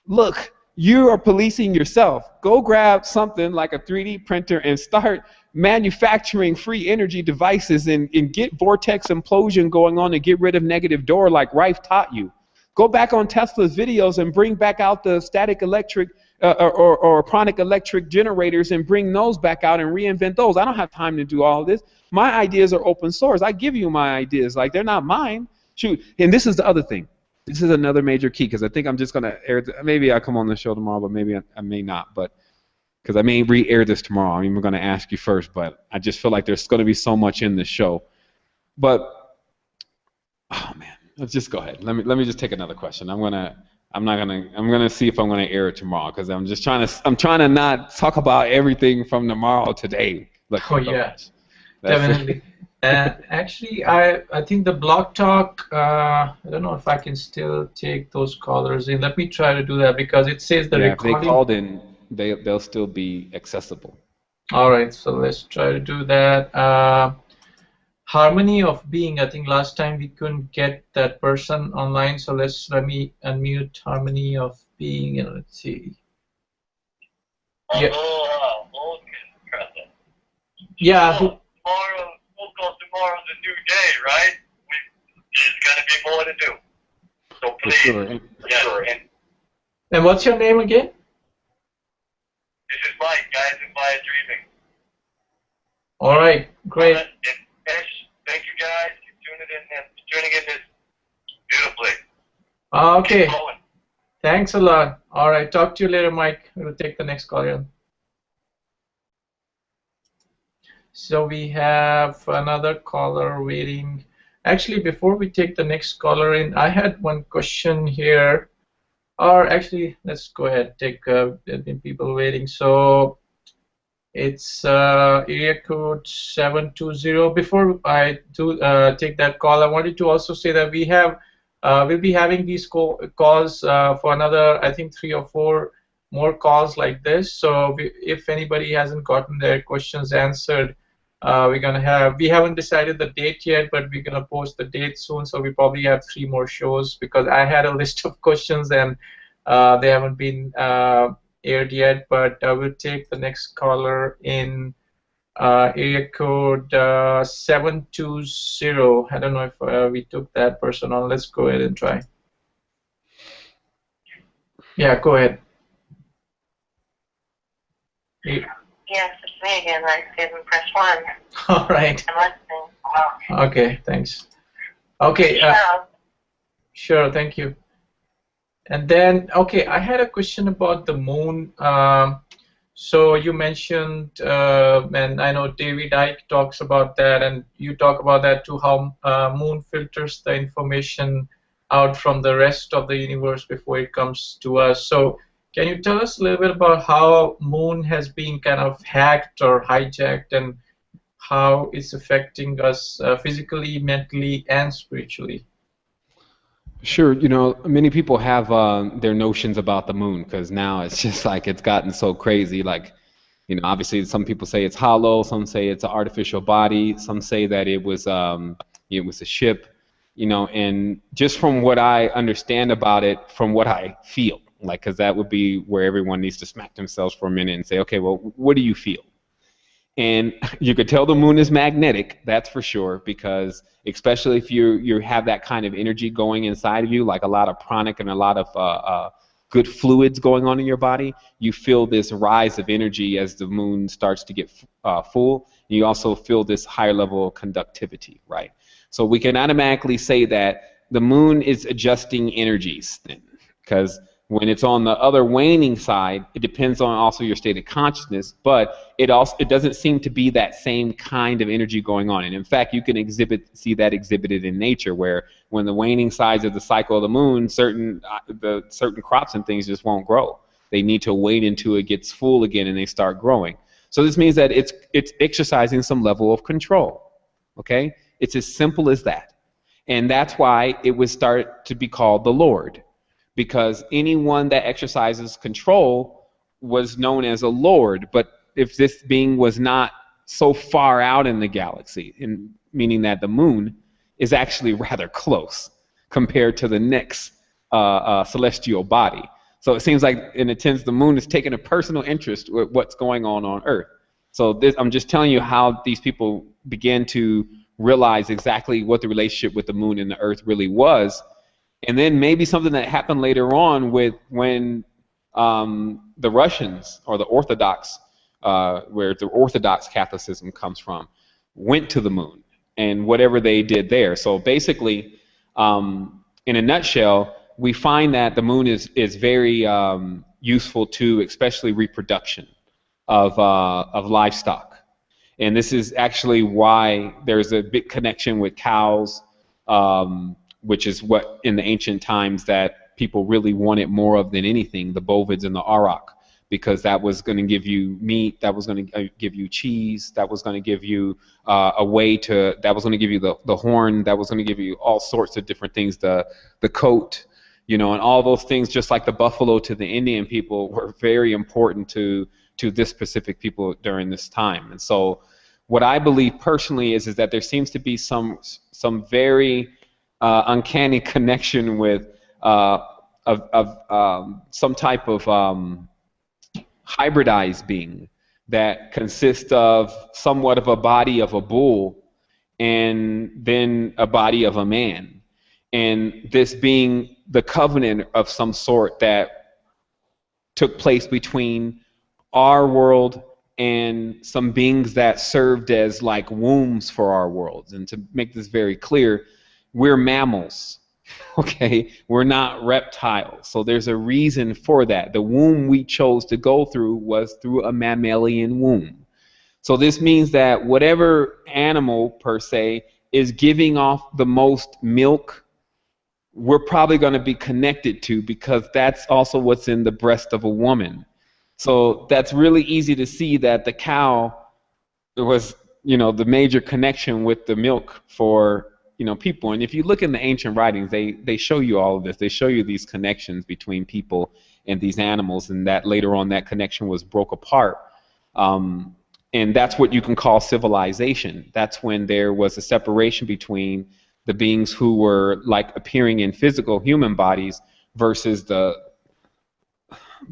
Look, you are policing yourself. Go grab something like a 3D printer and start manufacturing free energy devices and get vortex implosion going on and get rid of negative door like Rife taught you. Go back on Tesla's videos and bring back out the static electric or pranic electric generators and bring those back out and reinvent those. I don't have time to do all of this. My ideas are open source. I give you my ideas. Like, they're not mine. Shoot. And this is the other thing. This is another major key, because I think I'm just going to air. Maybe I'll come on the show tomorrow, but maybe I may not. But because I may re-air this tomorrow. I mean, we're going to ask you first, but I just feel like there's going to be so much in this show. But oh man, let's just go ahead. Let me just take another question. I'm gonna see if I'm gonna air it tomorrow, because I'm trying to not talk about everything from tomorrow today. Oh yeah, definitely. Actually, I think the Blog Talk, I don't know if I can still take those callers in. Let me try to do that, because it says the recording. If they called in, they'll still be accessible. All right, so let's try to do that. Harmony of Being, I think last time we couldn't get that person online, so let me unmute Harmony of Being, and let's see. Yeah. Yeah. Tomorrow's a new day, right? There's going to be more to do. So please. Sure. Yeah. And what's your name again? This is Mike, guys in Fire Dreaming. All right, great. Thank you guys. You're tuning in this beautifully. Okay. Thanks a lot. All right, talk to you later, Mike. We'll take the next call in. So we have another caller waiting. Actually, before we take the next caller in, I had one question here. Or actually, let's go ahead. There have been people waiting. So it's area code 720. Before I do take that call, I wanted to also say that we'll be having these calls for another, I think, 3 or 4 more calls like this. So if anybody hasn't gotten their questions answered, we haven't decided the date yet, but we're gonna post the date soon. So we probably have 3 more shows, because I had a list of questions and they haven't been aired yet. But I will take the next caller in area code 720. I don't know if we took that person on. Let's go ahead and try. Yeah, go ahead. Yes, it's me again. I didn't press 1. All right. I'm listening. Okay, thanks. Okay. Sure, thank you. And then, okay, I had a question about the moon. So you mentioned, and I know David Icke talks about that, and you talk about that too, how moon filters the information out from the rest of the universe before it comes to us. So can you tell us a little bit about how moon has been kind of hacked or hijacked, and how it's affecting us physically, mentally, and spiritually? Sure. Many people have their notions about the moon, because now it's just like it's gotten so crazy. Like, obviously some people say it's hollow, some say it's an artificial body, some say that it was a ship, and just from what I understand about it, from what I feel, like, because that would be where everyone needs to smack themselves for a minute and say, okay, well, what do you feel? And you could tell the moon is magnetic, that's for sure, because especially if you have that kind of energy going inside of you, like a lot of pranic and a lot of good fluids going on in your body, you feel this rise of energy as the moon starts to get full. You also feel this higher level of conductivity, right? So we can automatically say that the moon is adjusting energies then, because when it's on the other waning side, it depends on also your state of consciousness, but it doesn't seem to be that same kind of energy going on. And in fact, you can see that exhibited in nature, where when the waning sides of the cycle of the moon, certain crops and things just won't grow. They need to wait until it gets full again and they start growing. So this means that it's exercising some level of control. Okay? It's as simple as that. And that's why it would start to be called the Lord. Because anyone that exercises control was known as a lord. But if this being was not so far out in the galaxy, meaning that the moon is actually rather close compared to the next celestial body. So it seems like, in a sense, the moon is taking a personal interest with what's going on Earth. So I'm just telling you how these people began to realize exactly what the relationship with the moon and the Earth really was. And then maybe something that happened later on with when the Russians, or the Orthodox, where the Orthodox Catholicism comes from, went to the moon and whatever they did there. So basically, in a nutshell, we find that the moon is very useful to especially reproduction of livestock. And this is actually why there's a big connection with cows, which is what in the ancient times that people really wanted more of than anything, the bovids and the auroch, because that was going to give you meat, that was going to give you cheese, that was going to give you that was going to give you the horn, that was going to give you all sorts of different things, the coat, and all those things, just like the buffalo to the Indian people, were very important to this specific people during this time. And so what I believe personally is that there seems to be some very uncanny connection with some type of hybridized being that consists of somewhat of a body of a bull and then a body of a man. And this being the covenant of some sort that took place between our world and some beings that served as like wombs for our worlds. And to make this very clear, we're mammals. Okay, we're not reptiles. So there's a reason for that. The womb we chose to go through was through a mammalian womb. So this means that whatever animal per se is giving off the most milk, we're probably going to be connected to, because that's also what's in the breast of a woman. So that's really easy to see that the cow was, the major connection with the milk for people. And if you look in the ancient writings, they show you all of this. They show you these connections between people and these animals, and that later on that connection was broke apart. And that's what you can call civilization. That's when there was a separation between the beings who were like appearing in physical human bodies versus the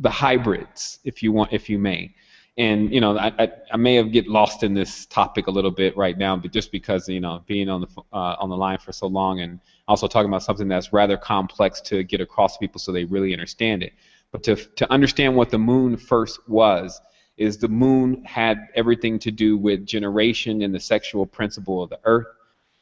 hybrids, if you may. And I may have get lost in this topic a little bit right now, but just because being on the line for so long, and also talking about something that's rather complex to get across to people so they really understand it. But to understand what the moon first was, is the moon had everything to do with generation and the sexual principle of the earth,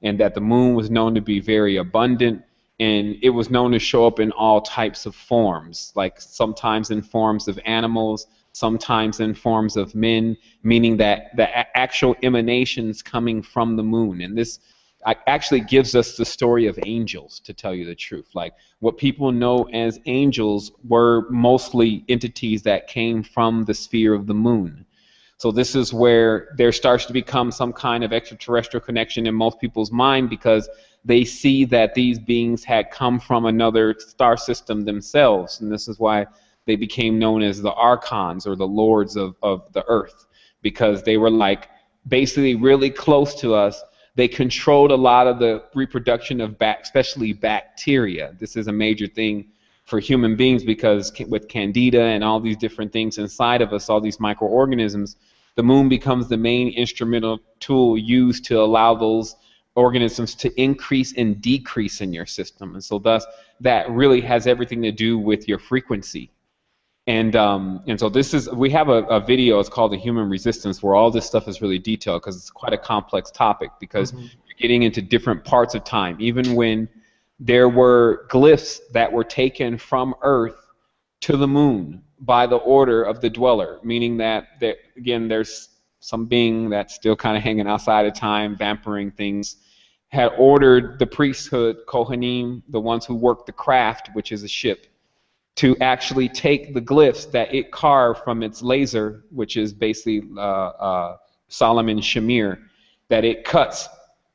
and that the moon was known to be very abundant, and it was known to show up in all types of forms, like sometimes in forms of animals, sometimes in forms of men, meaning that the actual emanations coming from the moon. And this actually gives us the story of angels, to tell you the truth. Like, what people know as angels were mostly entities that came from the sphere of the moon. So this is where there starts to become some kind of extraterrestrial connection in most people's mind, because they see that these beings had come from another star system themselves. And this is why they became known as the archons, or the lords of the earth, because they were like basically really close to us. They controlled a lot of the reproduction of especially bacteria. This is a major thing for human beings, because with candida and all these different things inside of us, all these microorganisms, the moon becomes the main instrumental tool used to allow those organisms to increase and decrease in your system. And so thus that really has everything to do with your frequency. And so we have a video, it's called The Human Resistance, where all this stuff is really detailed, because it's quite a complex topic, because you're getting into different parts of time. Even when there were glyphs that were taken from Earth to the moon by the order of the dweller, meaning that again, there's some being that's still kind of hanging outside of time, vampiring things, had ordered the priesthood, Kohanim, the ones who worked the craft, which is a ship, to actually take the glyphs that it carved from its laser, which is basically Solomon Shamir, that it cuts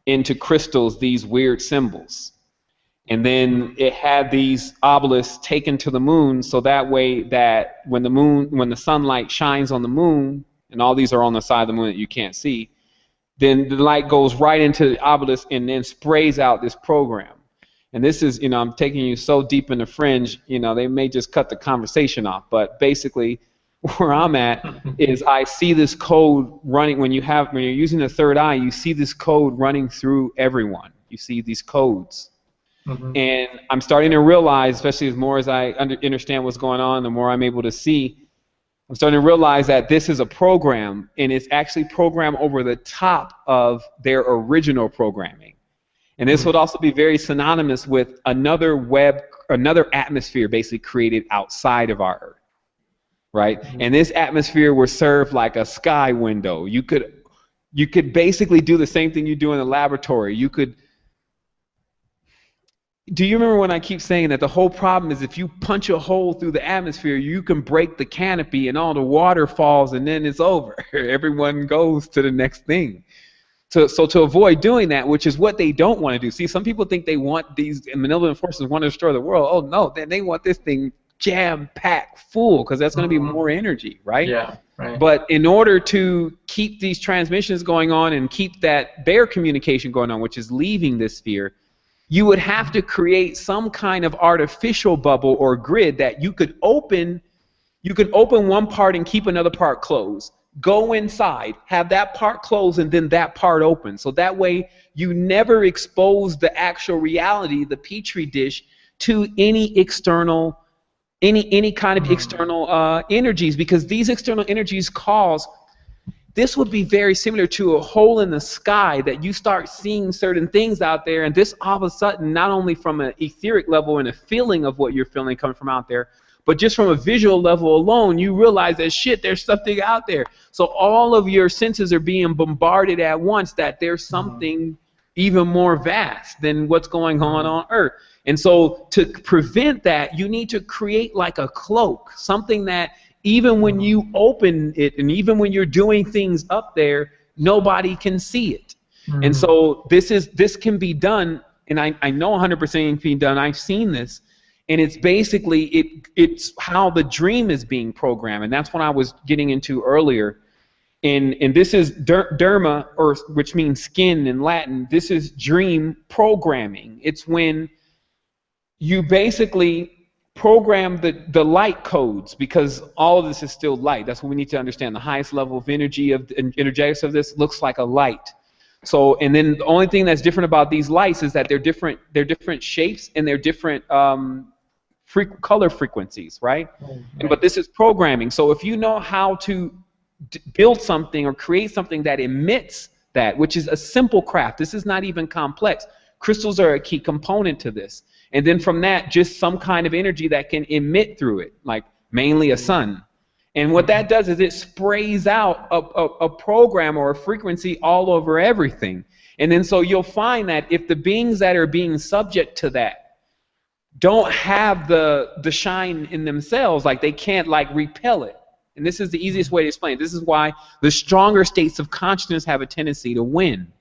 into crystals these weird symbols. And then it had these obelisks taken to the moon, so that way that when the sunlight shines on the moon, and all these are on the side of the moon that you can't see, then the light goes right into the obelisk and then sprays out this program. And this is, I'm taking you so deep in the fringe, they may just cut the conversation off. But basically, where I'm at is I see this code running. When you're using the third eye, you see this code running through everyone. You see these codes. Mm-hmm. And I'm starting to realize, especially as more as I understand what's going on, the more I'm able to see, I'm starting to realize that this is a program, and it's actually programmed over the top of their original programming. And this would also be very synonymous with another atmosphere basically created outside of our Earth, right? Mm-hmm. And this atmosphere was served like a sky window. You could basically do the same thing you do in the laboratory. Do you remember when I keep saying that the whole problem is if you punch a hole through the atmosphere, you can break the canopy and all the water falls and then it's over. Everyone goes to the next thing. So to avoid doing that, which is what they don't want to do. See, some people think they want these malevolent forces want to destroy the world. Oh, no, then they want this thing jam-packed full because that's going to be more energy, right? Yeah, right. But in order to keep these transmissions going on and keep their communication going on, which is leaving this sphere, you would have to create some kind of artificial bubble or grid that you could open. You could open one part and keep another part closed. Go inside, have that part closed, and then that part open. So that way you never expose the actual reality, the petri dish, to any external, any kind of external energies, because these external energies cause. This would be very similar to a hole in the sky that you start seeing certain things out there, and this all of a sudden, not only from an etheric level and a feeling of what you're feeling coming from out there, but just from a visual level alone, you realize that shit, there's something out there. So all of your senses are being bombarded at once that there's something even more vast than what's going on Earth. And so to prevent that, you need to create like a cloak, something that even when you open it and even when you're doing things up there, nobody can see it. And so this can be done, and I know 100% it can be done. I've seen this. And it's basically, it's how the dream is being programmed. And that's what I was getting into earlier. And this is derma, or which means skin in Latin. This is dream programming. It's when you basically program the light codes, because all of this is still light. That's what we need to understand. The highest level of energy of energetics of this looks like a light. So, and then the only thing that's different about these lights is that they're different shapes and they're different color frequencies, right? But this is programming. So if you know how to build something or create something that emits that, which is a simple craft, this is not even complex. Crystals are a key component to this. And then from that, just some kind of energy that can emit through it, like mainly a sun. And what that does is it sprays out a program or a frequency all over everything. And then so you'll find that if the beings that are being subject to that don't have the shine in themselves, like they can't like repel it. And this is the easiest way to explain it. This is why the stronger states of consciousness have a tendency to win.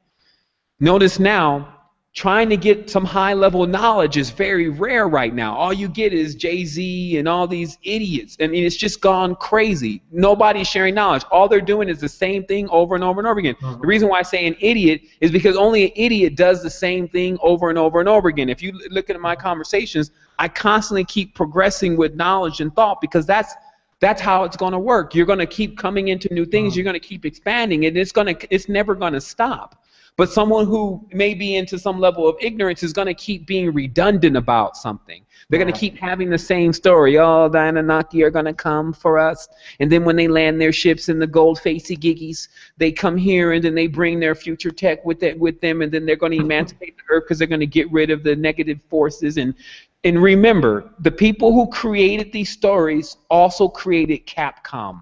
Notice now, trying to get some high level knowledge is very rare right now. All you get is Jay-Z and all these idiots. I mean, it's just gone crazy. Nobody's sharing knowledge. All they're doing is the same thing over and over and over again. The reason why I say an idiot is because only an idiot does the same thing over and over and over again. If you look at my conversations, I constantly keep progressing with knowledge and thought, because that's how it's going to work. You're going to keep coming into new things. You're going to keep expanding, and it's never going to stop. But someone who may be into some level of ignorance is going to keep being redundant about something. They're going to keep having the same story. Oh, the Anunnaki are going to come for us. And then when they land their ships in the gold-facey giggies, they come here and then they bring their future tech with them. And then they're going to emancipate the Earth because they're going to get rid of the negative forces. And remember, the people who created these stories also created Capcom.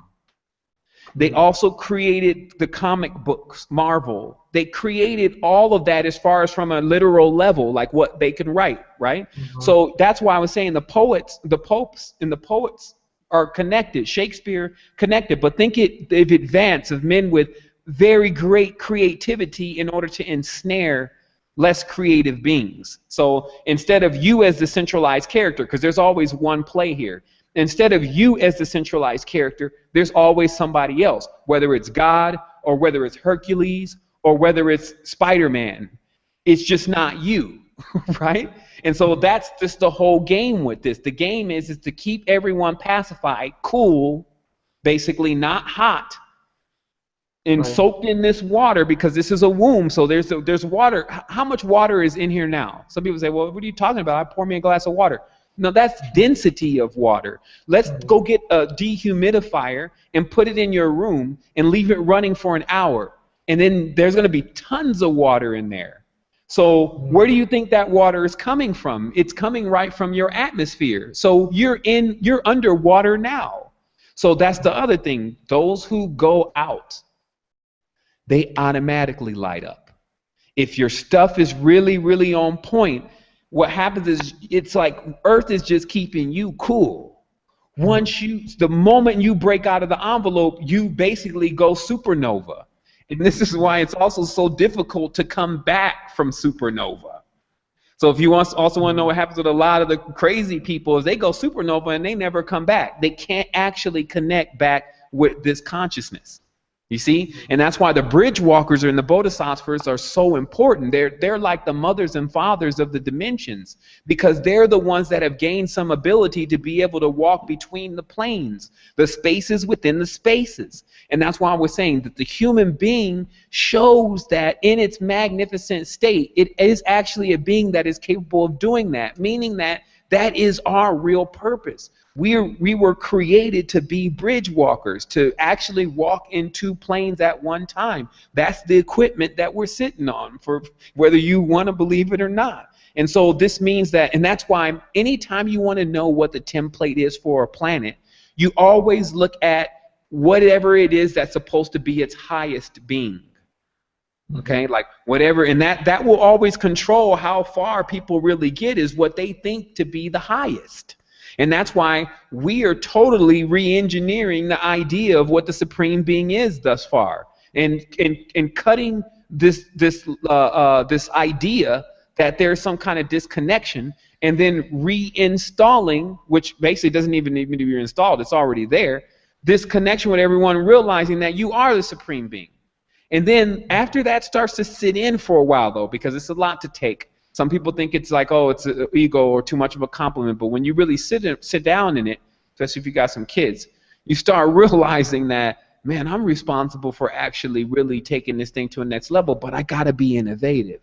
They also created the comic books, Marvel. They created all of that as far as from a literal level, like what they can write, right? So that's why I was saying the popes and the poets are connected. Shakespeare connected, but think they've advanced of men with very great creativity in order to ensnare less creative beings. So instead of you as the centralized character, because there's always one play here, instead of you as the centralized character, there's always somebody else, whether it's God or whether it's Hercules or whether it's Spider-Man. It's just not you. right? And so that's just the whole game with this. The game is to keep everyone pacified, cool, basically not hot, and soaked in this water, because this is a womb. So there's water. How much water is in here now? Some people say, well, what are you talking about? I pour me a glass of water. No, that's density of water. Let's go get a dehumidifier and put it in your room and leave it running for an hour. And then there's going to be tons of water in there. So where do you think that water is coming from? It's coming right from your atmosphere. So you're underwater now. So that's the other thing. Those who go out, they automatically light up. If your stuff is really, really on point, what happens is it's like Earth is just keeping you cool. The moment you break out of the envelope, you basically go supernova. And this is why it's also so difficult to come back from supernova. So if you also want to know what happens with a lot of the crazy people, is they go supernova and they never come back. They can't actually connect back with this consciousness. You see? And that's why the bridge walkers and the bodhisattvas are so important. They're like the mothers and fathers of the dimensions, because they're the ones that have gained some ability to be able to walk between the planes, the spaces within the spaces. And that's why we're saying that the human being shows that in its magnificent state, it is actually a being that is capable of doing that, meaning that that is our real purpose. We were created to be bridge walkers, to actually walk in two planes at one time. That's the equipment that we're sitting on, for whether you want to believe it or not. And so this means that, and that's why anytime you want to know what the template is for a planet, you always look at whatever it is that's supposed to be its highest being. Okay, like whatever, and that will always control how far people really get, is what they think to be the highest. And that's why we are totally re-engineering the idea of what the Supreme Being is thus far, and cutting this idea that there's some kind of disconnection, and then reinstalling, which basically doesn't even need to be reinstalled, it's already there, this connection with everyone, realizing that you are the Supreme Being. And then after that starts to sit in for a while, though, because it's a lot to take. Some people think it's like, oh, it's an ego or too much of a compliment. But when you really sit down in it, especially if you got some kids, you start realizing that, man, I'm responsible for actually really taking this thing to a next level, but I got to be innovative.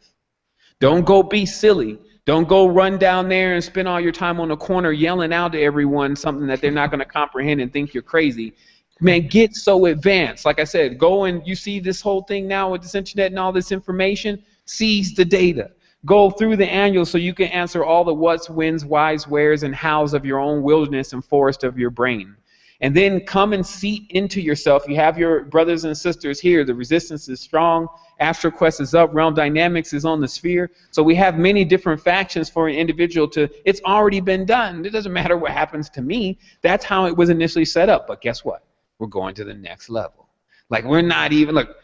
Don't go be silly. Don't go run down there and spend all your time on the corner yelling out to everyone something that they're not going to comprehend and think you're crazy. Man, get so advanced. Like I said, go and you see this whole thing now with this internet and all this information, seize the data. Go through the annual so you can answer all the what's, whens, whys, wheres, and hows of your own wilderness and forest of your brain. And then come and seat into yourself. You have your brothers and sisters here. The resistance is strong. Astral Quest is up. Realm Dynamics is on the sphere. So we have many different factions for an individual to, it's already been done. It doesn't matter what happens to me. That's how it was initially set up. But guess what? We're going to the next level. Like, we're not even, look,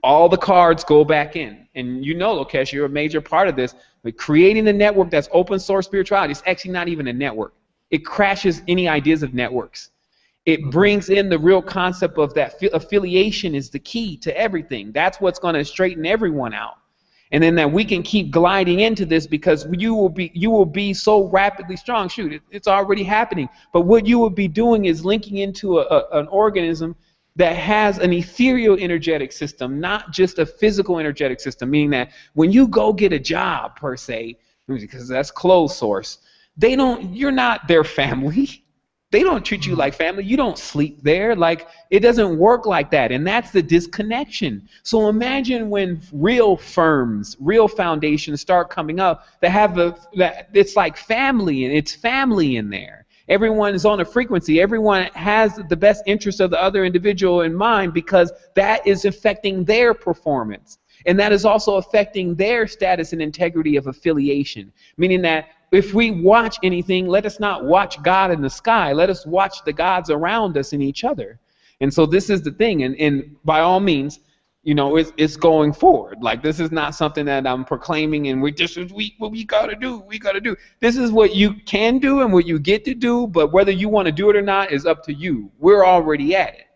all the cards go back in. And you know, Lokesh, you're a major part of this. But creating a network that's open source spirituality is actually not even a network. It crashes any ideas of networks. It brings in the real concept of that affiliation is the key to everything. That's what's going to straighten everyone out. And then that we can keep gliding into this, because you will be so rapidly strong. Shoot, it's already happening. But what you will be doing is linking into an organism that has an ethereal energetic system, not just a physical energetic system, meaning that when you go get a job, per se, because that's closed source, you're not their family. They don't treat you like family. You don't sleep there. Like, it doesn't work like that. And that's the disconnection. So imagine when real firms, real foundations start coming up that have it's like family, and it's family in there. Everyone is on a frequency. Everyone has the best interest of the other individual in mind, because that is affecting their performance. And that is also affecting their status and integrity of affiliation. Meaning that if we watch anything, let us not watch God in the sky. Let us watch the gods around us and each other. And so this is the thing. And by all means, you know, it's going forward. Like, this is not something that I'm proclaiming and what we gotta do. This is what you can do and what you get to do, but whether you want to do it or not is up to you. We're already at it.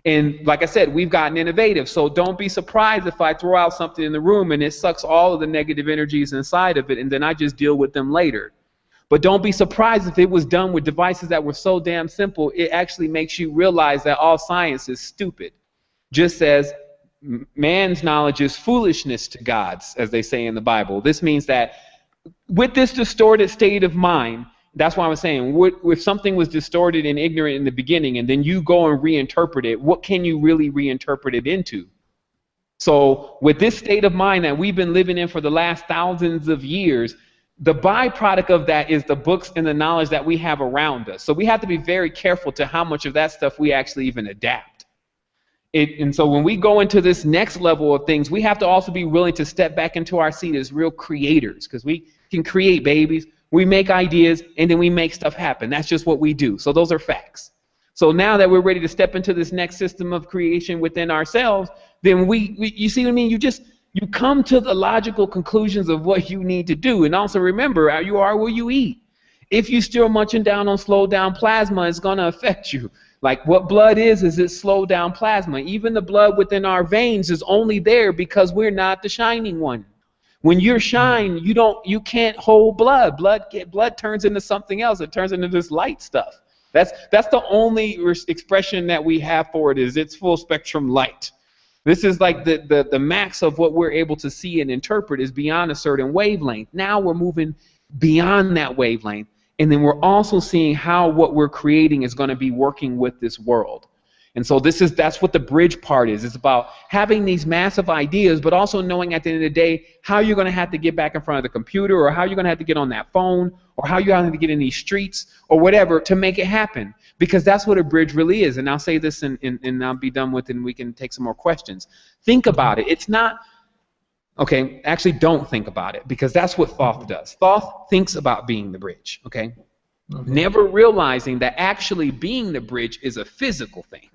And like I said, we've gotten innovative. So don't be surprised if I throw out something in the room and it sucks all of the negative energies inside of it, and then I just deal with them later. But don't be surprised if it was done with devices that were so damn simple, it actually makes you realize that all science is stupid. Just as man's knowledge is foolishness to God's, as they say in the Bible. This means that with this distorted state of mind, that's why I was saying, if something was distorted and ignorant in the beginning, and then you go and reinterpret it, what can you really reinterpret it into? So with this state of mind that we've been living in for the last thousands of years, the byproduct of that is the books and the knowledge that we have around us. So we have to be very careful to how much of that stuff we actually even adapt. And so when we go into this next level of things, we have to also be willing to step back into our seat as real creators, because we can create babies. We make ideas, and then we make stuff happen. That's just what we do. So those are facts. So now that we're ready to step into this next system of creation within ourselves, then you see what I mean? You come to the logical conclusions of what you need to do. And also remember, you are what you eat. If you're still munching down on slowed down plasma, it's going to affect you. Like what blood is it slowed down plasma. Even the blood within our veins is only there because we're not the shining one. When you're shine, you can't hold blood. Blood turns into something else. It turns into this light stuff. That's the only expression that we have for it, is it's full spectrum light. This is like the max of what we're able to see and interpret is beyond a certain wavelength. Now we're moving beyond that wavelength, and then we're also seeing how what we're creating is going to be working with this world. And so that's what the bridge part is. It's about having these massive ideas, but also knowing at the end of the day how you're going to have to get back in front of the computer, or how you're going to have to get on that phone, or how you're going to have to get in these streets, or whatever, to make it happen. Because that's what a bridge really is. And I'll say this and I'll be done with it, and we can take some more questions. Think about it. It's not, okay, actually don't think about it, because that's what Thoth does. Thoth thinks about being the bridge, okay? Never realizing that actually being the bridge is a physical thing.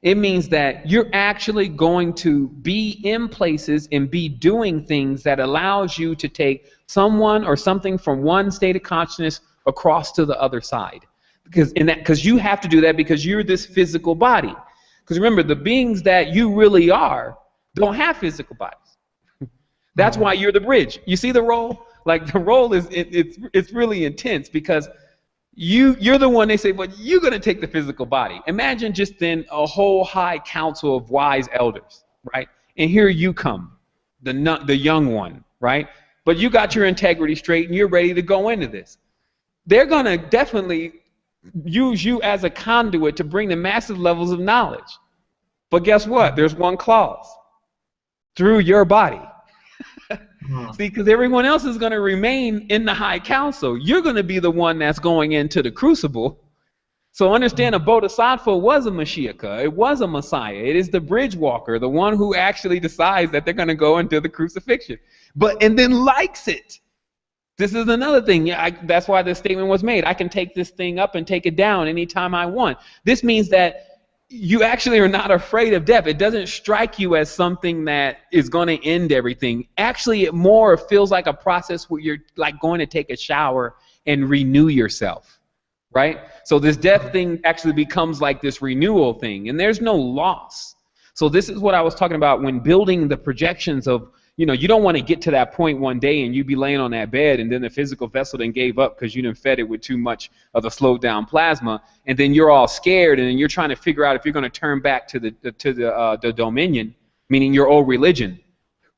It means that you're actually going to be in places and be doing things that allows you to take someone or something from one state of consciousness across to the other side. Because you have to do that because you're this physical body. Because remember, the beings that you really are don't have physical bodies. That's why you're the bridge. You see the role? Like the role is it's really intense, because you're the one they say, but you're going to take the physical body. Imagine just then a whole high council of wise elders, right? And here you come, the young one, right? But you got your integrity straight and you're ready to go into this. They're going to definitely use you as a conduit to bring the massive levels of knowledge. But guess what? There's one clause: through your body. See, because everyone else is going to remain in the high council. You're going to be the one that's going into the crucible. So understand, a bodhisattva was a Mashiach. It was a Messiah. It is the bridge walker, the one who actually decides that they're going to go into the crucifixion, and then likes it. This is another thing. That's why this statement was made. I can take this thing up and take it down anytime I want. This means that you actually are not afraid of death. It doesn't strike you as something that is going to end everything. Actually, it more feels like a process where you're like going to take a shower and renew yourself, right? So this death thing actually becomes like this renewal thing, and there's no loss. So this is what I was talking about when building the projections of, you don't want to get to that point one day and you be laying on that bed, and then the physical vessel then gave up because you done fed it with too much of the slowed down plasma, and then you're all scared, and then you're trying to figure out if you're going to turn back to the dominion, meaning your old religion.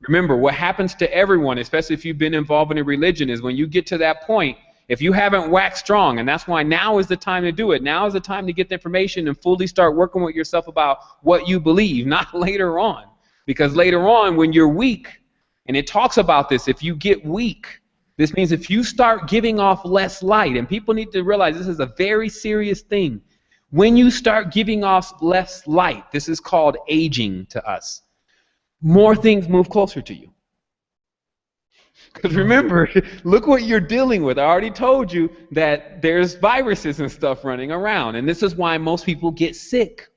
Remember, what happens to everyone, especially if you've been involved in a religion, is when you get to that point, if you haven't waxed strong, and that's why now is the time to do it. Now is the time to get the information and fully start working with yourself about what you believe, not later on. Because later on, when you're weak, and it talks about this, if you get weak, this means if you start giving off less light, and people need to realize this is a very serious thing. When you start giving off less light, this is called aging to us, more things move closer to you. Because remember, look what you're dealing with. I already told you that there's viruses and stuff running around, and this is why most people get sick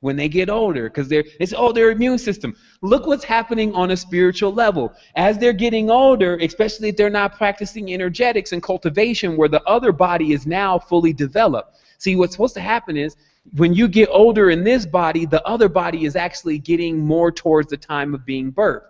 when they get older, because it's their immune system. Look what's happening on a spiritual level. As they're getting older, especially if they're not practicing energetics and cultivation, where the other body is now fully developed. See, what's supposed to happen is When you get older in this body, the other body is actually getting more towards the time of being birthed.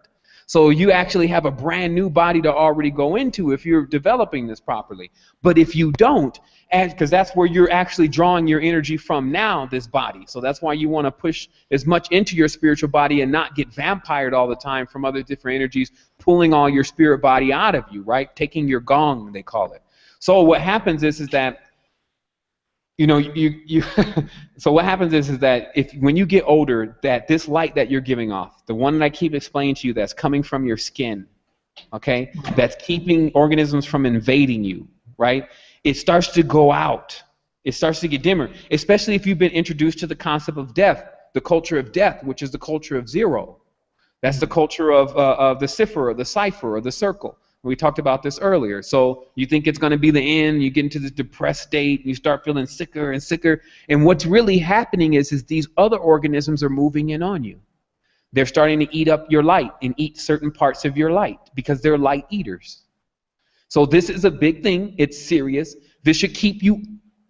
So you actually have a brand new body to already go into if you're developing this properly. But if you don't, because that's where you're actually drawing your energy from now, this body. So that's why you want to push as much into your spiritual body and not get vampired all the time from other different energies, pulling all your spirit body out of you, right? Taking your gong, they call it. So what happens is that, you know, so what happens is that when you get older, that this light that you're giving off, the one that I keep explaining to you, that's coming from your skin, okay, that's keeping organisms from invading you, right? It starts to go out. It starts to get dimmer, especially if you've been introduced to the concept of death, the culture of death, which is the culture of zero. That's the culture of the cipher, or the cipher, or the circle. We talked about this earlier. So you think it's going to be the end, you get into this depressed state, you start feeling sicker and sicker. And what's really happening is these other organisms are moving in on you. They're starting to eat up your light and eat certain parts of your light because they're light eaters. So this is a big thing. It's serious. This should keep you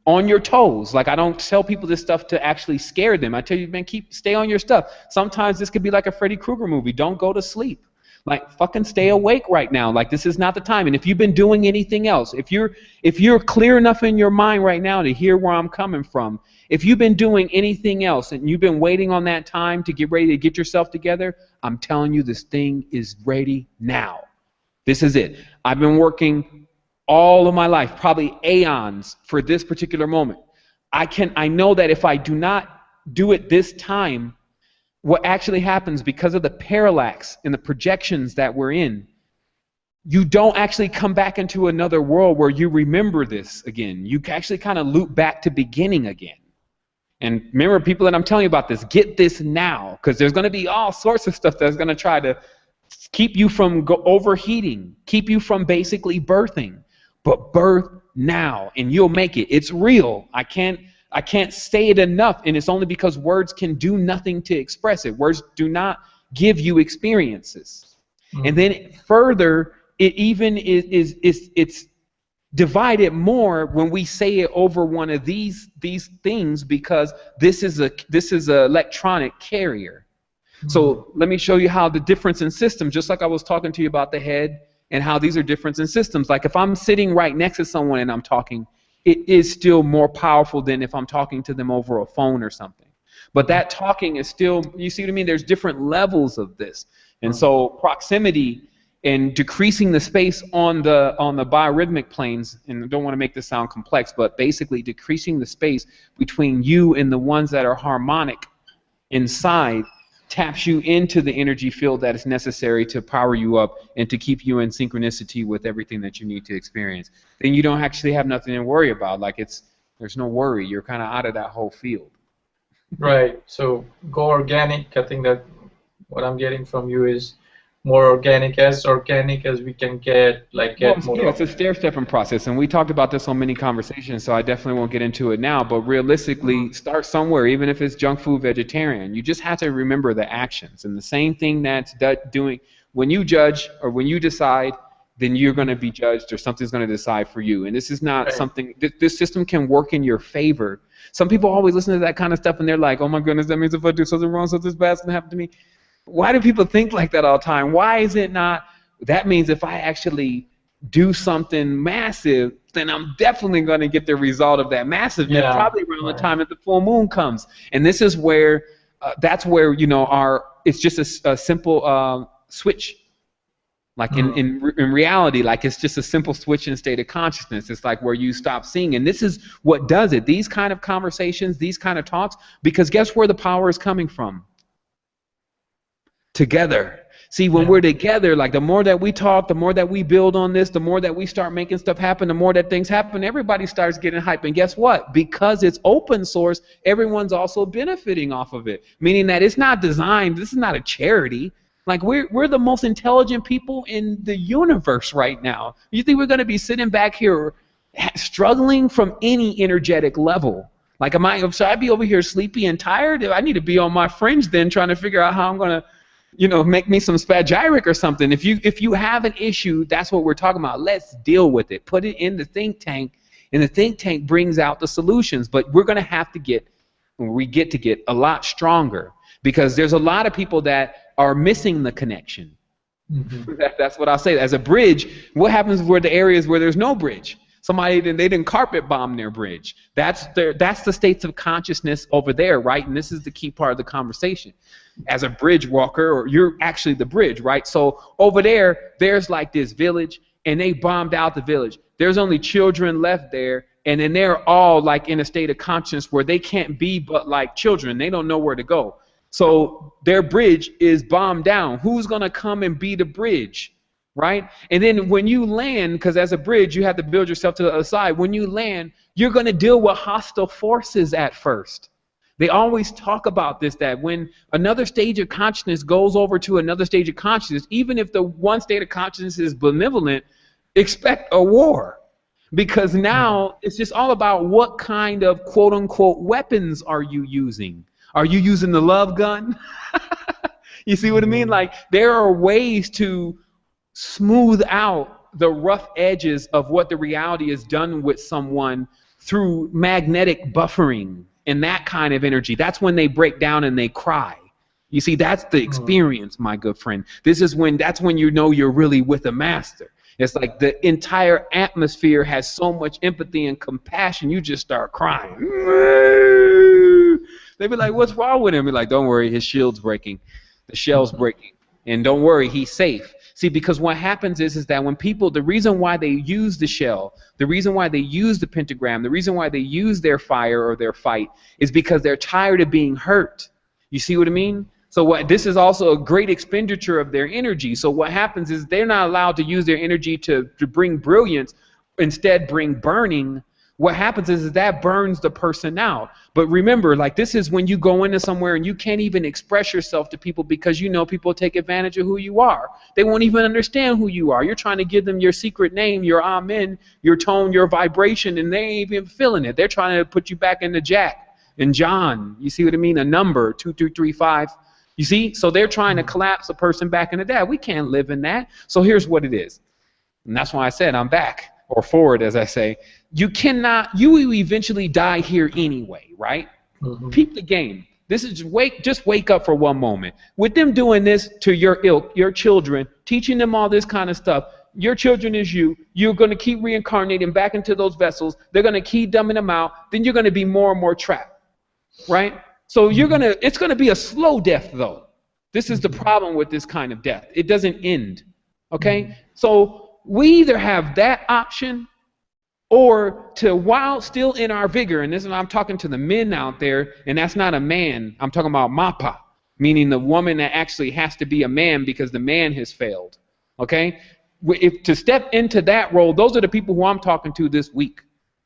on your toes. Like, I don't tell people this stuff to actually scare them. I tell you, man, stay on your stuff. Sometimes this could be like a Freddy Krueger movie. Don't go to sleep. Like, fucking stay awake right now. Like, this is not the time. And if you've been doing anything else, if you're clear enough in your mind right now to hear where I'm coming from, if you've been doing anything else and you've been waiting on that time to get ready to get yourself together, I'm telling you, this thing is ready now. This is it. I've been working all of my life, probably aeons, for this particular moment. I know that if I do not do it this time, what actually happens, because of the parallax and the projections that we're in, you don't actually come back into another world where you remember this again. You actually kind of loop back to beginning again. And remember, people that I'm telling you about this, get this now, because there's going to be all sorts of stuff that's going to try to keep you from overheating, keep you from basically birthing. But birth now, and you'll make it. It's real. I can't say it enough, and it's only because words can do nothing to express it. Words do not give you experiences. Mm-hmm. And then further, it even it's divided more when we say it over one of these things, because this is a electronic carrier. Mm-hmm. So let me show you how the difference in systems, just like I was talking to you about the head, and how these are different in systems. Like, if I'm sitting right next to someone and I'm talking, it is still more powerful than if I'm talking to them over a phone or something. But that talking is still, you see what I mean? There's different levels of this. And so proximity and decreasing the space on the biorhythmic planes, and I don't want to make this sound complex, but basically decreasing the space between you and the ones that are harmonic inside taps you into the energy field that is necessary to power you up and to keep you in synchronicity with everything that you need to experience. Then you don't actually have nothing to worry about. Like, there's no worry. You're kind of out of that whole field. Right. So go organic. I think that what I'm getting from you is more organic as we can get. It's a stair-stepping process, and we talked about this on many conversations, so I definitely won't get into it now. But realistically, start somewhere, even if it's junk food vegetarian. You just have to remember the actions, and the same thing that's doing when you judge or when you decide, then you're going to be judged, or something's going to decide for you. And this is not something. This system can work in your favor. Some people always listen to that kind of stuff, and they're like, "Oh my goodness, that means if I do something wrong, something bad's going to happen to me." Why do people think like that all the time? Why is it not, that means if I actually do something massive, then I'm definitely going to get the result of that massiveness, probably around the time that the full moon comes. And this is where, that's where, it's just a simple switch. Like in reality, like, it's just a simple switch in state of consciousness. It's like where you stop seeing. And this is what does it. These kind of conversations, these kind of talks, because guess where the power is coming from? Together. See, when we're together, like, the more that we talk, the more that we build on this, the more that we start making stuff happen, the more that things happen, everybody starts getting hype. And guess what? Because it's open source, everyone's also benefiting off of it. Meaning that it's not designed, this is not a charity. Like, we're the most intelligent people in the universe right now. You think we're going to be sitting back here struggling from any energetic level? Like, should I be over here sleepy and tired? I need to be on my fringe then, trying to figure out how I'm going to, make me some spagyric or something. If you have an issue, that's what we're talking about. Let's deal with it. Put it in the think tank, and the think tank brings out the solutions. But we're going to have to get we get a lot stronger, because there's a lot of people that are missing the connection. That's what I'll say. As a bridge, what happens where the areas where there's no bridge? They didn't carpet bomb their bridge. That's the states of consciousness over there, right? And this is the key part of the conversation. As a bridge walker, or you're actually the bridge, right? So over there's like this village, and they bombed out the village. There's only children left there, and then they're all like in a state of consciousness where they can't be but like children. They don't know where to go. So their bridge is bombed down. Who's going to come and be the bridge? Right? And then when you land, because as a bridge, you have to build yourself to the other side. When you land, you're going to deal with hostile forces at first. They always talk about this, that when another stage of consciousness goes over to another stage of consciousness, even if the one state of consciousness is benevolent, expect a war. Because now it's just all about what kind of quote unquote weapons are you using? Are you using the love gun? You see what I mean? Like, there are ways to smooth out the rough edges of what the reality is done with someone through magnetic buffering and that kind of energy. That's when they break down and they cry. You see, that's the experience, my good friend. That's when you know you're really with a master. It's like the entire atmosphere has so much empathy and compassion, you just start crying. They be like, what's wrong with him? Be like, don't worry, his shield's breaking. The shell's breaking. And don't worry, he's safe. See, because what happens is that when people, the reason why they use the shell, the reason why they use the pentagram, the reason why they use their fire or their fight is because they're tired of being hurt. You see what I mean? So this is also a great expenditure of their energy. So what happens is they're not allowed to use their energy to bring brilliance, instead bring burning. What happens is that burns the person out. But remember, like, this is when you go into somewhere and you can't even express yourself to people because you know people take advantage of who you are. They won't even understand who you are. You're trying to give them your secret name, your amen, your tone, your vibration, and they ain't even feeling it. They're trying to put you back into Jack and John. You see what I mean? A number, 2, 2, 3, 5. You see? So they're trying to collapse a person back into that. We can't live in that. So here's what it is. And that's why I said I'm back, or forward, as I say. You will eventually die here anyway, right? Peep the game. This is just wake up for one moment. With them doing this to your ilk, your children, teaching them all this kind of stuff, your children is you're going to keep reincarnating back into those vessels. They're going to keep dumbing them out. Then you're going to be more and more trapped, right? So it's going to be a slow death, though. This is the problem with this kind of death. It doesn't end, okay? So we either have that option, or to, while still in our vigor, and this is, I'm talking to the men out there, and that's not a man, I'm talking about mapa, meaning the woman that actually has to be a man because the man has failed, okay? If to step into that role, those are the people who I'm talking to this week.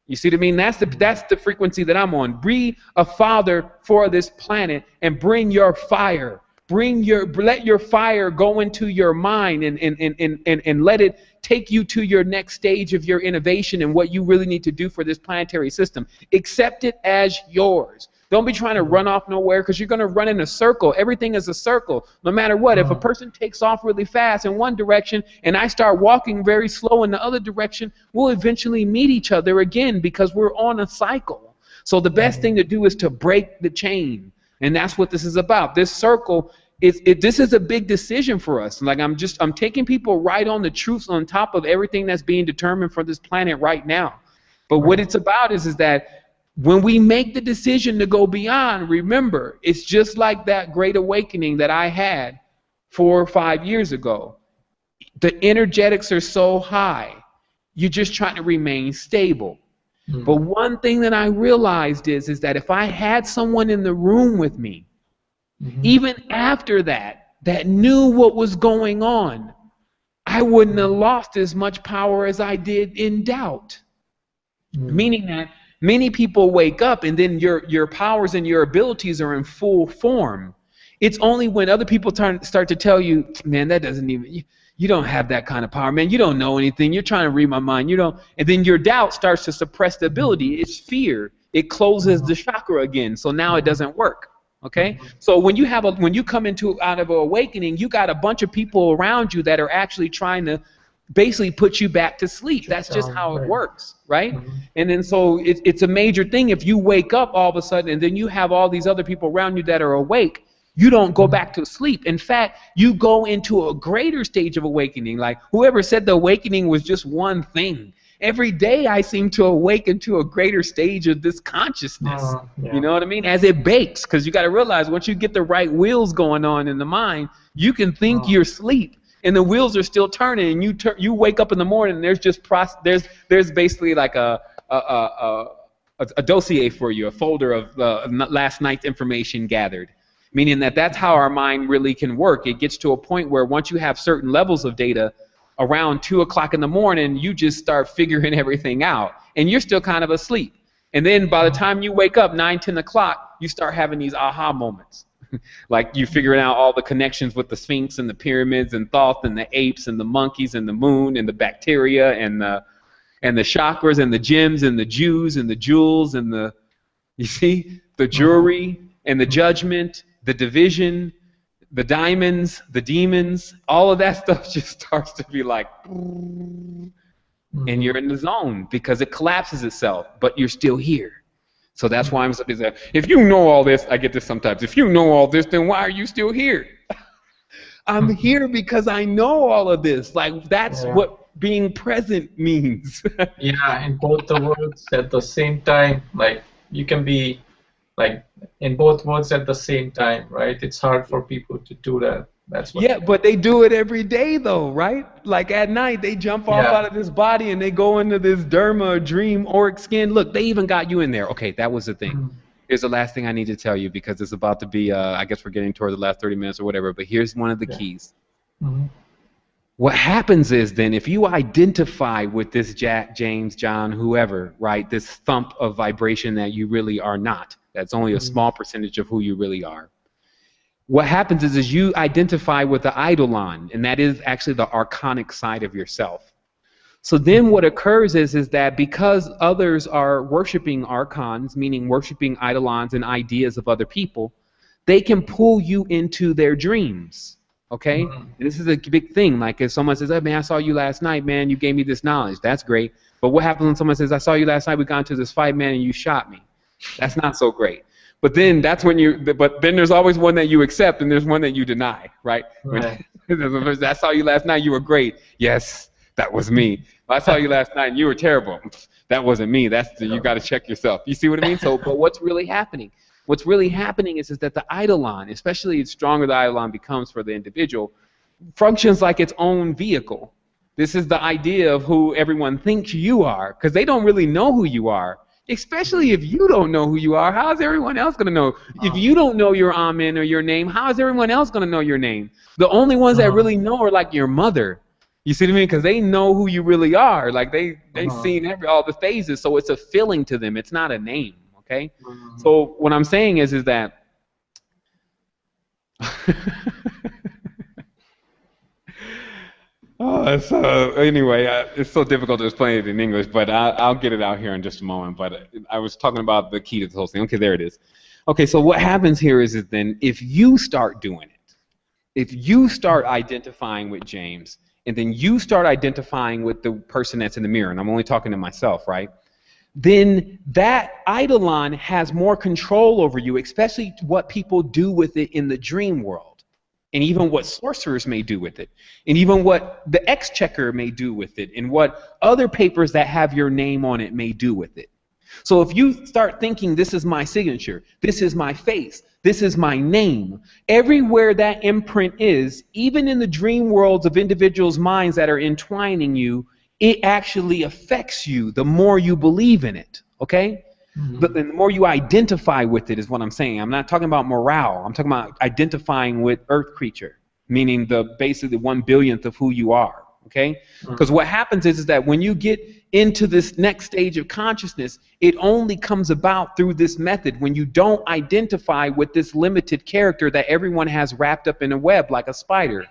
You see what I mean? That's the frequency that I'm on. Be a father for this planet and bring your fire. Let your fire go into your mind and let it take you to your next stage of your innovation and what you really need to do for this planetary system. Accept it as yours. Don't be trying to run off nowhere, because you're going to run in a circle. Everything is a circle, no matter what. If a person takes off really fast in one direction and I start walking very slow in the other direction, we'll eventually meet each other again, because we're on a cycle. So the best thing to do is to break the chain. And that's what this is about. This circle, this is a big decision for us. Like, I'm taking people right on the truths on top of everything that's being determined for this planet right now. But what it's about is that when we make the decision to go beyond, remember, it's just like that great awakening that I had 4 or 5 years ago. The energetics are so high, you're just trying to remain stable. But one thing that I realized is that if I had someone in the room with me, even after that knew what was going on, I wouldn't have lost as much power as I did in doubt. Meaning that many people wake up and then your powers and your abilities are in full form. It's only when other people start to tell you, man, that doesn't even, you don't have that kind of power, man. You don't know anything. You're trying to read my mind. You don't. And then your doubt starts to suppress the ability. It's fear. It closes the chakra again. So now it doesn't work. Okay. So when you come out of an awakening, you got a bunch of people around you that are actually trying to basically put you back to sleep. That's just how it works, right? Mm-hmm. And then so it's a major thing. If you wake up all of a sudden and then you have all these other people around you that are awake, you don't go back to sleep. In fact, you go into a greater stage of awakening. Like whoever said the awakening was just one thing. Every day I seem to awaken to a greater stage of this consciousness. Yeah. You know what I mean? As it bakes, because you got to realize once you get the right wheels going on in the mind, you can think you're asleep and the wheels are still turning, and you wake up in the morning and there's just there's basically like a dossier for you, a folder of last night's information gathered. Meaning that's how our mind really can work. It gets to a point where once you have certain levels of data, around 2 o'clock in the morning, you just start figuring everything out, and you're still kind of asleep. And then by the time you wake up, 9, 10 o'clock, you start having these aha moments. Like you figuring out all the connections with the Sphinx and the pyramids and Thoth and the apes and the monkeys and the moon and the bacteria and the chakras and the gems and the Jews and the jewels and the jewelry and the judgment, the division, the diamonds, the demons, all of that stuff just starts to be like, and you're in the zone because it collapses itself, but you're still here. So that's why I'm saying, if you know all this, I get this sometimes, if you know all this, then why are you still here? I'm here because I know all of this. Like that's what being present means. Yeah, in both the worlds at the same time. Like you can be like in both worlds at the same time, right? It's hard for people to do that. That's what. Yeah, but they do it every day though, right? Like at night they jump off out of this body and they go into this derma or dream auric skin. Look, they even got you in there. Okay, that was the thing. Here's the last thing I need to tell you because it's about to be, I guess we're getting toward the last 30 minutes or whatever, but here's one of the keys. What happens is then if you identify with this Jack, James, John, whoever, right, this thump of vibration that you really are not, that's only a small percentage of who you really are. What happens is you identify with the eidolon, and that is actually the archonic side of yourself. So then what occurs is that because others are worshiping archons, meaning worshiping eidolons and ideas of other people, they can pull you into their dreams. Okay? And this is a big thing. Like if someone says, hey, man, I saw you last night, man, you gave me this knowledge. That's great. But what happens when someone says, I saw you last night, we got into this fight, man, and you shot me? That's not so great. But then that's when but then there's always one that you accept and there's one that you deny, right? I saw you last night, you were great. Yes, that was me. I saw you last night and you were terrible. That wasn't me. You got to check yourself. You see what I mean? So, but what's really happening? What's really happening is that the eidolon, especially the stronger the eidolon becomes for the individual, functions like its own vehicle. This is the idea of who everyone thinks you are, because they don't really know who you are. Especially if you don't know who you are, how is everyone else going to know? If you don't know your amen or your name, how is everyone else going to know your name? The only ones that really know are like your mother. You see what I mean? Because they know who you really are. Like they've seen all the phases, so it's a feeling to them. It's not a name, okay? So what I'm saying is that anyway, it's so difficult to explain it in English, but I'll get it out here in just a moment. But I was talking about the key to the whole thing. Okay, there it is. Okay, so what happens here is that then if you start doing it, if you start identifying with James, and then you start identifying with the person that's in the mirror, and I'm only talking to myself, right? Then that eidolon has more control over you, especially what people do with it in the dream world. And even what sorcerers may do with it, and even what the exchequer may do with it, and what other papers that have your name on it may do with it. So if you start thinking, this is my signature, this is my face, this is my name, everywhere that imprint is, even in the dream worlds of individuals' minds that are entwining you, it actually affects you the more you believe in it, okay? But the more you identify with it is what I'm saying. I'm not talking about morale. I'm talking about identifying with Earth creature, meaning basically 1/billionth of who you are. Okay? Because what happens is that when you get into this next stage of consciousness, it only comes about through this method when you don't identify with this limited character that everyone has wrapped up in a web like a spider.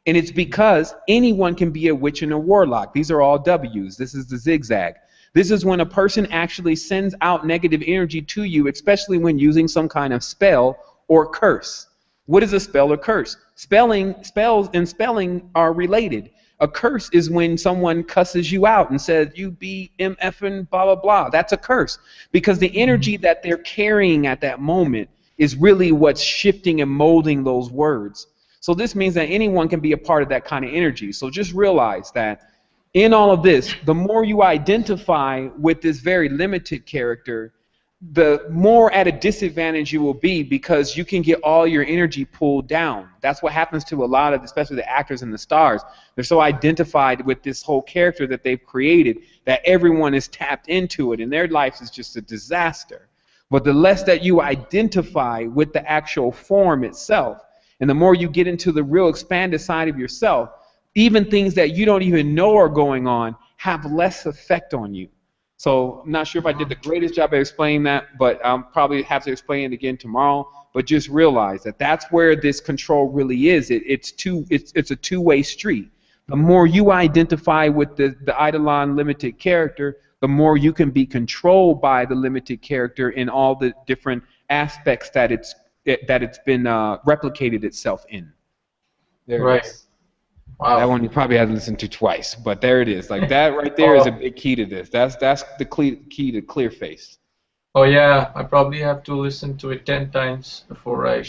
And it's because anyone can be a witch and a warlock. These are all W's. This is the zigzag. This is when a person actually sends out negative energy to you, especially when using some kind of spell or curse. What is a spell or curse? Spells and spelling are related. A curse is when someone cusses you out and says, you be MFing blah, blah, blah. That's a curse. Because the energy that they're carrying at that moment is really what's shifting and molding those words. So this means that anyone can be a part of that kind of energy. So just realize that in all of this, the more you identify with this very limited character, the more at a disadvantage you will be, because you can get all your energy pulled down. That's what happens to a lot of, especially the actors and the stars. They're so identified with this whole character that they've created that everyone is tapped into it, and their life is just a disaster. But the less that you identify with the actual form itself, and the more you get into the real expanded side of yourself, even things that you don't even know are going on have less effect on you. So I'm not sure if I did the greatest job of explaining that, but I'll probably have to explain it again tomorrow. But just realize that that's where this control really is. It's a two-way street. The more you identify with the Eidolon limited character, the more you can be controlled by the limited character in all the different aspects that it's been replicated itself in. There it is. Wow. That one you probably had to listen to twice, but there it is. Like that right there is a big key to this. That's the key to clear face. Oh yeah, I probably have to listen to it 10 times before I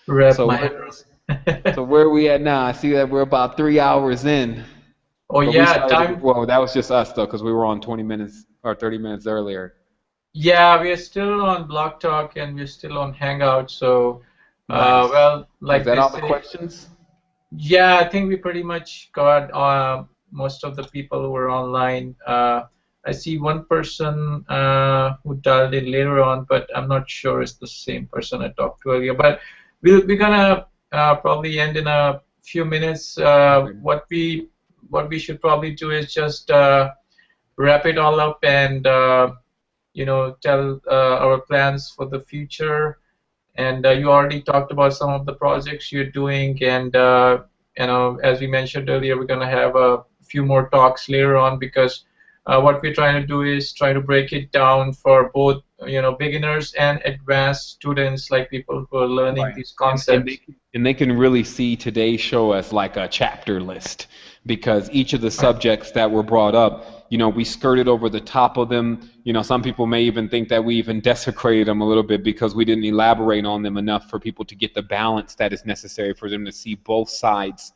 wrap my head. So where are we at now? I see that we're about 3 hours in. Oh yeah, time. Well, that was just us though, because we were on 20 minutes or 30 minutes earlier. Yeah, we are still on Block Talk and we're still on Hangout. So, nice. Well, like is that all the questions? Yeah, I think we pretty much got most of the people who were online. I see one person who dialed in later on, but I'm not sure it's the same person I talked to earlier. But we're gonna probably end in a few minutes. What we should probably do is just wrap it all up and tell our plans for the future. And you already talked about some of the projects you're doing, and as we mentioned earlier, we're going to have a few more talks later on, because what we're trying to do is try to break it down for both beginners and advanced students, like people who are learning these concepts. And they can really see today's show as like a chapter list, because each of the subjects that were brought up, we skirted over the top of them. Some people may even think that we even desecrated them a little bit because we didn't elaborate on them enough for people to get the balance that is necessary for them to see both sides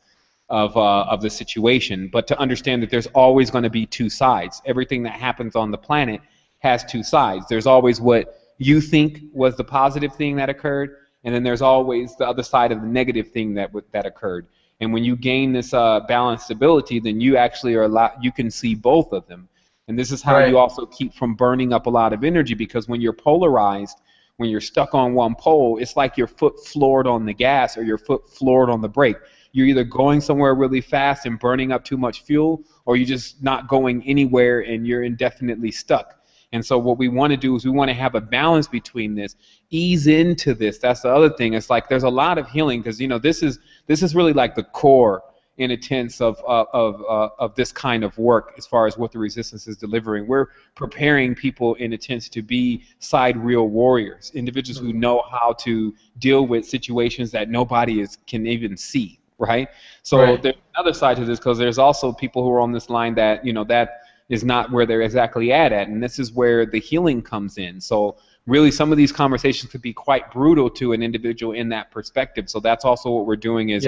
of the situation. But to understand that there's always going to be two sides. Everything that happens on the planet has two sides. There's always what you think was the positive thing that occurred, and then there's always the other side of the negative thing that occurred. And when you gain this balanced ability, then you actually you can see both of them. And this is how you also keep from burning up a lot of energy, because when you're polarized, when you're stuck on one pole, it's like your foot floored on the gas or your foot floored on the brake. You're either going somewhere really fast and burning up too much fuel, or you're just not going anywhere and you're indefinitely stuck. And so what we want to do is we want to have a balance between this, ease into this. That's the other thing. It's like there's a lot of healing, because this is really like the core, in a sense, of this kind of work as far as what the resistance is delivering. We're preparing people in a sense to be sidereal warriors, individuals who know how to deal with situations that nobody can even see, right? So there's another side to this, because there's also people who are on this line that, that is not where they're exactly at, and this is where the healing comes in. So really some of these conversations could be quite brutal to an individual in that perspective. So that's also what we're doing is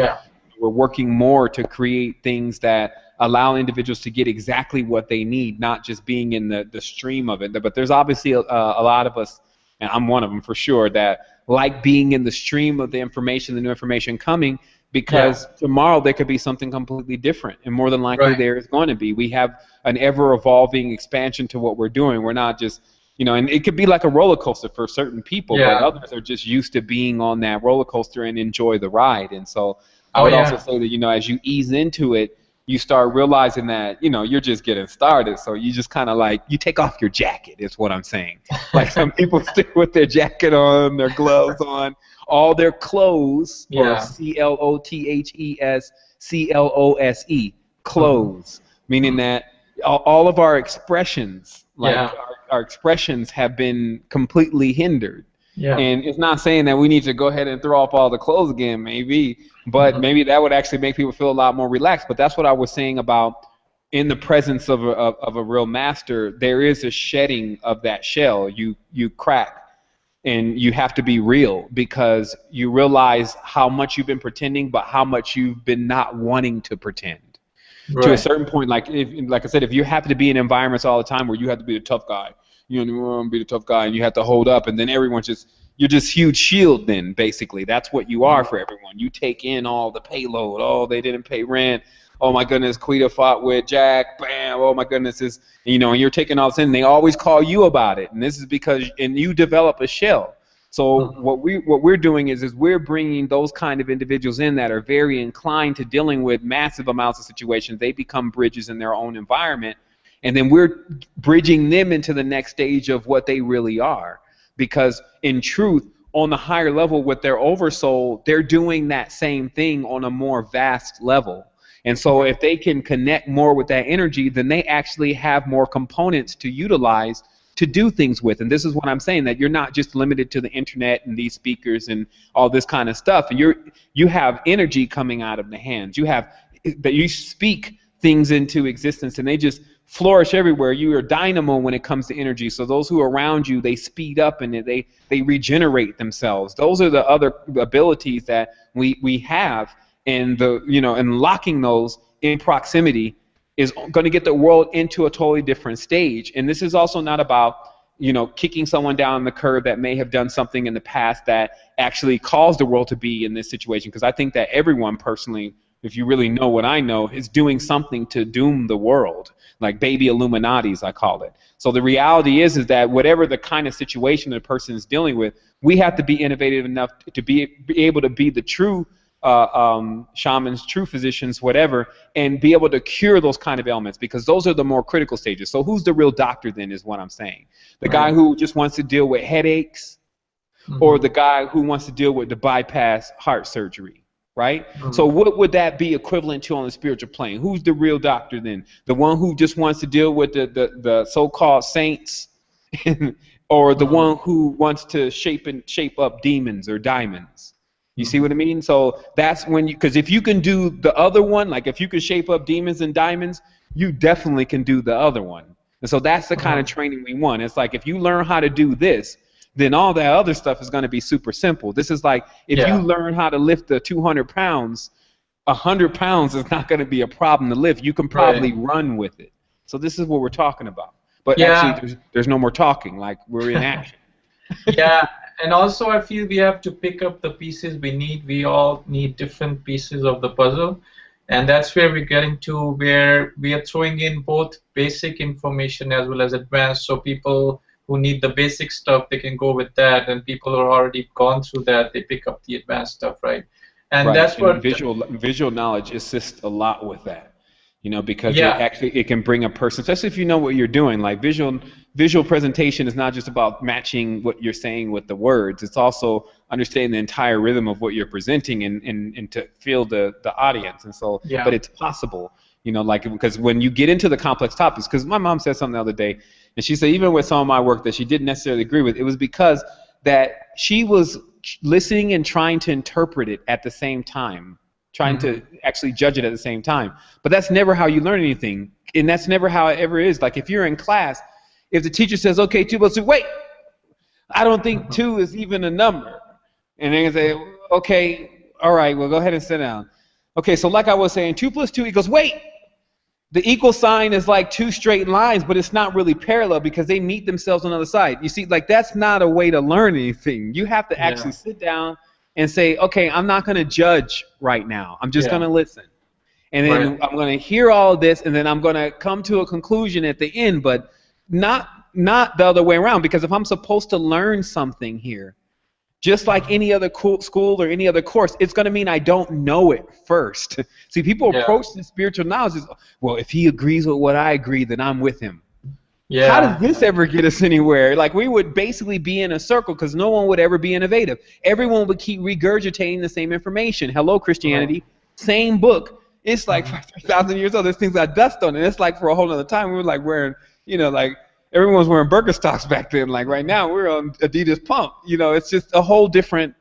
we're working more to create things that allow individuals to get exactly what they need, not just being in the stream of it. But there's obviously a lot of us, and I'm one of them for sure, that like being in the stream of the information, the new information coming, because tomorrow there could be something completely different, and more than likely there is going to be. We have an ever-evolving expansion to what we're doing. We're not just, and it could be like a roller coaster for certain people, but others are just used to being on that roller coaster and enjoy the ride. And so I would also say that, as you ease into it, you start realizing that, you're just getting started. So you just kind of like, you take off your jacket is what I'm saying. Like some people stick with their jacket on, their gloves on, all their clothes, or CLOTHES, CLOSE, clothes, meaning that all of our expressions, like our expressions have been completely hindered. Yeah. And it's not saying that we need to go ahead and throw off all the clothes again, maybe, but maybe that would actually make people feel a lot more relaxed. But that's what I was saying about in the presence of a real master, there is a shedding of that shell. You crack, and you have to be real, because you realize how much you've been pretending, but how much you've been not wanting to pretend. Right. To a certain point, like I said, if you have to be in environments all the time where you have to be the tough guy, you want to be the tough guy, and you have to hold up, and then you're just huge shield. Then basically, that's what you are for everyone. You take in all the payload. Oh, they didn't pay rent. Oh my goodness, Quita fought with Jack. Bam. Oh my goodness, and you're taking all this in. They always call you about it, and this is because you develop a shell. So what we're doing is we're bringing those kind of individuals in that are very inclined to dealing with massive amounts of situations. They become bridges in their own environment, and then we're bridging them into the next stage of what they really are. Because in truth, on the higher level with their oversoul, they're doing that same thing on a more vast level. And so if they can connect more with that energy, then they actually have more components to utilize to do things with. And this is what I'm saying, that you're not just limited to the internet and these speakers and all this kind of stuff. You have energy coming out of the hands. You speak things into existence, and they just flourish everywhere. You are dynamo when it comes to energy. So those who are around you, they speed up and they regenerate themselves. Those are the other abilities that we have, and unlocking those in proximity is going to get the world into a totally different stage. And this is also not about kicking someone down the curve that may have done something in the past that actually caused the world to be in this situation. Because I think that everyone personally, if you really know what I know, is doing something to doom the world, like baby Illuminatis, I call it. So the reality is that whatever the kind of situation the person is dealing with, we have to be innovative enough to be able to be the true shamans, true physicians, whatever, and be able to cure those kind of ailments, because those are the more critical stages. So who's the real doctor then, is what I'm saying. The guy who just wants to deal with headaches, or the guy who wants to deal with the bypass heart surgery, right? So what would that be equivalent to on the spiritual plane? Who's the real doctor then? The one who just wants to deal with the so-called saints, or the one who wants to shape up demons or diamonds? You see what I mean? So that's when because if you can do the other one, like if you can shape up demons and diamonds, you definitely can do the other one. And so that's the kind of training we want. It's like if you learn how to do this, then all that other stuff is going to be super simple. This is like if you learn how to lift the 200 pounds, 100 pounds is not going to be a problem to lift. You can probably run with it. So this is what we're talking about. But actually, there's no more talking. Like we're in action. And also I feel we have to pick up the pieces we need. We all need different pieces of the puzzle, and that's where we're getting to, where we are throwing in both basic information as well as advanced. So people who need the basic stuff, they can go with that, and people who are already gone through that, they pick up the advanced stuff, right? And that's what visual knowledge assists a lot with that. Because it can bring a person, especially if you know what you're doing. Like visual presentation is not just about matching what you're saying with the words. It's also understanding the entire rhythm of what you're presenting and to feel the audience. And so, but it's possible, because when you get into the complex topics, because my mom said something the other day, and she said even with some of my work that she didn't necessarily agree with, it was because that she was listening and trying to interpret it at the same time. Trying to actually judge it at the same time. But that's never how you learn anything. And that's never how it ever is. Like if you're in class, if the teacher says, okay, 2 plus 2, wait, I don't think 2 is even a number. And then you say, okay, all right, well, go ahead and sit down. Okay, so like I was saying, 2 plus 2 equals, wait, the equal sign is like 2 straight lines, but it's not really parallel because they meet themselves on the other side. You see, like that's not a way to learn anything. You have to actually sit down and say, okay, I'm not going to judge right now. I'm just going to listen. And then I'm going to hear all of this, and then I'm going to come to a conclusion at the end, but not the other way around. Because if I'm supposed to learn something here, just like any other school or any other course, it's going to mean I don't know it first. See, people approach the spiritual knowledge as, well, if he agrees with what I agree, then I'm with him. How does this ever get us anywhere? Like we would basically be in a circle because no one would ever be innovative. Everyone would keep regurgitating the same information. Hello, Christianity. Same book. It's like 3,000 years old. This thing's got dust on it. It's like for a whole other time we were like wearing, like everyone was wearing Birkenstocks back then. Like right now, we're on Adidas pump. You know, it's just a whole different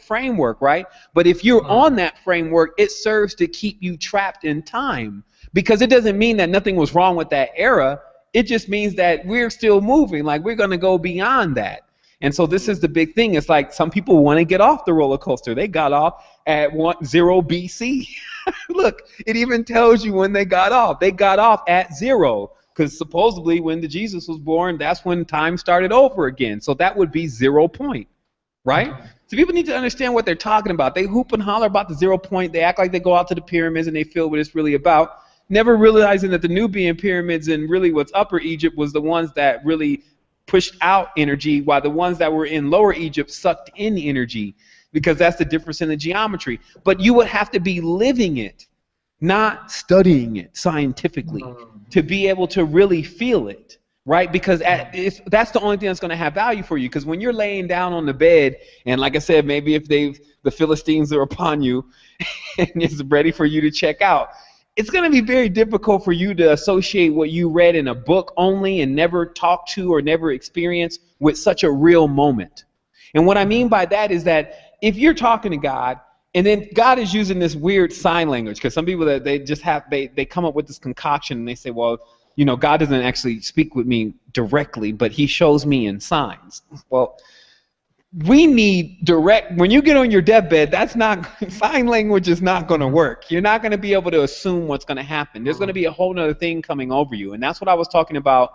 framework, right? But if you're on that framework, it serves to keep you trapped in time, because it doesn't mean that nothing was wrong with that era. It just means that we're still moving. Like we're going to go beyond that. And so this is the big thing. It's like some people want to get off the roller coaster. They got off at 0 BC. Look, it even tells you when they got off. They got off at 0, because supposedly when the Jesus was born, that's when time started over again. So that would be 0 point, right? So people need to understand what they're talking about. They hoop and holler about the 0 point. They act like they go out to the pyramids and they feel what it's really about, never realizing that the Nubian pyramids and really what's Upper Egypt was the ones that really pushed out energy, while the ones that were in Lower Egypt sucked in energy, because that's the difference in the geometry. But you would have to be living it, not studying it scientifically, to be able to really feel it, right? Because that's the only thing that's going to have value for you. Because when you're laying down on the bed, and like I said, maybe if the Philistines are upon you and it's ready for you to check out, it's going to be very difficult for you to associate what you read in a book only and never talked to or never experienced with such a real moment. And what I mean by that is that if you're talking to God, and then God is using this weird sign language, because some people that they come up with this concoction and they say, well, you know, God doesn't actually speak with me directly, but he shows me in signs. Well, we need direct, when you get on your deathbed, that's not, sign language is not going to work. You're not going to be able to assume what's going to happen. There's going to be a whole other thing coming over you. And that's what I was talking about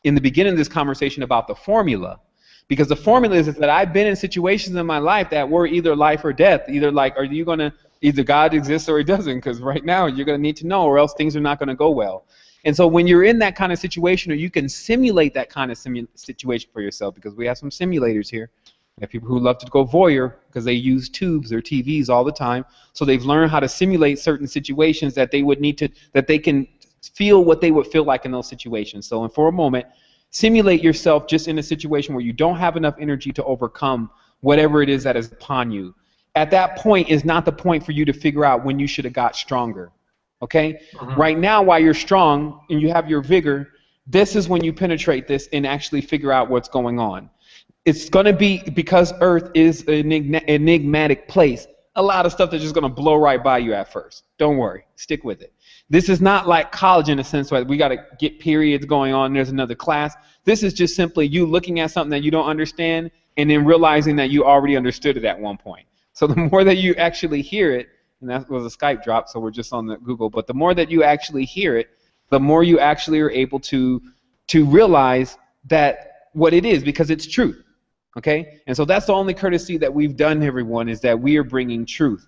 in the beginning of this conversation about the formula. Because the formula is that I've been in situations in my life that were either life or death. Either like, are you going to, either God exists or he doesn't? Because right now you're going to need to know, or else things are not going to go well. And so when you're in that kind of situation, or you can simulate that kind of situation for yourself, because we have some simulators here. We have people who love to go voyeur because they use tubes or TVs all the time. So they've learned how to simulate certain situations that they would need to, that they can feel what they would feel like in those situations. So for a moment, simulate yourself just in a situation where you don't have enough energy to overcome whatever it is that is upon you. At that point is not the point for you to figure out when you should have got stronger. Okay? Right now, while you're strong and you have your vigor, this is when you penetrate this and actually figure out what's going on. It's going to be, because Earth is an enigmatic place, a lot of stuff that's just going to blow right by you at first. Don't worry. Stick with it. This is not like college in a sense where we got to get periods going on, there's another class. This is just simply you looking at something that you don't understand and then realizing that you already understood it at one point. So the more that you actually hear it, and that was a Skype drop, so we're just on the Google, but the more that you actually hear it, the more you actually are able to realize that what it is, because it's truth. Okay? And so that's the only courtesy that we've done, everyone, is that we are bringing truth.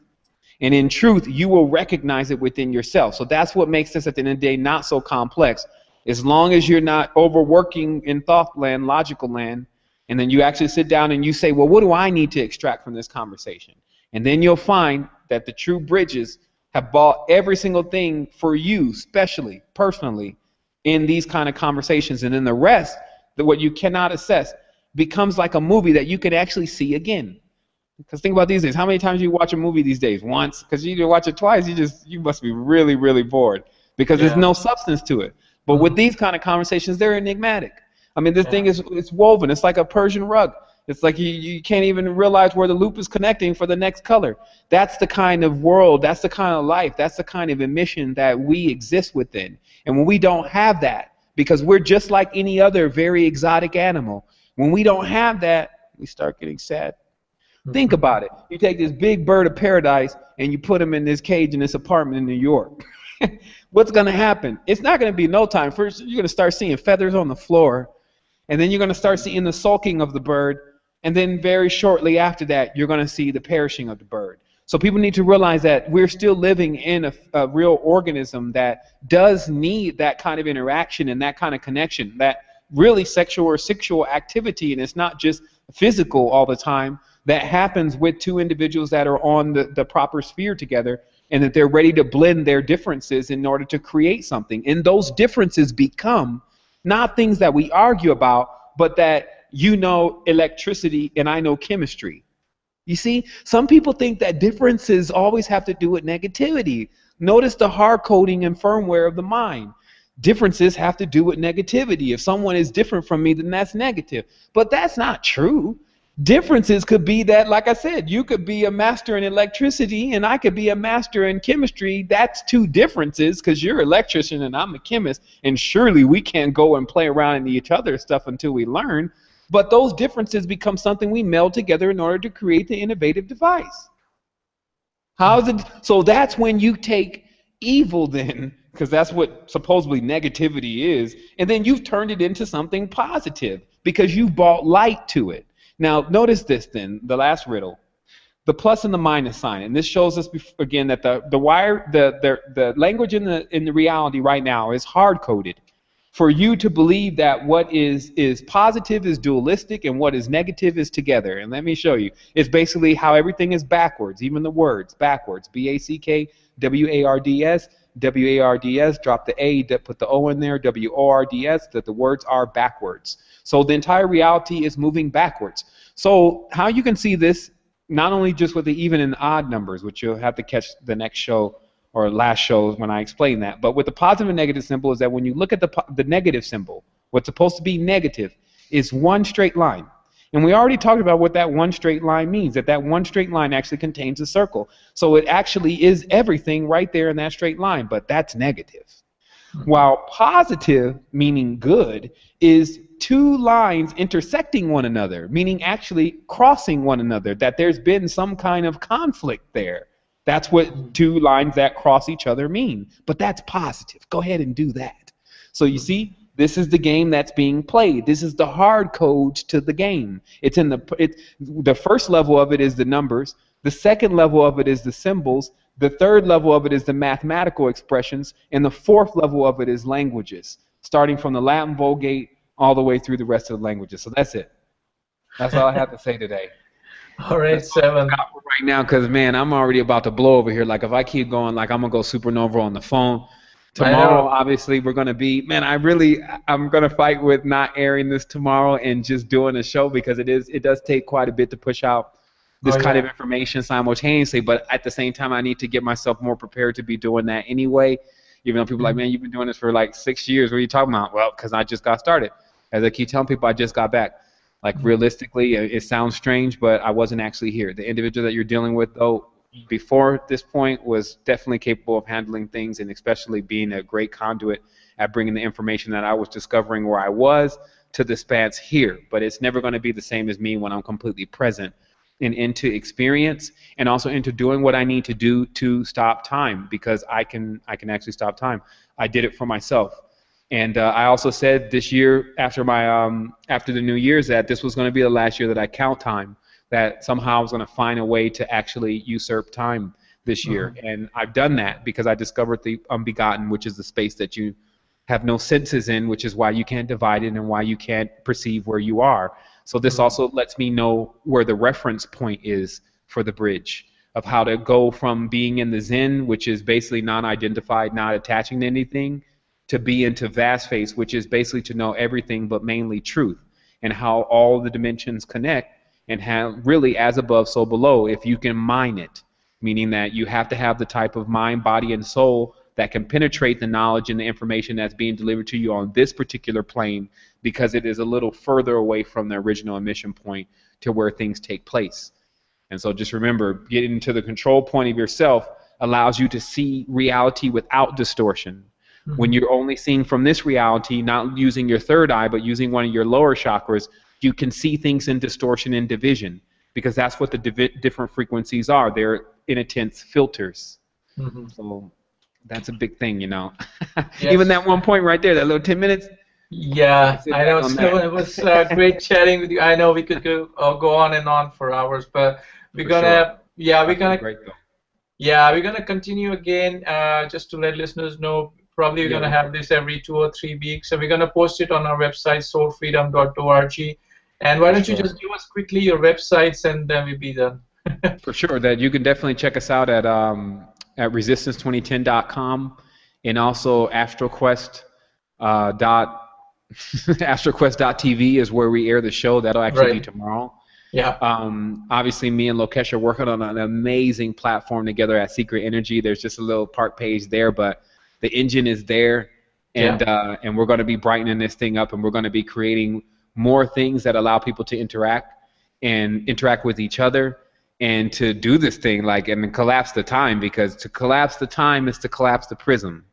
And in truth, you will recognize it within yourself. So that's what makes this, at the end of the day, not so complex. As long as you're not overworking in thought land, logical land, and then you actually sit down and you say, well, what do I need to extract from this conversation? And then you'll find that the true bridges have bought every single thing for you, especially, personally, in these kind of conversations. And then the rest, what you cannot assess, becomes like a movie that you can actually see again. Because think about these days, how many times do you watch a movie these days? Once? Because you either watch it twice, you must be really, really bored, because there's no substance to it. But with these kind of conversations, they're enigmatic. I mean, this thing is, it's woven. It's like a Persian rug. It's like you can't even realize where the loop is connecting for the next color. That's the kind of world, that's the kind of life, that's the kind of emission that we exist within. And when we don't have that, because we're just like any other very exotic animal, when we don't have that, we start getting sad. Think about it. You take this big bird of paradise and you put him in this cage in this apartment in New York. What's going to happen? It's not going to be no time. First, you're going to start seeing feathers on the floor, and then you're going to start seeing the sulking of the bird, and then very shortly after that, you're going to see the perishing of the bird. So people need to realize that we're still living in a real organism that does need that kind of interaction and that kind of connection, that really sexual or sexual activity, and it's not just physical all the time, that happens with two individuals that are on the proper sphere together, and that they're ready to blend their differences in order to create something. And those differences become not things that we argue about, but that you know electricity and I know chemistry. You see, some people think that differences always have to do with negativity. Notice the hard coding and firmware of the mind. differences have to do with negativity. If someone is different from me, then that's negative. But that's not true. Differences could be that, like I said, you could be a master in electricity and I could be a master in chemistry. That's two differences because you're an electrician and I'm a chemist. And surely we can't go and play around in each other's stuff until we learn. But those differences become something we meld together in order to create the innovative device. How's it? So that's when you take evil then, because that's what supposedly negativity is, and then you've turned it into something positive because you brought light to it. Now, notice this then, the last riddle, the plus and the minus sign, and this shows us again that the language in the reality right now is hard coded for you to believe that what is positive is dualistic and what is negative is together. And let me show you. It's basically how everything is backwards, even the words backwards. BACKWARDS, WARDS, drop the A, put the O in there, WORDS, that the words are backwards. So the entire reality is moving backwards. So how you can see this, not only just with the even and odd numbers, which you'll have to catch the next show or last show when I explain that, but with the positive and negative symbol is that when you look at the negative symbol, what's supposed to be negative is one straight line. And we already talked about what that one straight line means, that one straight line actually contains a circle. So it actually is everything right there in that straight line, but that's negative. While positive, meaning good, is two lines intersecting one another, meaning actually crossing one another, that there's been some kind of conflict there. That's what two lines that cross each other mean. But that's positive. Go ahead and do that. So you see, this is the game that's being played. This is the hard code to the game. It's in the first level of it is the numbers. The second level of it is the symbols. The third level of it is the mathematical expressions. And the fourth level of it is languages, starting from the Latin Vulgate all the way through the rest of the languages. So that's it. That's all I have to say today. All right, Sevan. Right now, because, man, I'm already about to blow over here. Like, if I keep going, like, I'm going to go supernova on the phone. Tomorrow, obviously, we're going to be, man, I'm going to fight with not airing this tomorrow and just doing a show because it does take quite a bit to push out this kind of information simultaneously. But at the same time, I need to get myself more prepared to be doing that anyway. Even though people are like, man, you've been doing this for like 6 years. What are you talking about? Well, because I just got started. As I keep telling people, I just got back. Like, realistically, it sounds strange, but I wasn't actually here. The individual that you're dealing with, though, before this point was definitely capable of handling things and especially being a great conduit at bringing the information that I was discovering where I was to the spans here. But it's never going to be the same as me when I'm completely present and into experience and also into doing what I need to do to stop time, because I can actually stop time. I did it for myself. And I also said this year after the New Year's that this was going to be the last year that I count time, that somehow I was going to find a way to actually usurp time this year. And I've done that because I discovered the unbegotten, which is the space that you have no senses in, which is why you can't divide it and why you can't perceive where you are. So this also lets me know where the reference point is for the bridge of how to go from being in the Zen, which is basically non-identified, not attaching to anything, to be into vast face, which is basically to know everything but mainly truth, and how all the dimensions connect, and how really as above, so below, if you can mine it, meaning that you have to have the type of mind, body, and soul that can penetrate the knowledge and the information that's being delivered to you on this particular plane, because it is a little further away from the original emission point to where things take place. And so just remember, getting to the control point of yourself allows you to see reality without distortion. When you're only seeing from this reality, not using your third eye, but using one of your lower chakras, you can see things in distortion and division, because that's what the different frequencies are. They're, in a sense, filters. So that's a big thing, you know. Yes. Even that one point right there, that little 10 minutes. Yeah, I know. So it was great chatting with you. I know we could go on and on for hours, but we're gonna continue again. Just to let listeners know, probably we're gonna have this every 2 or 3 weeks, and we're gonna post it on our website, soulfreedom.org. And why don't you just give us quickly your websites, and then we'll be done. For sure. That you can definitely check us out at resistance2010.com, and also astroquest.tv is where we air the show. That'll actually be tomorrow. Yeah. Obviously, me and Lokesh are working on an amazing platform together at Secret Energy. There's just a little part page there, but the engine is there. and we're going to be brightening this thing up, and we're going to be creating more things that allow people to interact with each other, and to do this thing and collapse the time, because to collapse the time is to collapse the prism.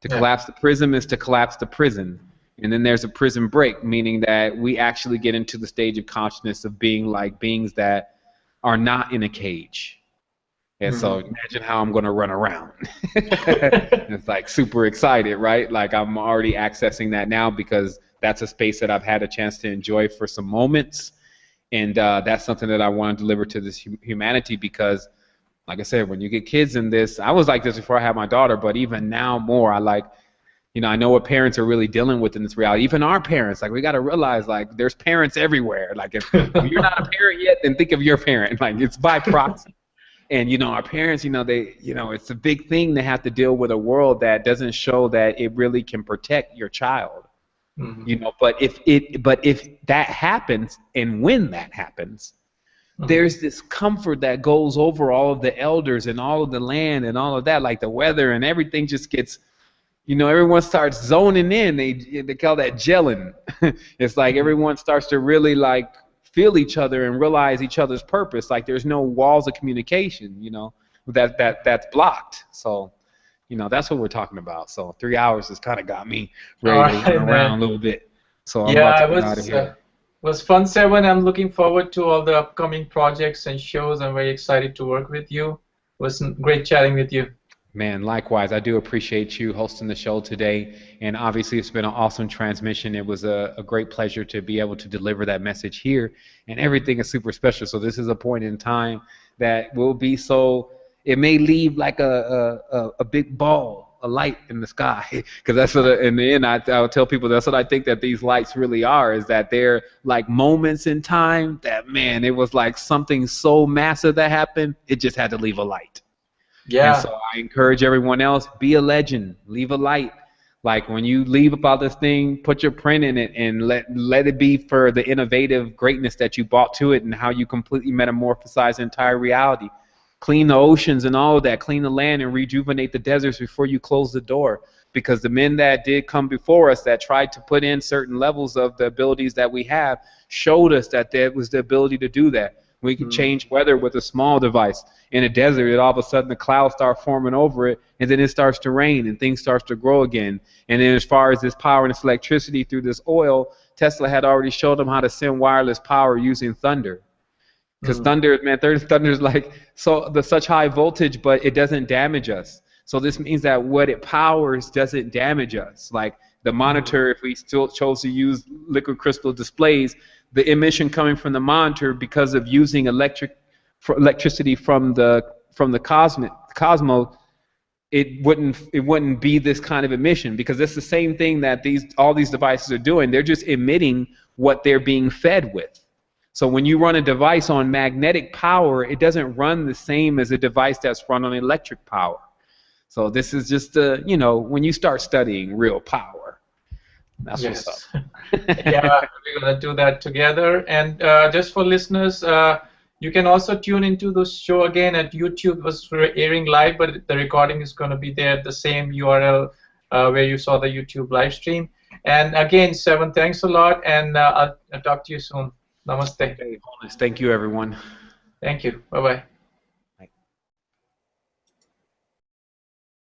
To collapse the prism is to collapse the prison. And then there's a prison break, meaning that we actually get into the stage of consciousness of being like beings that are not in a cage. And so imagine how I'm going to run around. It's like super excited, right? Like I'm already accessing that now, because that's a space that I've had a chance to enjoy for some moments. And that's something that I want to deliver to this humanity, because, like I said, when you get kids in this, I was like this before I had my daughter, but even now more, I know what parents are really dealing with in this reality. Even our parents, we got to realize, there's parents everywhere. If you're not a parent yet, then think of your parent. It's by proxy. And, our parents, it's a big thing to have to deal with a world that doesn't show that it really can protect your child. But if that happens, and when that happens, there's this comfort that goes over all of the elders and all of the land and all of that, like the weather and everything just gets, everyone starts zoning in. They call that gelling. It's like everyone starts to really feel each other and realize each other's purpose. There's no walls of communication, that's blocked. So, that's what we're talking about. So 3 hours has kind of got me ready to run around a little bit. So I'm about to get out of here. It was fun, Sevan. I'm looking forward to all the upcoming projects and shows. I'm very excited to work with you. It was great chatting with you. Man, likewise. I do appreciate you hosting the show today. And obviously, it's been an awesome transmission. It was a great pleasure to be able to deliver that message here. And everything is super special. So this is a point in time that will be it may leave like a big ball, a light in the sky. Because that's what, in the end, I'll tell people that's what I think that these lights really are, is that they're like moments in time that, man, it was like something so massive that happened, it just had to leave a light. Yeah. And so I encourage everyone else, be a legend, leave a light. When you leave about this thing, put your print in it and let it be for the innovative greatness that you brought to it, and how you completely metamorphosize the entire reality. Clean the oceans and all of that, clean the land and rejuvenate the deserts before you close the door. Because the men that did come before us that tried to put in certain levels of the abilities that we have showed us that there was the ability to do that. We can change weather with a small device. In a desert, all of a sudden the clouds start forming over it, and then it starts to rain and things starts to grow again. And then as far as this power and this electricity through this oil, Tesla had already showed them how to send wireless power using thunder. Because thunder is such high voltage, but it doesn't damage us. So this means that what it powers doesn't damage us. Like the monitor, if we still chose to use liquid crystal displays, the emission coming from the monitor, because of using electricity from the cosmos, it wouldn't be this kind of emission, because it's the same thing that all these devices are doing. They're just emitting what they're being fed with. So when you run a device on magnetic power, it doesn't run the same as a device that's run on electric power. So this is just when you start studying real power, that's what's up. Yeah, we're going to do that together. And just for listeners, you can also tune into the show again at YouTube. It was airing live, but the recording is going to be there at the same URL where you saw the YouTube live stream. And again, Sevan, thanks a lot, and I'll talk to you soon. Namaste. Thank you, everyone. Thank you. Bye-bye.